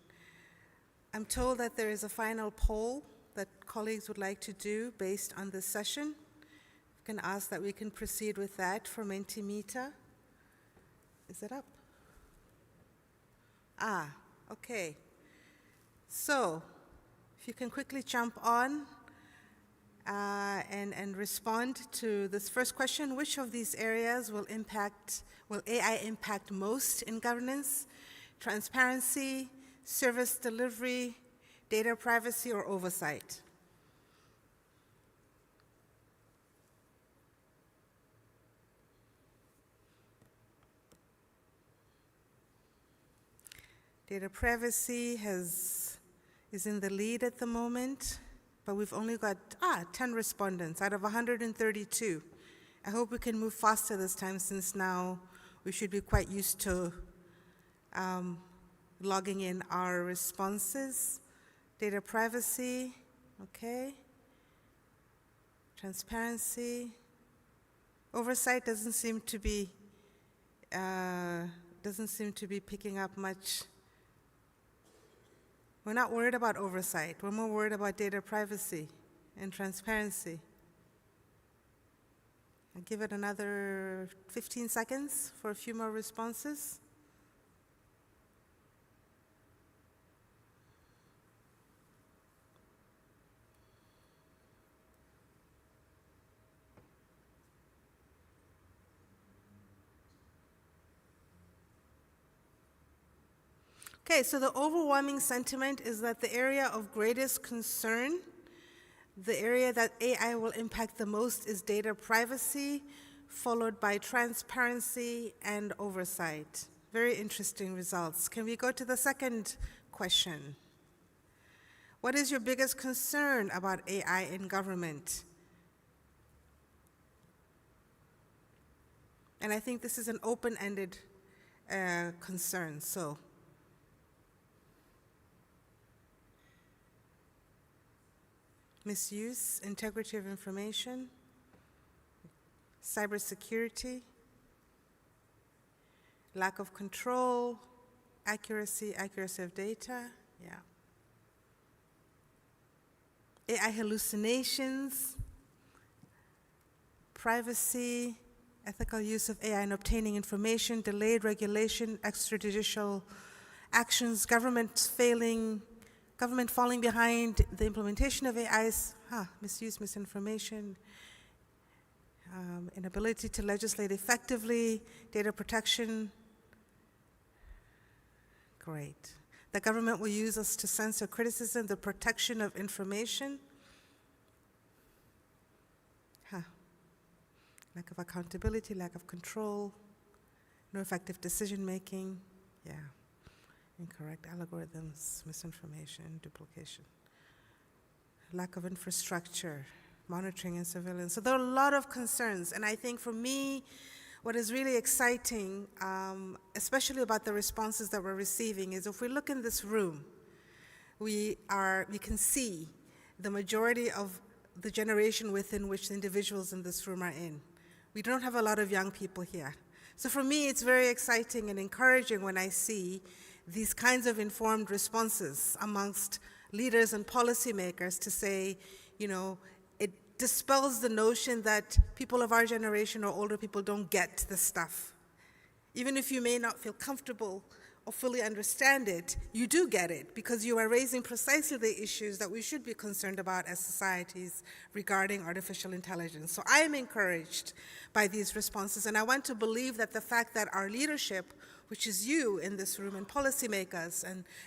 I'm told that there is a final poll that colleagues would like to do based on this session. I can ask that we can proceed with that for Mentimeter. Is it up? Okay. So, if you can quickly jump on and respond to this first question: which of these areas will AI impact most in governance? Transparency, service delivery, data privacy, or oversight? Data privacy is in the lead at the moment, but we've only got 10 respondents out of 132. I hope we can move faster this time, since now we should be quite used to logging in our responses. Data privacy, okay. Transparency. Oversight doesn't seem to be picking up much. We're not worried about oversight. We're more worried about data privacy and transparency. I'll give it another 15 seconds for a few more responses. Okay, so the overwhelming sentiment is that the area of greatest concern, the area that AI will impact the most, is data privacy, followed by transparency and oversight. Very interesting results. Can we go to the second question? What is your biggest concern about AI in government? And I think this is an open-ended concern, so. Misuse, integrity of information, cybersecurity, lack of control, accuracy of data, yeah. AI hallucinations, privacy, ethical use of AI in obtaining information, delayed regulation, extrajudicial actions, government falling behind the implementation of AIs, misuse, misinformation, inability to legislate effectively, data protection. Great. The government will use us to censor criticism, the protection of information. Lack of accountability, lack of control, no effective decision making. Yeah. Incorrect algorithms, misinformation, duplication. Lack of infrastructure, monitoring and surveillance. So there are a lot of concerns, and I think for me, what is really exciting, especially about the responses that we're receiving, is if we look in this room, we can see the majority of the generation within which the individuals in this room are in. We don't have a lot of young people here. So for me, it's very exciting and encouraging when I see these kinds of informed responses amongst leaders and policymakers to say, you know, it dispels the notion that people of our generation or older people don't get the stuff. Even if you may not feel comfortable or fully understand it, you do get it because you are raising precisely the issues that we should be concerned about as societies regarding artificial intelligence. So I am encouraged by these responses, and I want to believe that the fact that our leadership, which is you in this room, and policymakers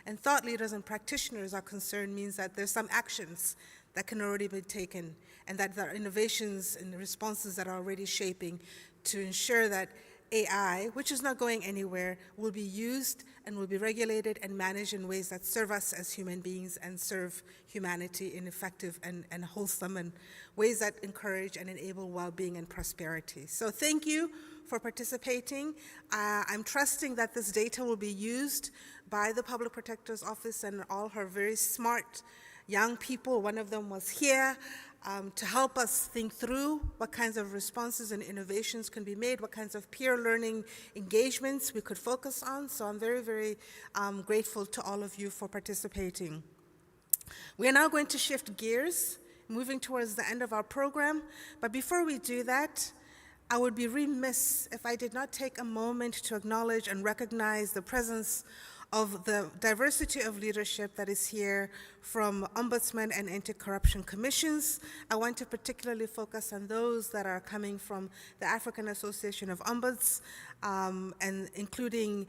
and thought leaders and practitioners are concerned, means that there's some actions that can already be taken, and that there are innovations and responses that are already shaping to ensure that AI, which is not going anywhere, will be used and will be regulated and managed in ways that serve us as human beings and serve humanity in effective and wholesome and ways that encourage and enable well-being and prosperity. So thank you for participating. I'm trusting that this data will be used by the Public Protector's Office and all her very smart young people. One of them was here. To help us think through what kinds of responses and innovations can be made, what kinds of peer learning engagements we could focus on. So I'm very, very grateful to all of you for participating. We are now going to shift gears, moving towards the end of our program. But before we do that, I would be remiss if I did not take a moment to acknowledge and recognize the presence of the diversity of leadership that is here from Ombudsman and Anti-Corruption Commissions. I want to particularly focus on those that are coming from the African Association of Ombuds, and including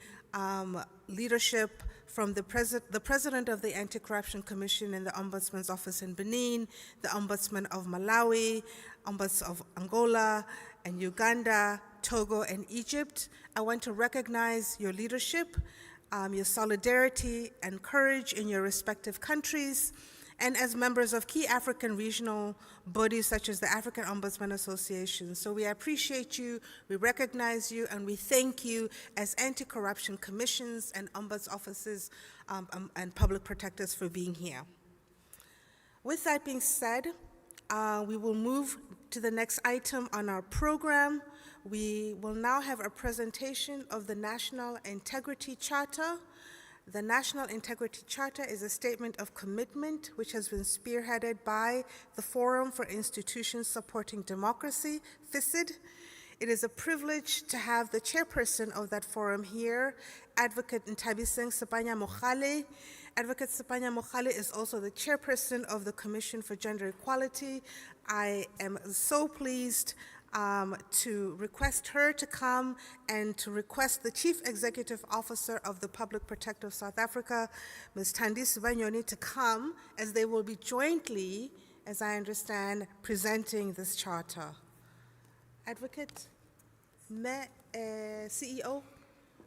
leadership from the President of the Anti-Corruption Commission in the Ombudsman's Office in Benin, the Ombudsman of Malawi, Ombuds of Angola and Uganda, Togo and Egypt. I want to recognize your leadership, your solidarity and courage in your respective countries, and as members of key African regional bodies such as the African Ombudsman Association. So we appreciate you, we recognize you, and we thank you as anti-corruption commissions and ombuds offices and public protectors for being here. With that being said, we will move to the next item on our program. We will now have a presentation of the National Integrity Charter. The National Integrity Charter is a statement of commitment which has been spearheaded by the Forum for Institutions Supporting Democracy, FICID. It is a privilege to have the chairperson of that forum here, Advocate Ntabiseng Sepanya Mokhale. Advocate Sepanya Mokhale is also the chairperson of the Commission for Gender Equality. I am so pleased to request her to come and to request the Chief Executive Officer of the Public Protector of South Africa, Ms. Thandisi Banyoni, to come, as they will be jointly, as I understand, presenting this charter. Advocate, CEO,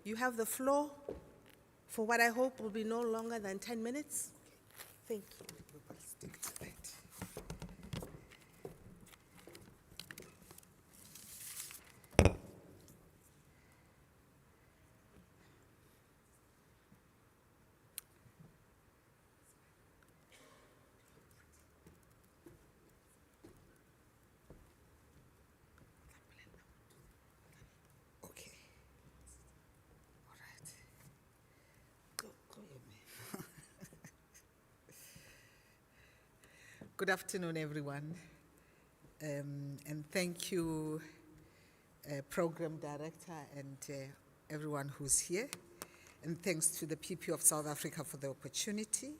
you have the floor for what I hope will be no longer than 10 minutes. Thank you. Good afternoon, everyone. And thank you, Program Director and everyone who's here. And thanks to the PP of South Africa for the opportunity.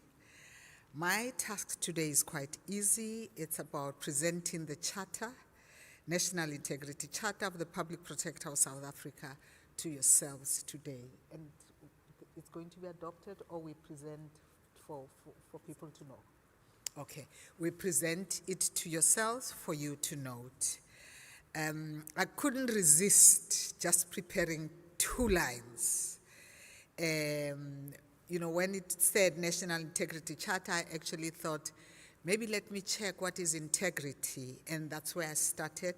My task today is quite easy. It's about presenting the Charter, National Integrity Charter of the Public Protector of South Africa to yourselves today. And it's going to be adopted, or we present for people to know? Okay, we present it to yourselves for you to note. I couldn't resist just preparing 2 lines. You know, when it said National Integrity Charter, I actually thought, maybe let me check what is integrity, and that's where I started.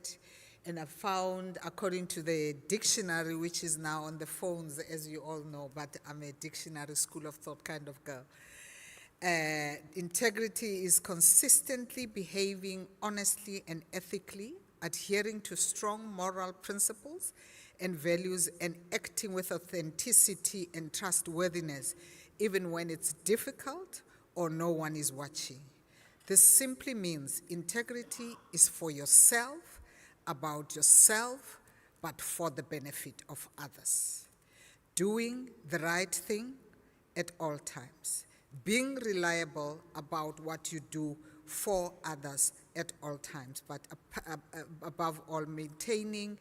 And I found, according to the dictionary, which is now on the phones, as you all know, but I'm a dictionary school of thought kind of girl. Integrity is consistently behaving honestly and ethically, adhering to strong moral principles and values, and acting with authenticity and trustworthiness, even when it's difficult or no one is watching. This simply means integrity is for yourself, about yourself, but for the benefit of others. Doing the right thing at all times. Being reliable about what you do for others at all times, but above all, maintaining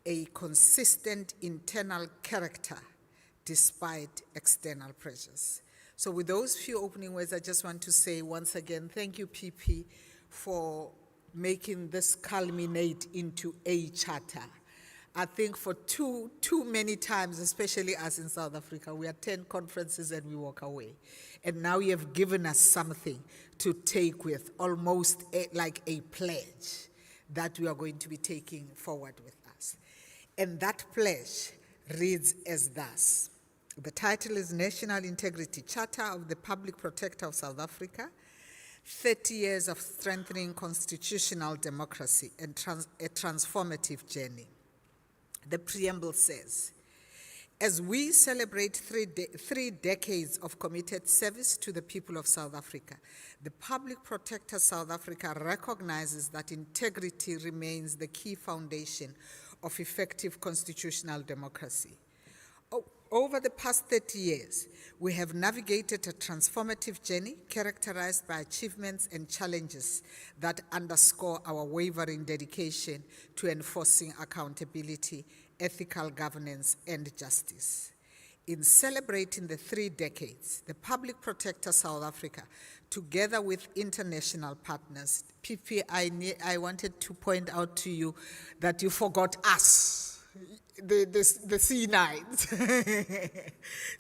a consistent internal character despite external pressures. So with those few opening words, I just want to say once again, thank you, PP, for making this culminate into a charter. I think for too many times, especially us in South Africa, we attend conferences and we walk away. And now you have given us something to take with, almost like a pledge that we are going to be taking forward with us. And that pledge reads as thus. The title is National Integrity Charter of the Public Protector of South Africa, 30 Years of Strengthening Constitutional Democracy and a Transformative Journey. The preamble says, as we celebrate three decades of committed service to the people of South Africa, the Public Protector South Africa recognizes that integrity remains the key foundation of effective constitutional democracy. Over the past 30 years, we have navigated a transformative journey characterized by achievements and challenges that underscore our wavering dedication to enforcing accountability, ethical governance, and justice. In celebrating the 3 decades, the Public Protector South Africa, together with international partners, PP, I wanted to point out to you that you forgot us. The C9s,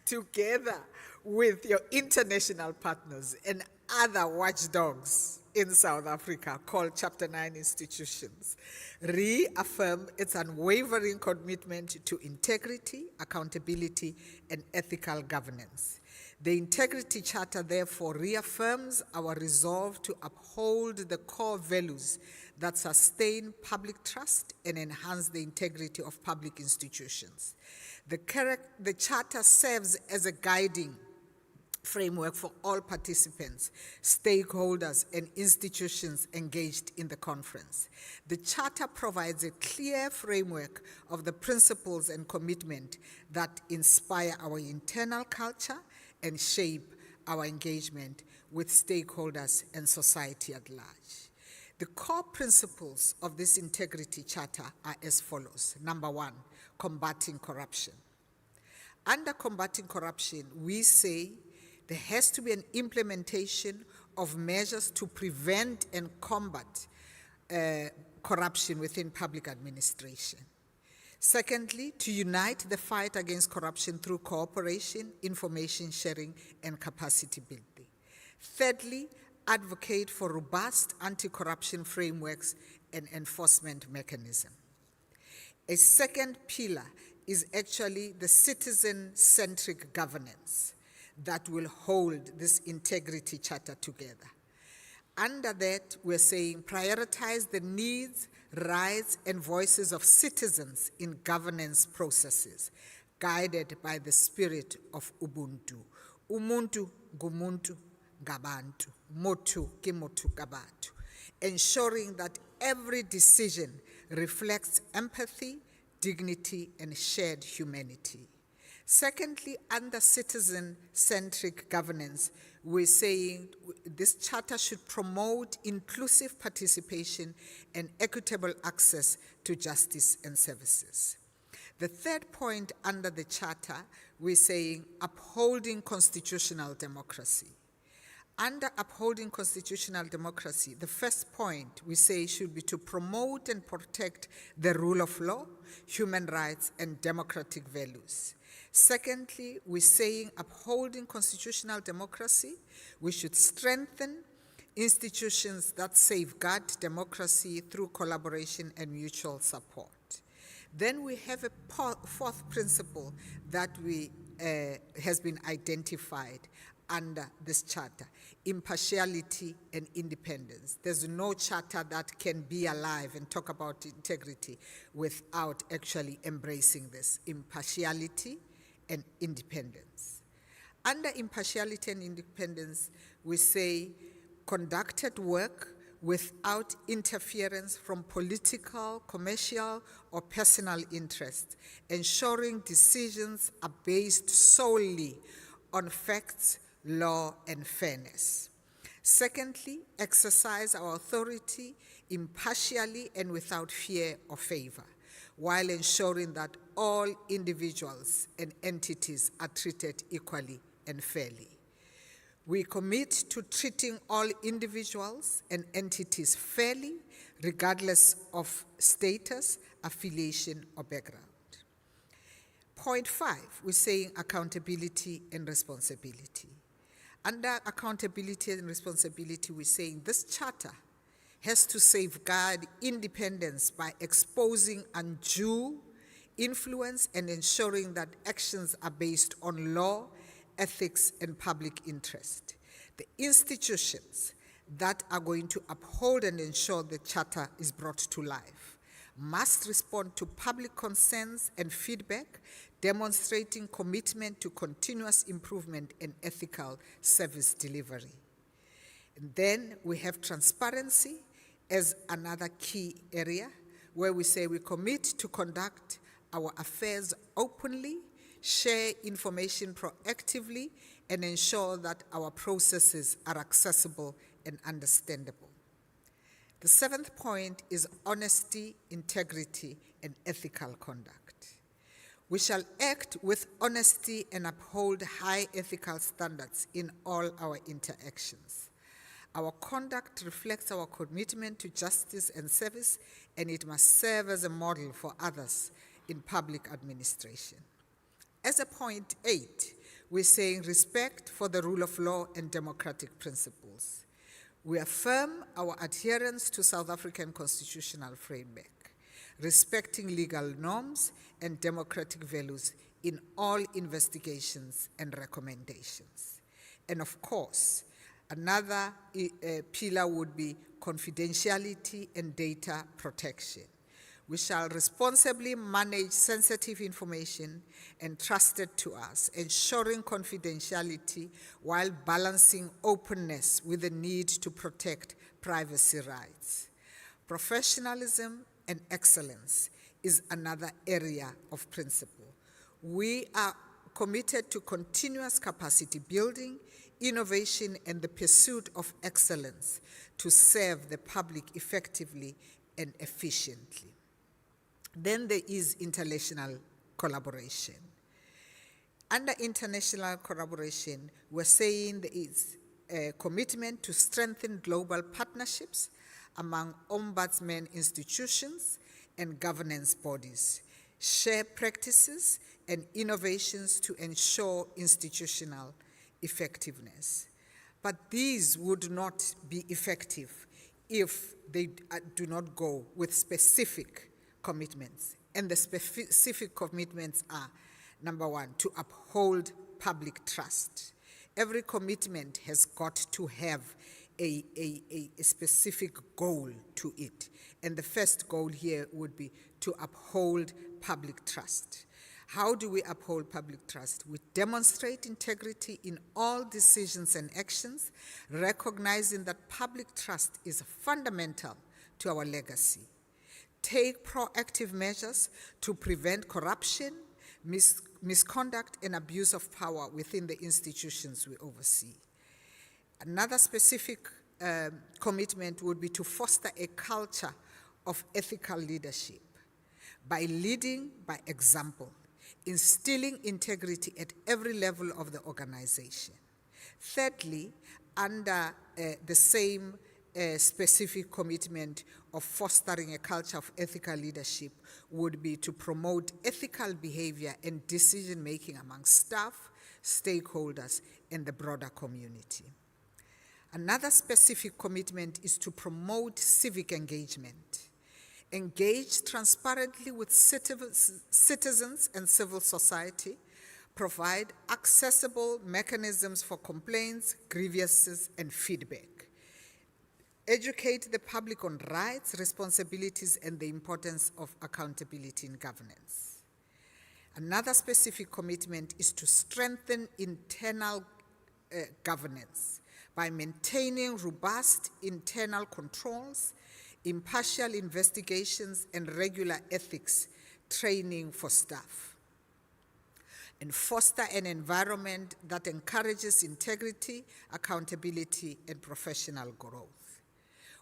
together with your international partners and other watchdogs in South Africa called Chapter 9 institutions, reaffirm its unwavering commitment to integrity, accountability, and ethical governance. The Integrity Charter therefore reaffirms our resolve to uphold the core values that sustain public trust and enhance the integrity of public institutions. The Charter serves as a guiding framework for all participants, stakeholders, and institutions engaged in the conference. The Charter provides a clear framework of the principles and commitment that inspire our internal culture and shape our engagement with stakeholders and society at large. The core principles of this Integrity Charter are as follows. Number 1, combating corruption. Under combating corruption, we say there has to be an implementation of measures to prevent and combat corruption within public administration. Secondly, to unite the fight against corruption through cooperation, information sharing, and capacity building. Thirdly, advocate for robust anti-corruption frameworks and enforcement mechanism. A second pillar is actually the citizen-centric governance that will hold this Integrity Charter together. Under that, we're saying prioritize the needs, rights, and voices of citizens in governance processes, guided by the spirit of Ubuntu. Umuntu, gumuntu, ngabantu, motho ke motho ka batho, ensuring that every decision reflects empathy, dignity, and shared humanity. Secondly, under citizen-centric governance, we're saying this charter should promote inclusive participation and equitable access to justice and services. The third point under the charter, we're saying upholding constitutional democracy. Under upholding constitutional democracy, the first point we say should be to promote and protect the rule of law, human rights, and democratic values. Secondly, we're saying upholding constitutional democracy, we should strengthen institutions that safeguard democracy through collaboration and mutual support. Then we have a fourth principle that has been identified under this charter: impartiality and independence. There's no charter that can be alive and talk about integrity without actually embracing this: impartiality and independence. Under impartiality and independence, we say conducted work without interference from political, commercial, or personal interests, ensuring decisions are based solely on facts, law, and fairness. Secondly, exercise our authority impartially and without fear or favor, while ensuring that all individuals and entities are treated equally and fairly. We commit to treating all individuals and entities fairly, regardless of status, affiliation, or background. Point 5, we're saying accountability and responsibility. Under accountability and responsibility, we're saying this charter has to safeguard independence by exposing undue influence and ensuring that actions are based on law, ethics, and public interest. The institutions that are going to uphold and ensure the charter is brought to life must respond to public concerns and feedback, demonstrating commitment to continuous improvement and ethical service delivery. And then we have transparency as another key area, where we say we commit to conduct our affairs openly, share information proactively, and ensure that our processes are accessible and understandable. The seventh point is honesty, integrity, and ethical conduct. We shall act with honesty and uphold high ethical standards in all our interactions. Our conduct reflects our commitment to justice and service, and it must serve as a model for others in public administration. As a point 8, we're saying respect for the rule of law and democratic principles. We affirm our adherence to South African constitutional framework, respecting legal norms and democratic values in all investigations and recommendations. And of course, another pillar would be confidentiality and data protection. We shall responsibly manage sensitive information entrusted to us, ensuring confidentiality while balancing openness with the need to protect privacy rights. Professionalism and excellence is another area of principle. We are committed to continuous capacity building, innovation, and the pursuit of excellence to serve the public effectively and efficiently. Then there is international collaboration. Under international collaboration, we're saying there is a commitment to strengthen global partnerships among ombudsman institutions and governance bodies, share practices and innovations to ensure institutional effectiveness. But these would not be effective if they do not go with specific commitments. And the specific commitments are, number 1, to uphold public trust. Every commitment has got to have a specific goal to it. And the first goal here would be to uphold public trust. How do we uphold public trust? We demonstrate integrity in all decisions and actions, recognizing that public trust is fundamental to our legacy. Take proactive measures to prevent corruption, misconduct, and abuse of power within the institutions we oversee. Another specific commitment would be to foster a culture of ethical leadership by leading by example, instilling integrity at every level of the organization. Thirdly, under the same specific commitment of fostering a culture of ethical leadership would be to promote ethical behavior and decision-making among staff, stakeholders, and the broader community. Another specific commitment is to promote civic engagement. Engage transparently with citizens and civil society, provide accessible mechanisms for complaints, grievances, and feedback. Educate the public on rights, responsibilities, and the importance of accountability in governance. Another specific commitment is to strengthen internal governance by maintaining robust internal controls, impartial investigations, and regular ethics training for staff, and foster an environment that encourages integrity, accountability, and professional growth.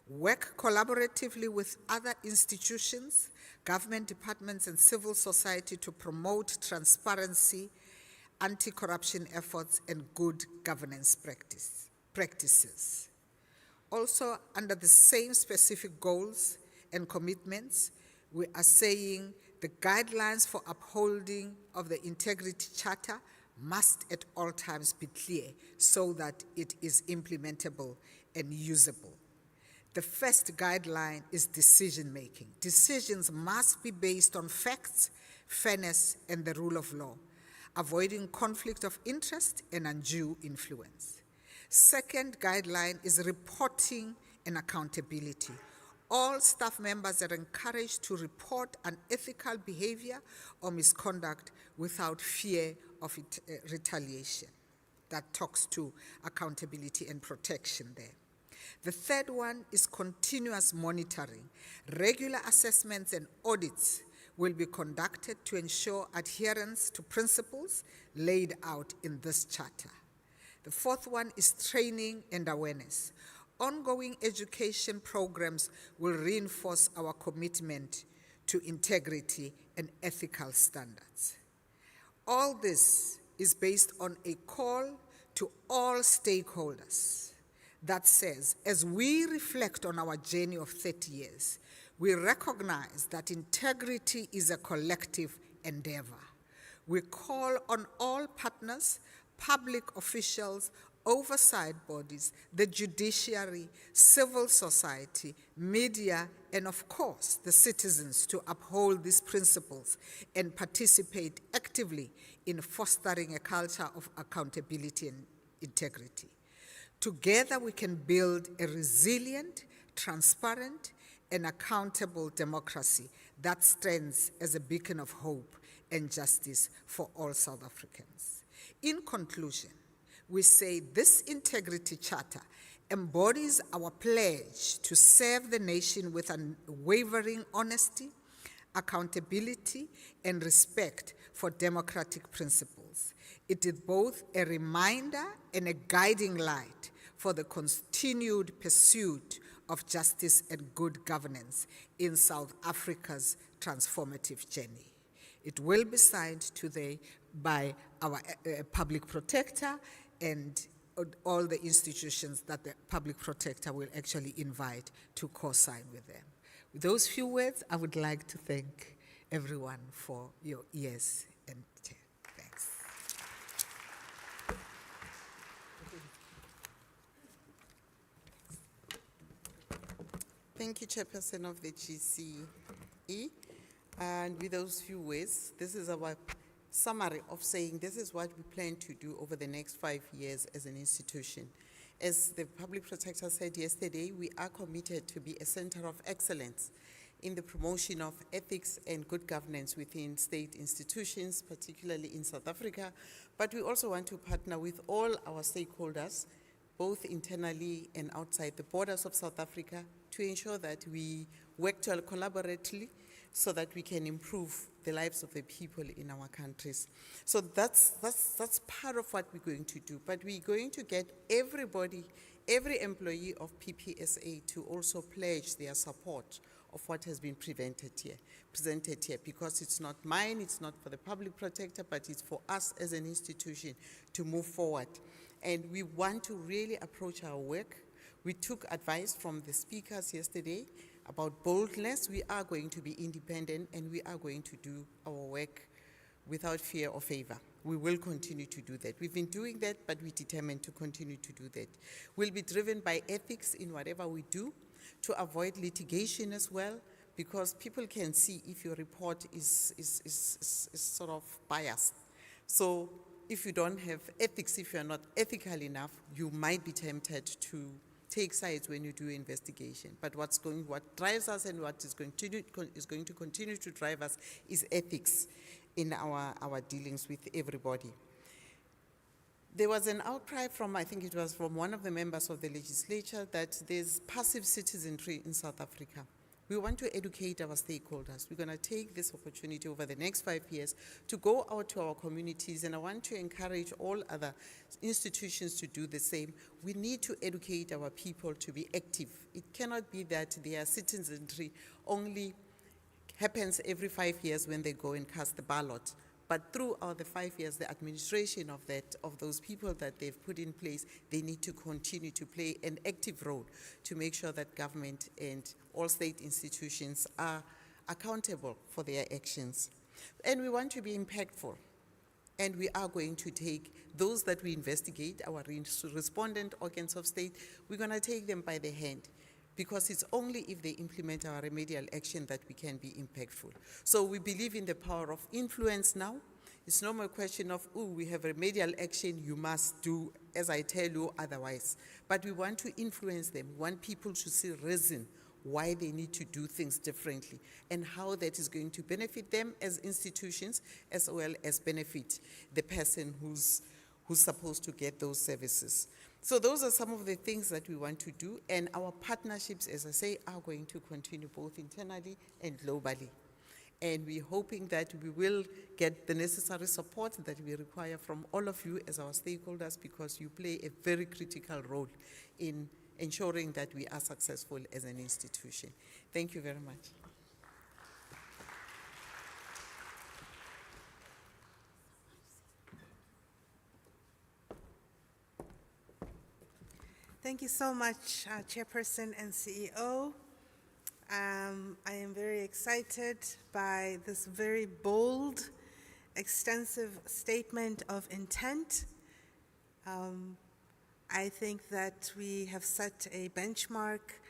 Work collaboratively with other institutions, government departments, and civil society to promote transparency, anti-corruption efforts, and good governance practices. Also, under the same specific goals and commitments, we are saying the guidelines for upholding of the Integrity Charter must at all times be clear so that it is implementable and usable. The first guideline is decision-making. Decisions must be based on facts, fairness, and the rule of law, avoiding conflict of interest and undue influence. Second guideline is reporting and accountability. All staff members are encouraged to report unethical behavior or misconduct without fear of retaliation. That talks to accountability and protection there. The third one is continuous monitoring. Regular assessments and audits will be conducted to ensure adherence to principles laid out in this charter. The fourth one is training and awareness. Ongoing education programs will reinforce our commitment to integrity and ethical standards. All this is based on a call to all stakeholders that says, as we reflect on our journey of 30 years, we recognize that integrity is a collective endeavor. We call on all partners, public officials, oversight bodies, the judiciary, civil society, media, and of course, the citizens to uphold these principles and participate actively in fostering a culture of accountability and integrity. Together, we can build a resilient, transparent, and accountable democracy that stands as a beacon of hope and justice for all South Africans. In conclusion, we say this Integrity Charter embodies our pledge to serve the nation with unwavering honesty, accountability, and respect for democratic principles. It is both a reminder and a guiding light for the continued pursuit of justice and good governance in South Africa's transformative journey. It will be signed today by our public protector and all the institutions that the public protector will actually invite to co-sign with them. With those few words, I would like to thank everyone for your ears and thanks. Thank you, Chairperson of the GCE. And with those few words, this is our summary of saying this is what we plan to do over the next 5 years as an institution. As the Public Protector said yesterday, we are committed to be a center of excellence in the promotion of ethics and good governance within state institutions, particularly in South Africa. But we also want to partner with all our stakeholders, both internally and outside the borders of South Africa, to ensure that we work collaboratively so that we can improve the lives of the people in our countries. So that's part of what we're going to do. But we're going to get everybody, every employee of PPSA to also pledge their support of what has been presented here, because it's not mine, it's not for the public protector, but it's for us as an institution to move forward. And we want to really approach our work. We took advice from the speakers yesterday about boldness. We are going to be independent and we are going to do our work without fear or favor. We will continue to do that. We've been doing that, but we're determined to continue to do that. We'll be driven by ethics in whatever we do to avoid litigation as well, because people can see if your report is sort of biased. So if you don't have ethics, if you're not ethical enough, you might be tempted to take sides when you do investigation. But what drives us and what is going to continue to drive us is ethics in our dealings with everybody. There was an outcry from, I think it was from one of the members of the legislature, that there's passive citizenry in South Africa. We want to educate our stakeholders. We're going to take this opportunity over the next 5 years to go out to our communities, and I want to encourage all other institutions to do the same. We need to educate our people to be active. It cannot be that their citizenry only happens every 5 years when they go and cast the ballot. But throughout the 5 years, the administration of those people that they've put in place, they need to continue to play an active role to make sure that government and all state institutions are accountable for their actions. And we want to be impactful. And we are going to take those that we investigate, our respondent organs of state, we're going to take them by the hand, because it's only if they implement our remedial action that we can be impactful. So we believe in the power of influence now. It's no more a question of, oh, we have remedial action, you must do as I tell you otherwise. But we want to influence them. We want people to see reason why they need to do things differently and how that is going to benefit them as institutions as well as benefit the person who's supposed to get those services. So those are some of the things that we want to do, and our partnerships, as I say, are going to continue both internally and globally. And we're hoping that we will get the necessary support that we require from all of you as our stakeholders, because you play a very critical role in ensuring that we are successful as an institution. Thank you very much. Thank you so much, Chairperson and CEO. I am very excited by this very bold, extensive statement of intent. I think that we have set a benchmark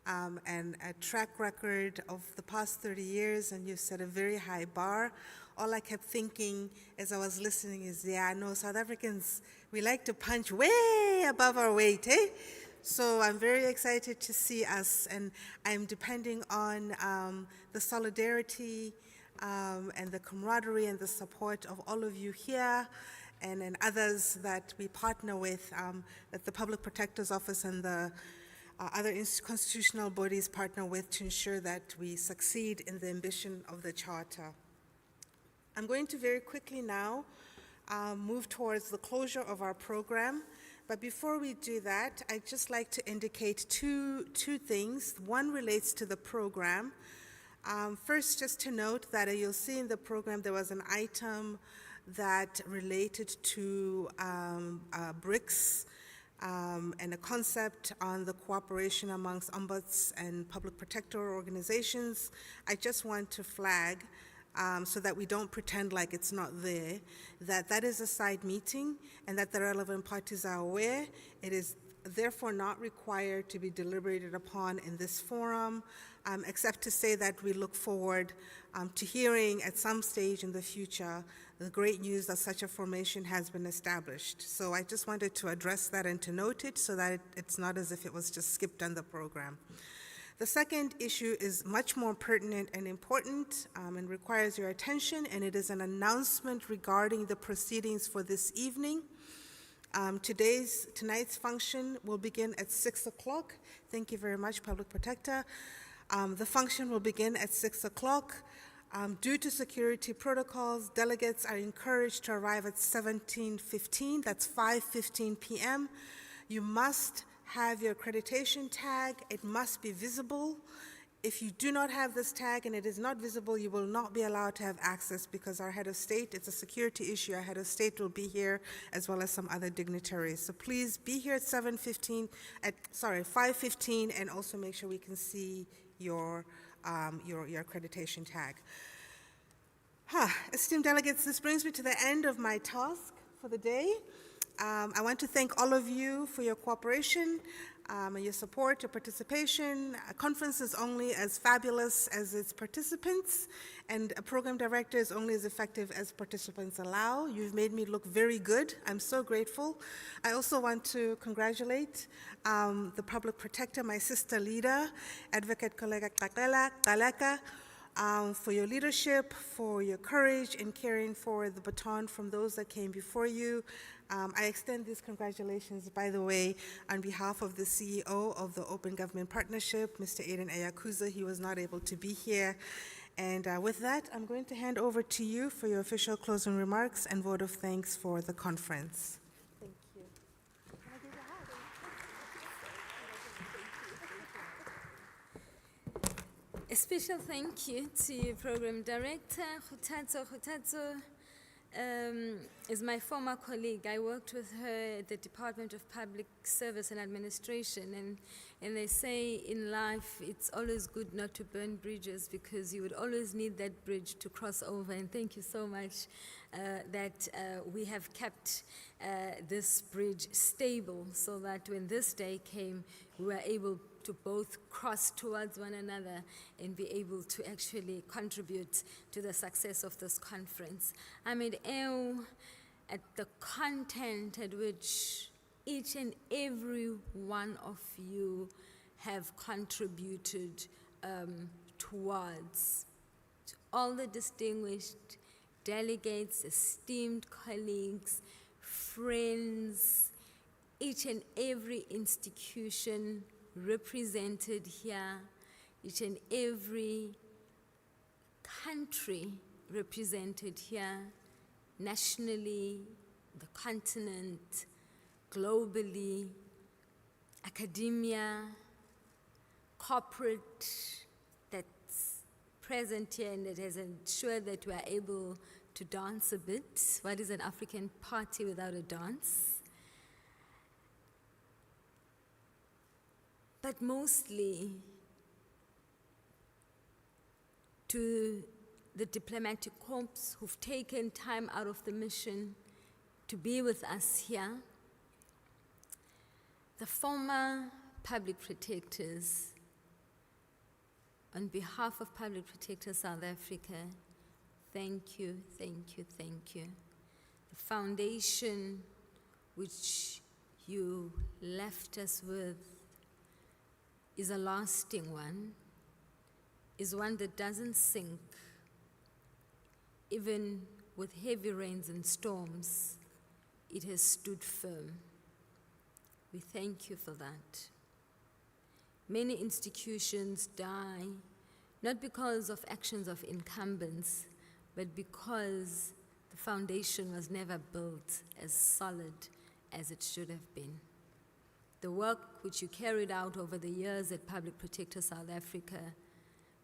and a track record of the past 30 years, and you've set a very high bar. All I kept thinking as I was listening is, yeah, no, South Africans, we like to punch way above our weight, eh? So I'm very excited to see us, and I'm depending on the solidarity and the camaraderie and the support of all of you here and others that we partner with, that the Public Protector's Office and the other constitutional bodies partner with to ensure that we succeed in the ambition of the Charter. I'm going to very quickly now move towards the closure of our program. But before we do that, I'd just like to indicate two things. One relates to the program. First, just to note that you'll see in the program there was an item that related to BRICS and a concept on the cooperation amongst ombuds and public protector organizations. I just want to flag, so that we don't pretend like it's not there, that is a side meeting and that the relevant parties are aware. It is therefore not required to be deliberated upon in this forum, except to say that we look forward to hearing at some stage in the future the great news that such a formation has been established. So I just wanted to address that and to note it so that it's not as if it was just skipped on the program. The second issue is much more pertinent and important and requires your attention, and it is an announcement regarding the proceedings for this evening. Tonight's function will begin at 6 o'clock. Thank you very much, Public Protector. The function will begin at 6 o'clock. Due to security protocols, delegates are encouraged to arrive at 17:15, that's 5:15 p.m. You must have your accreditation tag. It must be visible. If you do not have this tag and it is not visible, you will not be allowed to have access because our head of state, it's a security issue, our head of state will be here as well as some other dignitaries. So please be here at 5:15 and also make sure we can see your accreditation tag. Esteemed delegates, this brings me to the end of my task for the day. I want to thank all of you for your cooperation, and your support, your participation. A conference is only as fabulous as its participants, and a program director is only as effective as participants allow. You've made me look very good. I'm so grateful. I also want to congratulate the Public Protector, my sister leader, Advocate Kollega Kaleka, for your leadership, for your courage in carrying forward the baton from those that came before you. I extend these congratulations, by the way, on behalf of the CEO of the Open Government Partnership, Mr. Aiden Ayakuza. He was not able to be here. And with that, I'm going to hand over to you for your official closing remarks and vote of thanks for the conference. Thank you. A special thank you to Program Director Khutazo. Khutazo is my former colleague. I worked with her at the Department of Public Service and Administration, and they say in life it's always good not to burn bridges because you would always need that bridge to cross over. And thank you so much that we have kept this bridge stable so that when this day came, we were able to both cross towards one another and be able to actually contribute to the success of this conference. I'm at awe at the content at which each and every one of you have contributed towards. To all the distinguished delegates, esteemed colleagues, friends, each and every institution represented here, each and every country represented here, nationally, the continent, globally, academia, corporate that's present here and that has ensured that we are able to dance a bit. What is an African party without a dance? But mostly to the diplomatic corps who've taken time out of the mission to be with us here, the former public protectors, on behalf of Public Protector South Africa, thank you, thank you, thank you. The foundation which you left us with is a lasting one, is one that doesn't sink. Even with heavy rains and storms, it has stood firm. We thank you for that. Many institutions die, not because of actions of incumbents, but because the foundation was never built as solid as it should have been. The work which you carried out over the years at Public Protector South Africa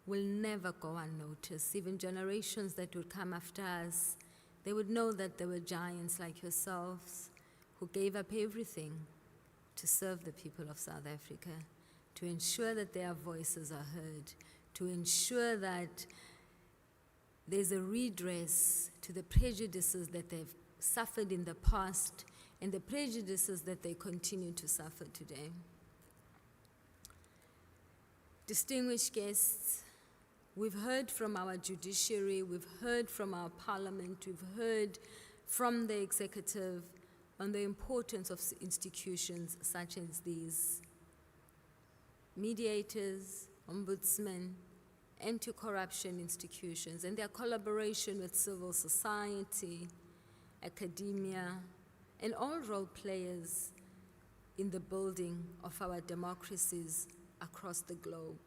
will never go unnoticed. Even generations that would come after us, they would know that there were giants like yourselves who gave up everything to serve the people of South Africa, to ensure that their voices are heard, to ensure that there's a redress to the prejudices that they've suffered in the past and the prejudices that they continue to suffer today. Distinguished guests, we've heard from our judiciary, we've heard from our parliament, we've heard from the executive on the importance of institutions such as these. Mediators, ombudsman, anti-corruption institutions, and their collaboration with civil society, academia, and all role players in the building of our democracies across the globe.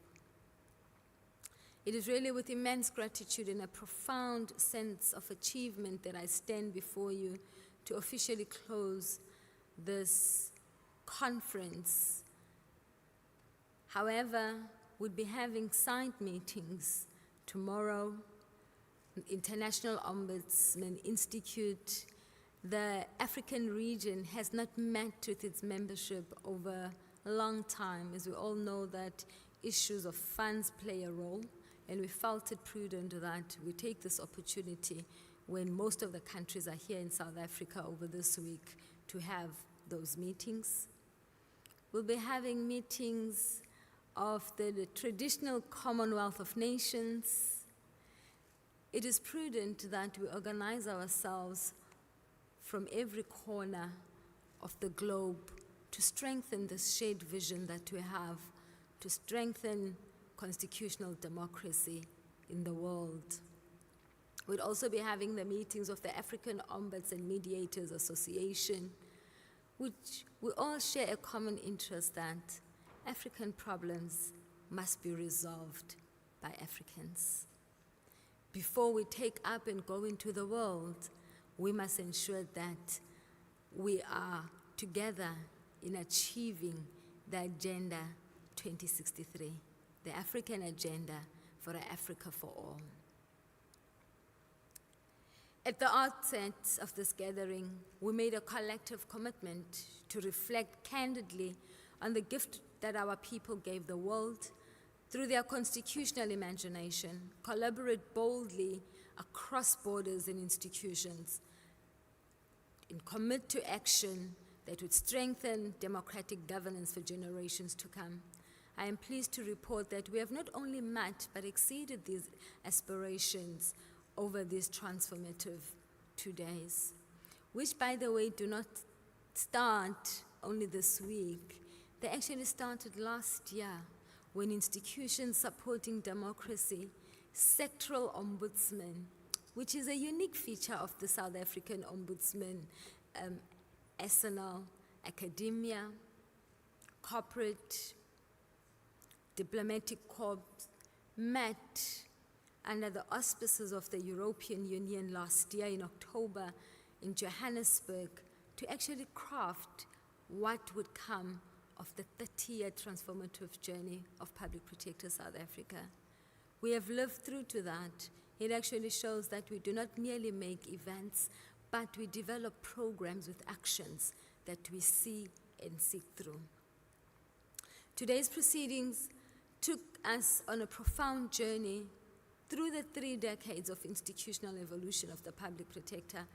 It is really with immense gratitude and a profound sense of achievement that I stand before you to officially close this conference. However, we'll be having side meetings tomorrow, International Ombudsman Institute. The African region has not met with its membership over a long time, as we all know that issues of funds play a role, and we felt it prudent that we take this opportunity when most of the countries are here in South Africa over this week to have those meetings. We'll be having meetings of the traditional Commonwealth of Nations. It is prudent that we organize ourselves from every corner of the globe to strengthen this shared vision that we have, to strengthen constitutional democracy in the world. We'll also be having the meetings of the African Ombuds and Mediators Association, which we all share a common interest that African problems must be resolved by Africans. Before we take up and go into the world, we must ensure that we are together in achieving the Agenda 2063, the African Agenda for Africa for All. At the outset of this gathering, we made a collective commitment to reflect candidly on the gift that our people gave the world through their constitutional imagination, collaborate boldly across borders and institutions, and commit to action that would strengthen democratic governance for generations to come. I am pleased to report that we have not only met but exceeded these aspirations over these transformative 2 days, which, by the way, do not start only this week. They actually started last year when institutions supporting democracy, sectoral ombudsman, which is a unique feature of the South African Ombudsman arsenal, academia, corporate, diplomatic corps, met under the auspices of the European Union last year in October in Johannesburg to actually craft what would come of the 30-year transformative journey of Public Protector South Africa. We have lived through to that. It actually shows that we do not merely make events, but we develop programs with actions that we see and seek through. Today's proceedings took us on a profound journey through the 3 decades of institutional evolution of the Public Protector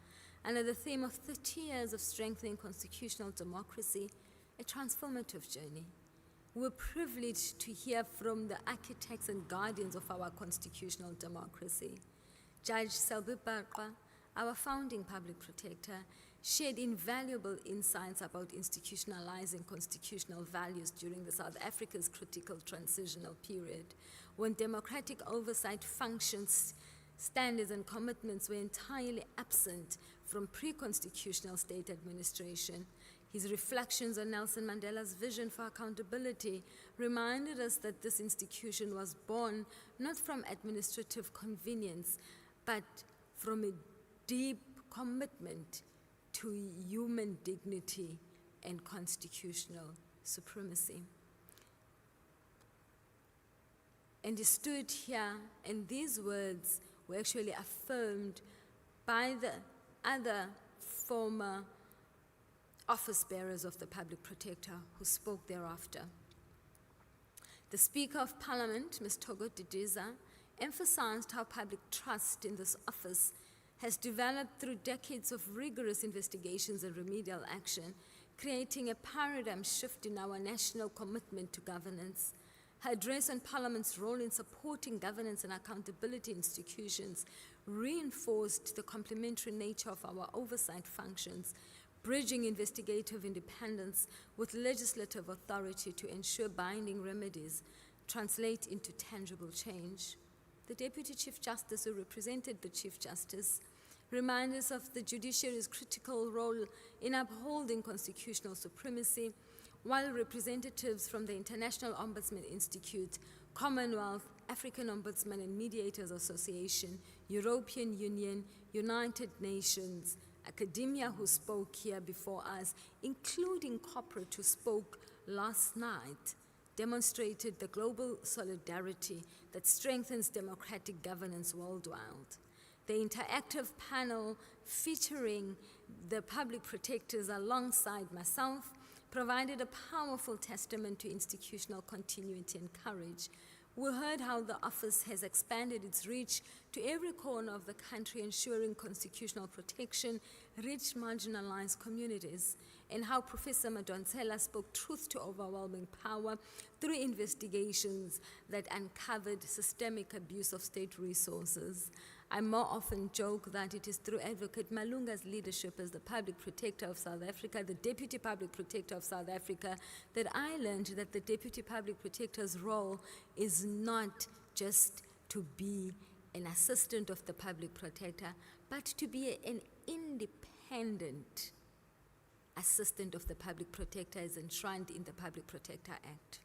under the theme of 30 years of strengthening constitutional democracy, a transformative journey. We're privileged to hear from the architects and guardians of our constitutional democracy. Judge Selby Barqa, our founding Public Protector, shared invaluable insights about institutionalizing constitutional values during the South Africa's critical transitional period, when democratic oversight functions, standards, and commitments were entirely absent from pre-constitutional state administration. His reflections on Nelson Mandela's vision for accountability reminded us that this institution was born not from administrative convenience, but from a deep commitment to human dignity and constitutional supremacy. And he stood here, and these words were actually affirmed by the other former office bearers of the Public Protector who spoke thereafter. The Speaker of Parliament, Ms. Togo Didiza, emphasized how public trust in this office has developed through decades of rigorous investigations and remedial action, creating a paradigm shift in our national commitment to governance. Her address on Parliament's role in supporting governance and accountability institutions reinforced the complementary nature of our oversight functions, bridging investigative independence with legislative authority to ensure binding remedies. translate into tangible change. The Deputy Chief Justice, who represented the Chief Justice, reminded us of the judiciary's critical role in upholding constitutional supremacy, while representatives from the International Ombudsman Institute, Commonwealth, African Ombudsman and Mediators Association, European Union, United Nations, academia who spoke here before us, including corporate who spoke last night, demonstrated the global solidarity that strengthens democratic governance worldwide. The interactive panel featuring the public protectors alongside myself provided a powerful testament to institutional continuity and courage. We heard how the office has expanded its reach to every corner of the country, ensuring constitutional protection, reach marginalized communities, and how Professor Madonsela spoke truth to overwhelming power through investigations that uncovered systemic abuse of state resources. I more often joke that it is through Advocate Malunga's leadership as the Public Protector of South Africa, the Deputy Public Protector of South Africa, that I learned that the Deputy Public Protector's role is not just to be an assistant of the Public Protector, but to be an independent assistant of the Public Protector as enshrined in the Public Protector Act.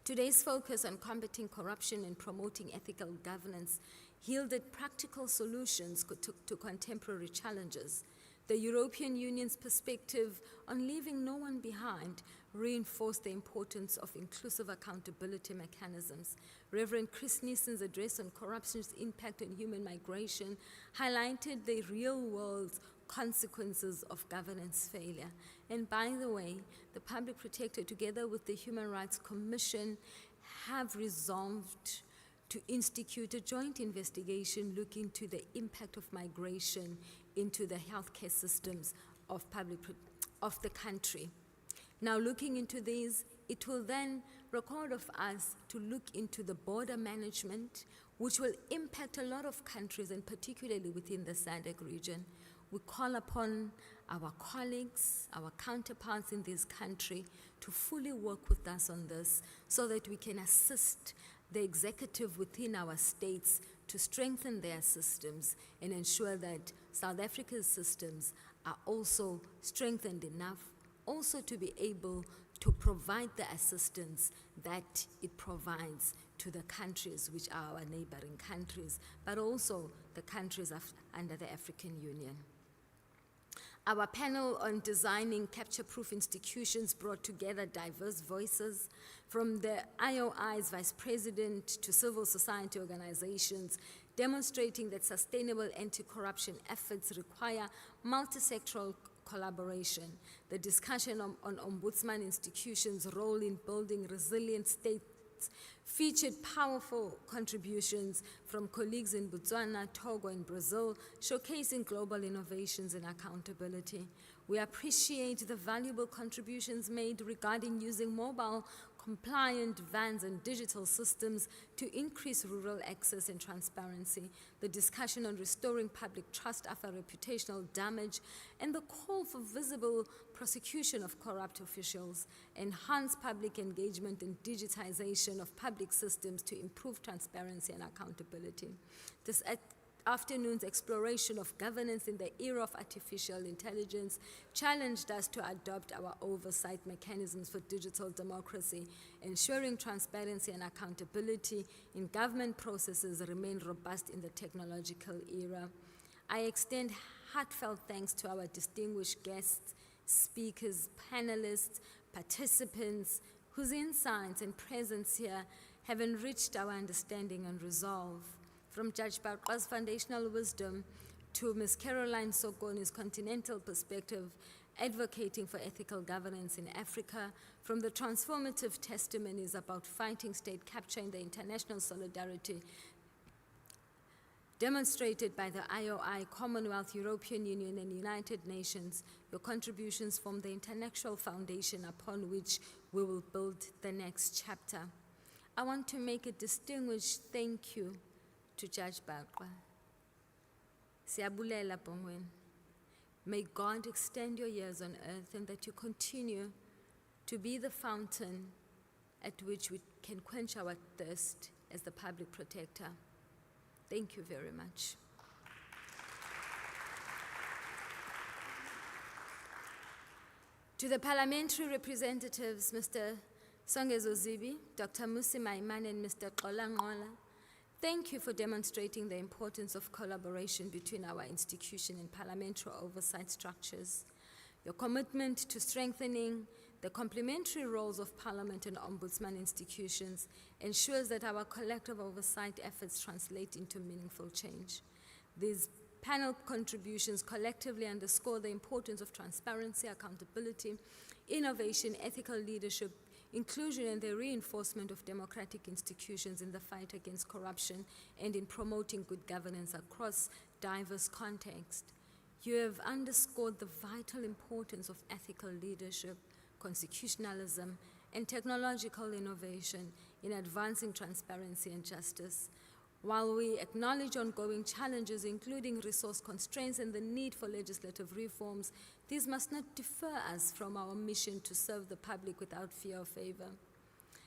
Today's focus on combating corruption and promoting ethical governance yielded practical solutions to contemporary challenges. The European Union's perspective on leaving no one behind reinforced the importance of inclusive accountability mechanisms. Reverend Chris Nissen's address on corruption's impact on human migration highlighted the real-world consequences of governance failure. And by the way, the Public Protector, together with the Human Rights Commission, have resolved to institute a joint investigation looking to the impact of migration into the healthcare systems of the country. Now, looking into these, it will then require of us to look into the border management, which will impact a lot of countries, and particularly within the SADC region. We call upon our colleagues, our counterparts in this country, to fully work with us on this so that we can assist the executive within our states to strengthen their systems and ensure that South Africa's systems are also strengthened enough also to be able to provide the assistance that it provides to the countries which are our neighboring countries, but also the countries under the African Union. Our panel on designing capture-proof institutions brought together diverse voices, from the IOI's vice president to civil society organizations, demonstrating that sustainable anti-corruption efforts require multi-sectoral collaboration. The discussion on ombudsman institutions' role in building resilient states featured powerful contributions from colleagues in Botswana, Togo, and Brazil, showcasing global innovations and accountability. We appreciate the valuable contributions made regarding using mobile compliant vans and digital systems to increase rural access and transparency, the discussion on restoring public trust after reputational damage, and the call for visible prosecution of corrupt officials, enhance public engagement and digitization of public systems to improve transparency and accountability. This afternoon's exploration of governance in the era of artificial intelligence challenged us to adopt our oversight mechanisms for digital democracy, ensuring transparency and accountability in government processes remain robust in the technological era. I extend heartfelt thanks to our distinguished guests, speakers, panelists, participants, whose insights and presence here have enriched our understanding and resolve. From Judge Barqa's foundational wisdom to Ms. Caroline Sokoni's continental perspective, advocating for ethical governance in Africa, from the transformative testimonies about fighting state capture and the international solidarity demonstrated by the IOI, Commonwealth, European Union, and United Nations, your contributions form the intellectual foundation upon which we will build the next chapter. I want to make a distinguished thank you to Judge Barqa. Siyabulela Bongwen. May God extend your years on earth and that you continue to be the fountain at which we can quench our thirst as the public protector. Thank you very much. To the parliamentary representatives, Mr. Songezo Zibi, Dr. Musi Maiman, and Mr. Xola Nqola, thank you for demonstrating the importance of collaboration between our institution and parliamentary oversight structures. Your commitment to strengthening the complementary roles of Parliament and Ombudsman institutions ensures that our collective oversight efforts translate into meaningful change. These panel contributions collectively underscore the importance of transparency, accountability, innovation, ethical leadership, inclusion, and the reinforcement of democratic institutions in the fight against corruption and in promoting good governance across diverse contexts. You have underscored the vital importance of ethical leadership, constitutionalism, and technological innovation in advancing transparency and justice. While we acknowledge ongoing challenges, including resource constraints and the need for legislative reforms, these must not deter us from our mission to serve the public without fear or favor.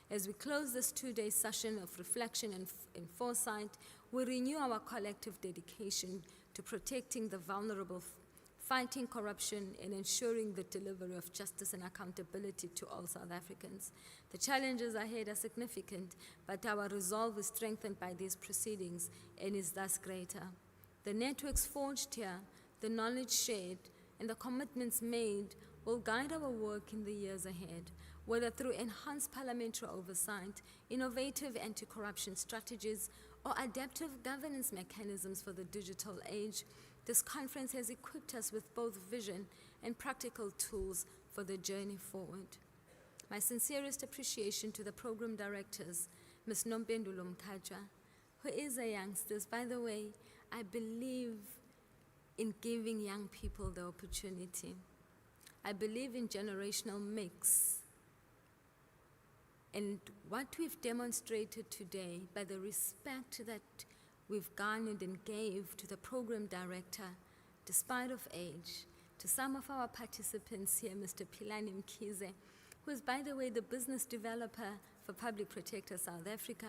As we close this two-day session of reflection and foresight, we renew our collective dedication to protecting the vulnerable, fighting corruption, and ensuring the delivery of justice and accountability to all South Africans. The challenges ahead are significant, but our resolve is strengthened by these proceedings and is thus greater. The networks forged here, the knowledge shared, and the commitments made will guide our work in the years ahead, whether through enhanced parliamentary oversight, innovative anti-corruption strategies, or adaptive governance mechanisms for the digital age. This conference has equipped us with both vision and practical tools for the journey forward. My sincerest appreciation to the program directors, Ms. Nompendulo Mkhatshwa, who is a youngster. By the way, I believe in giving young people the opportunity. I believe in generational mix. And what we've demonstrated today by the respect that we've garnered and gave to the program director, despite of age, to some of our participants here, Mr. Philani Mkhize, who is, by the way, the business developer for Public Protector South Africa.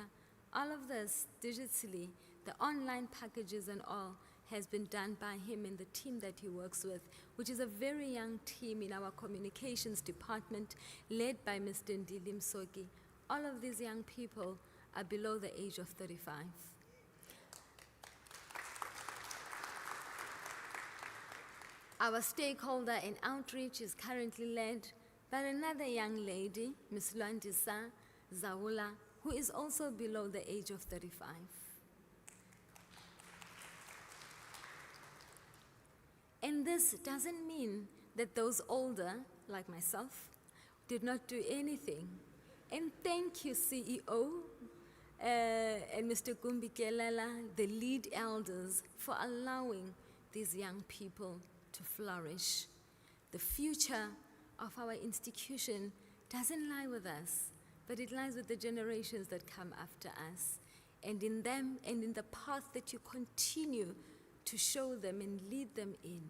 All of this digitally, the online packages and all, has been done by him and the team that he works with, which is a very young team in our communications department, led by Mr. Ndili Msoki. All of these young people are below the age of 35. Our stakeholder in outreach is currently led by another young lady, Ms. Lwandisa Zawula, who is also below the age of 35. And this doesn't mean that those older, like myself, did not do anything. And thank you, CEO, and Mr. Gumbi Kelela, the lead elders, for allowing these young people to flourish. The future of our institution doesn't lie with us, but it lies with the generations that come after us. And in them, and in the path that you continue to show them and lead them in,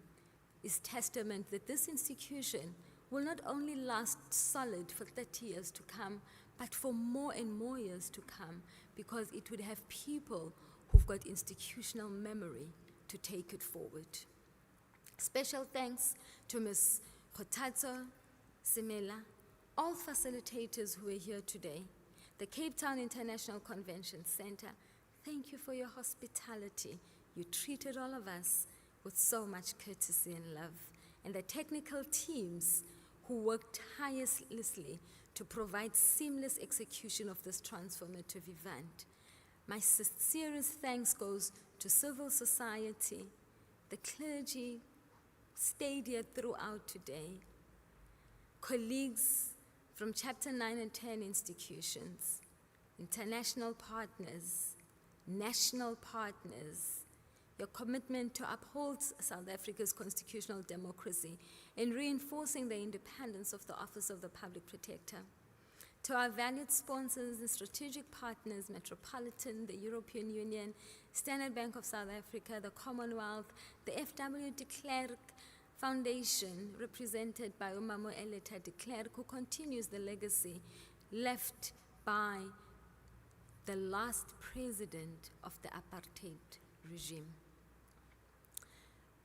is testament that this institution will not only last solid for 30 years to come, but for more and more years to come, because it would have people who've got institutional memory to take it forward. Special thanks to Ms. Kgothatso Semela, all facilitators who are here today, the Cape Town International Convention Center. Thank you for your hospitality. You treated all of us with so much courtesy and love. And the technical teams who worked tirelessly to provide seamless execution of this transformative event. My sincerest thanks goes to civil society, the clergy stayed here throughout today, colleagues from Chapter 9 and 10 institutions, international partners, national partners, your commitment to uphold South Africa's constitutional democracy and reinforcing the independence of the Office of the Public Protector. To our valued sponsors and strategic partners, Metropolitan, the European Union, Standard Bank of South Africa, the Commonwealth, the F.W. de Klerk Foundation, represented by Umamo Eleta de Klerk, who continues the legacy left by the last president of the apartheid regime,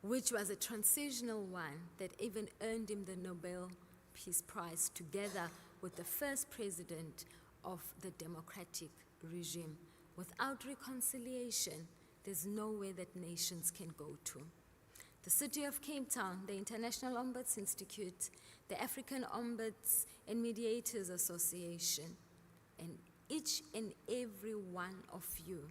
which was a transitional one that even earned him the Nobel Peace Prize together with the first president of the democratic regime. Without reconciliation, there's nowhere that nations can go to. The City of Cape Town, the International Ombuds Institute, the African Ombuds and Mediators Association, and each and every one of you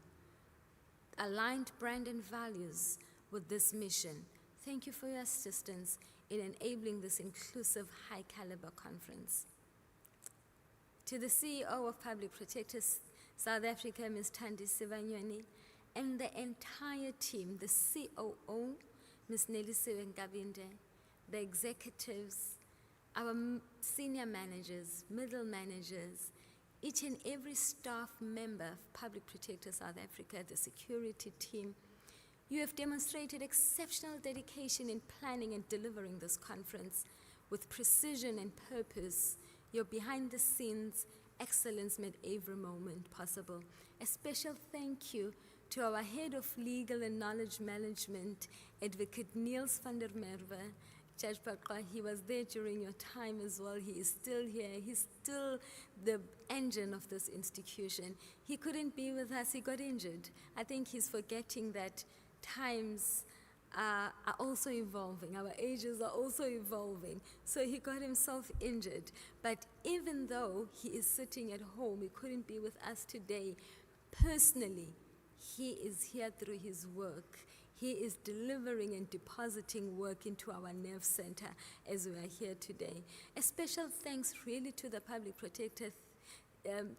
aligned brand and values with this mission. Thank you for your assistance in enabling this inclusive, high-caliber conference. To the CEO of Public Protectors South Africa, Ms. Thandi Sibanyoni, and the entire team, the COO, Ms. Nelisiwe Nkabinde, the executives, our senior managers, middle managers, each and every staff member of Public Protector South Africa, the security team, you have demonstrated exceptional dedication in planning and delivering this conference with precision and purpose. Your behind-the-scenes excellence made every moment possible. A special thank you to our Head of Legal and Knowledge Management, Advocate Niels van der Merwe. Judge Paqa, he was there during your time as well. He is still here. He's still the engine of this institution. He couldn't be with us. He got injured. I think he's forgetting that times are also evolving. Our ages are also evolving. So he got himself injured. But even though he is sitting at home, he couldn't be with us today, personally, he is here through his work. He is delivering and depositing work into our nerve center as we are here today. A special thanks really to the Public Protector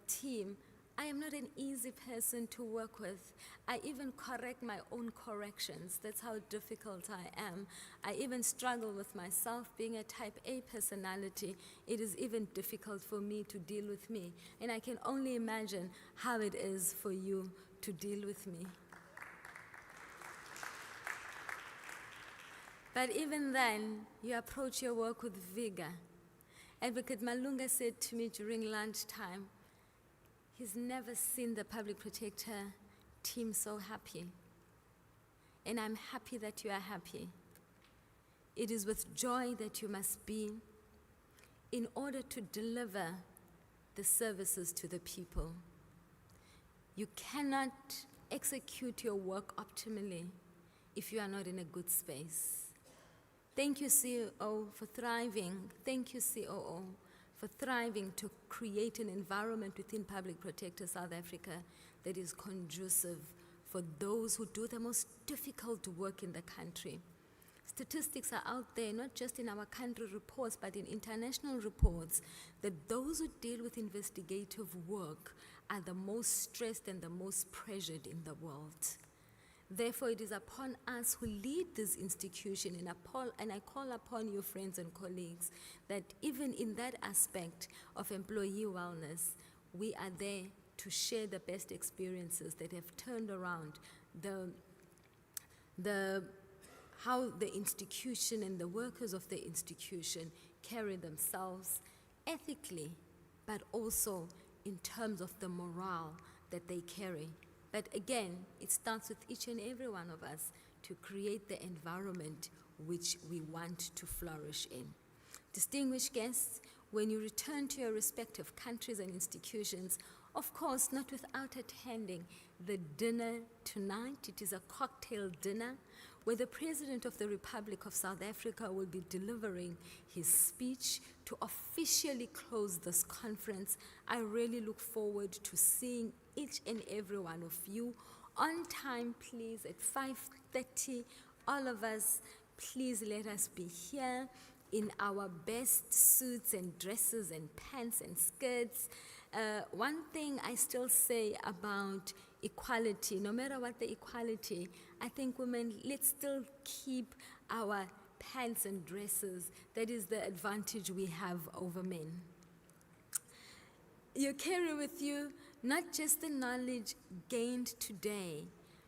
team. I am not an easy person to work with. I even correct my own corrections. That's how difficult I am. I even struggle with myself. Being a type A personality, it is even difficult for me to deal with me. And I can only imagine how it is for you to deal with me. But even then, you approach your work with vigor. Advocate Malunga said to me during lunchtime, he's never seen the Public Protector team so happy. And I'm happy that you are happy. It is with joy that you must be in order to deliver the services to the people. You cannot execute your work optimally if you are not in a good space. Thank you, CEO, for thriving. Thank you, COO, for thriving to create an environment within Public Protector South Africa that is conducive for those who do the most difficult work in the country. Statistics are out there, not just in our country reports, but in international reports, that those who deal with investigative work are the most stressed and the most pressured in the world. Therefore, it is upon us who lead this institution, and I call upon you, friends and colleagues, that even in that aspect of employee wellness, we are there to share the best experiences that have turned around how the institution and the workers of the institution carry themselves ethically, but also in terms of the morale that they carry. But again, it starts with each and every one of us to create the environment which we want to flourish in. Distinguished guests, when you return to your respective countries and institutions, of course, not without attending the dinner tonight. It is a cocktail dinner where the President of the Republic of South Africa will be delivering his speech to officially close this conference. I really look forward to seeing each and every one of you on time, please, at 5:30. All of us, please let us be here in our best suits and dresses and pants and skirts. One thing I still say about equality, no matter what the equality, I think women, let's still keep our pants and dresses. That is the advantage we have over men. You carry with you not just the knowledge gained today,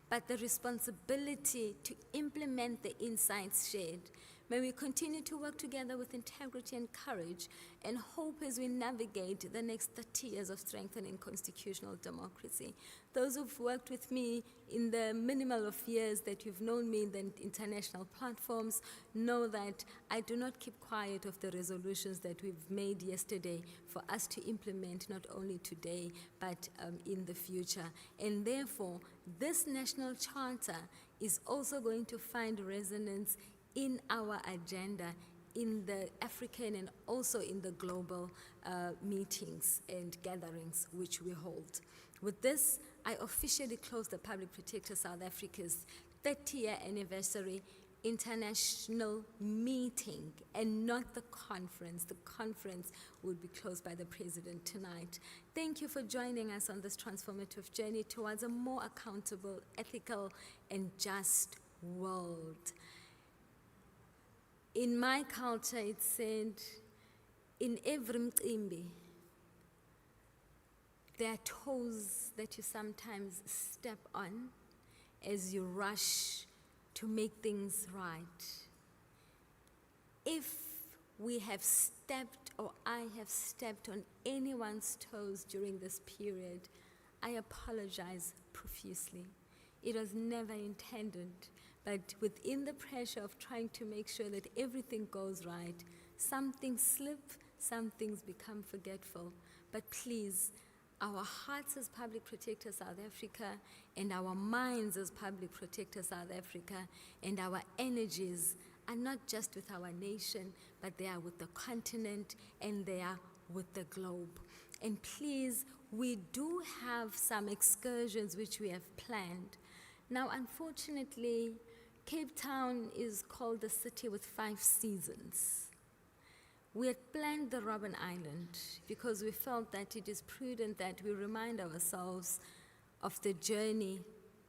but the responsibility to implement the insights shared. May we continue to work together with integrity and courage and hope as we navigate the next 30 years of strengthening constitutional democracy. Those who've worked with me in the minimal of years that you've known me in the international platforms know that I do not keep quiet of the resolutions that we've made yesterday for us to implement not only today but in the future. And therefore, this national charter is also going to find resonance in our agenda in the African and also in the global meetings and gatherings which we hold. With this, I officially close the Public Protector South Africa's 30-year anniversary international meeting and not the conference. The conference will be closed by the President tonight. Thank you for joining us on this transformative journey towards a more accountable, ethical, and just world. In my culture, it said, in every mcimbi, there are toes that you sometimes step on as you rush to make things right. If we have stepped or I have stepped on anyone's toes during this period, I apologize profusely. It was never intended, but within the pressure of trying to make sure that everything goes right, some things slip, some things become forgetful. But please, our hearts as Public Protector South Africa and our minds as Public Protector South Africa and our energies are not just with our nation, but they are with the continent and they are with the globe. And please, we do have some excursions which we have planned. Now, unfortunately, Cape Town is called the city with 5 seasons. We had planned the Robben Island because we felt that it is prudent that we remind ourselves of the journey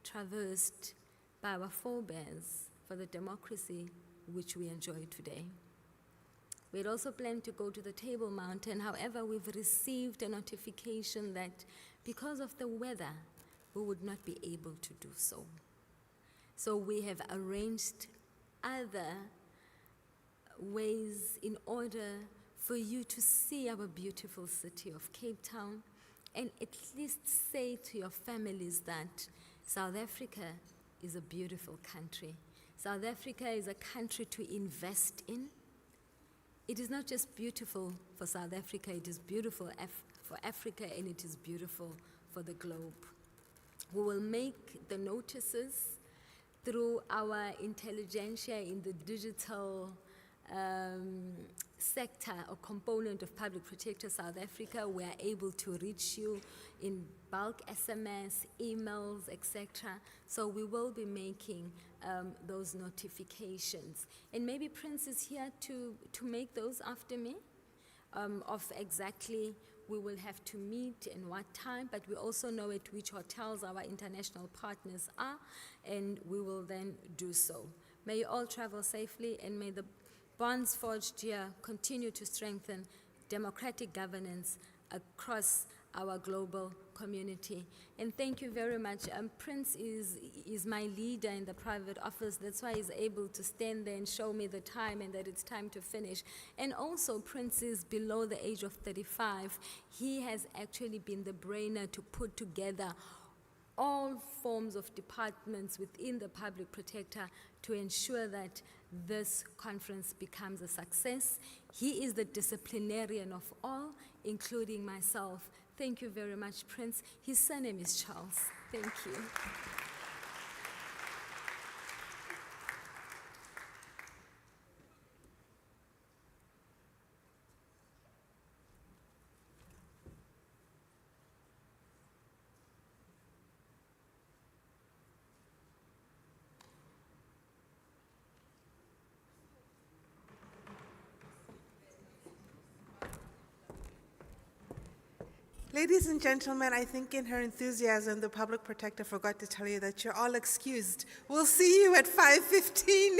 traversed by our forebears for the democracy which we enjoy today. We had also planned to go to the Table Mountain. However, we've received a notification that because of the weather, we would not be able to do so. So we have arranged other ways in order for you to see our beautiful city of Cape Town and at least say to your families that South Africa is a beautiful country. South Africa is a country to invest in. It is not just beautiful for South Africa, it is beautiful for Africa and it is beautiful for the globe. We will make the notices through our intelligentsia in the digital sector or component of Public Protector South Africa. We are able to reach you in bulk SMS, emails, etc. So we will be making those notifications. And maybe Prince is here to make those after me of exactly we will have to meet and what time, but we also know at which hotels our international partners are, and we will then do so. May you all travel safely, and may the bonds forged here continue to strengthen democratic governance across our global community. And thank you very much. Prince is my leader in the private office. That's why he's able to stand there and show me the time and that it's time to finish. And also, Prince is below the age of 35. He has actually been the brainer to put together all forms of departments within the Public Protector to ensure that this conference becomes a success. He is the disciplinarian of all, including myself. Thank you very much, Prince. His surname is Charles. Thank you. Ladies and gentlemen, I think in her enthusiasm, the Public Protector forgot to tell you that you're all excused. We'll see you at 5:15.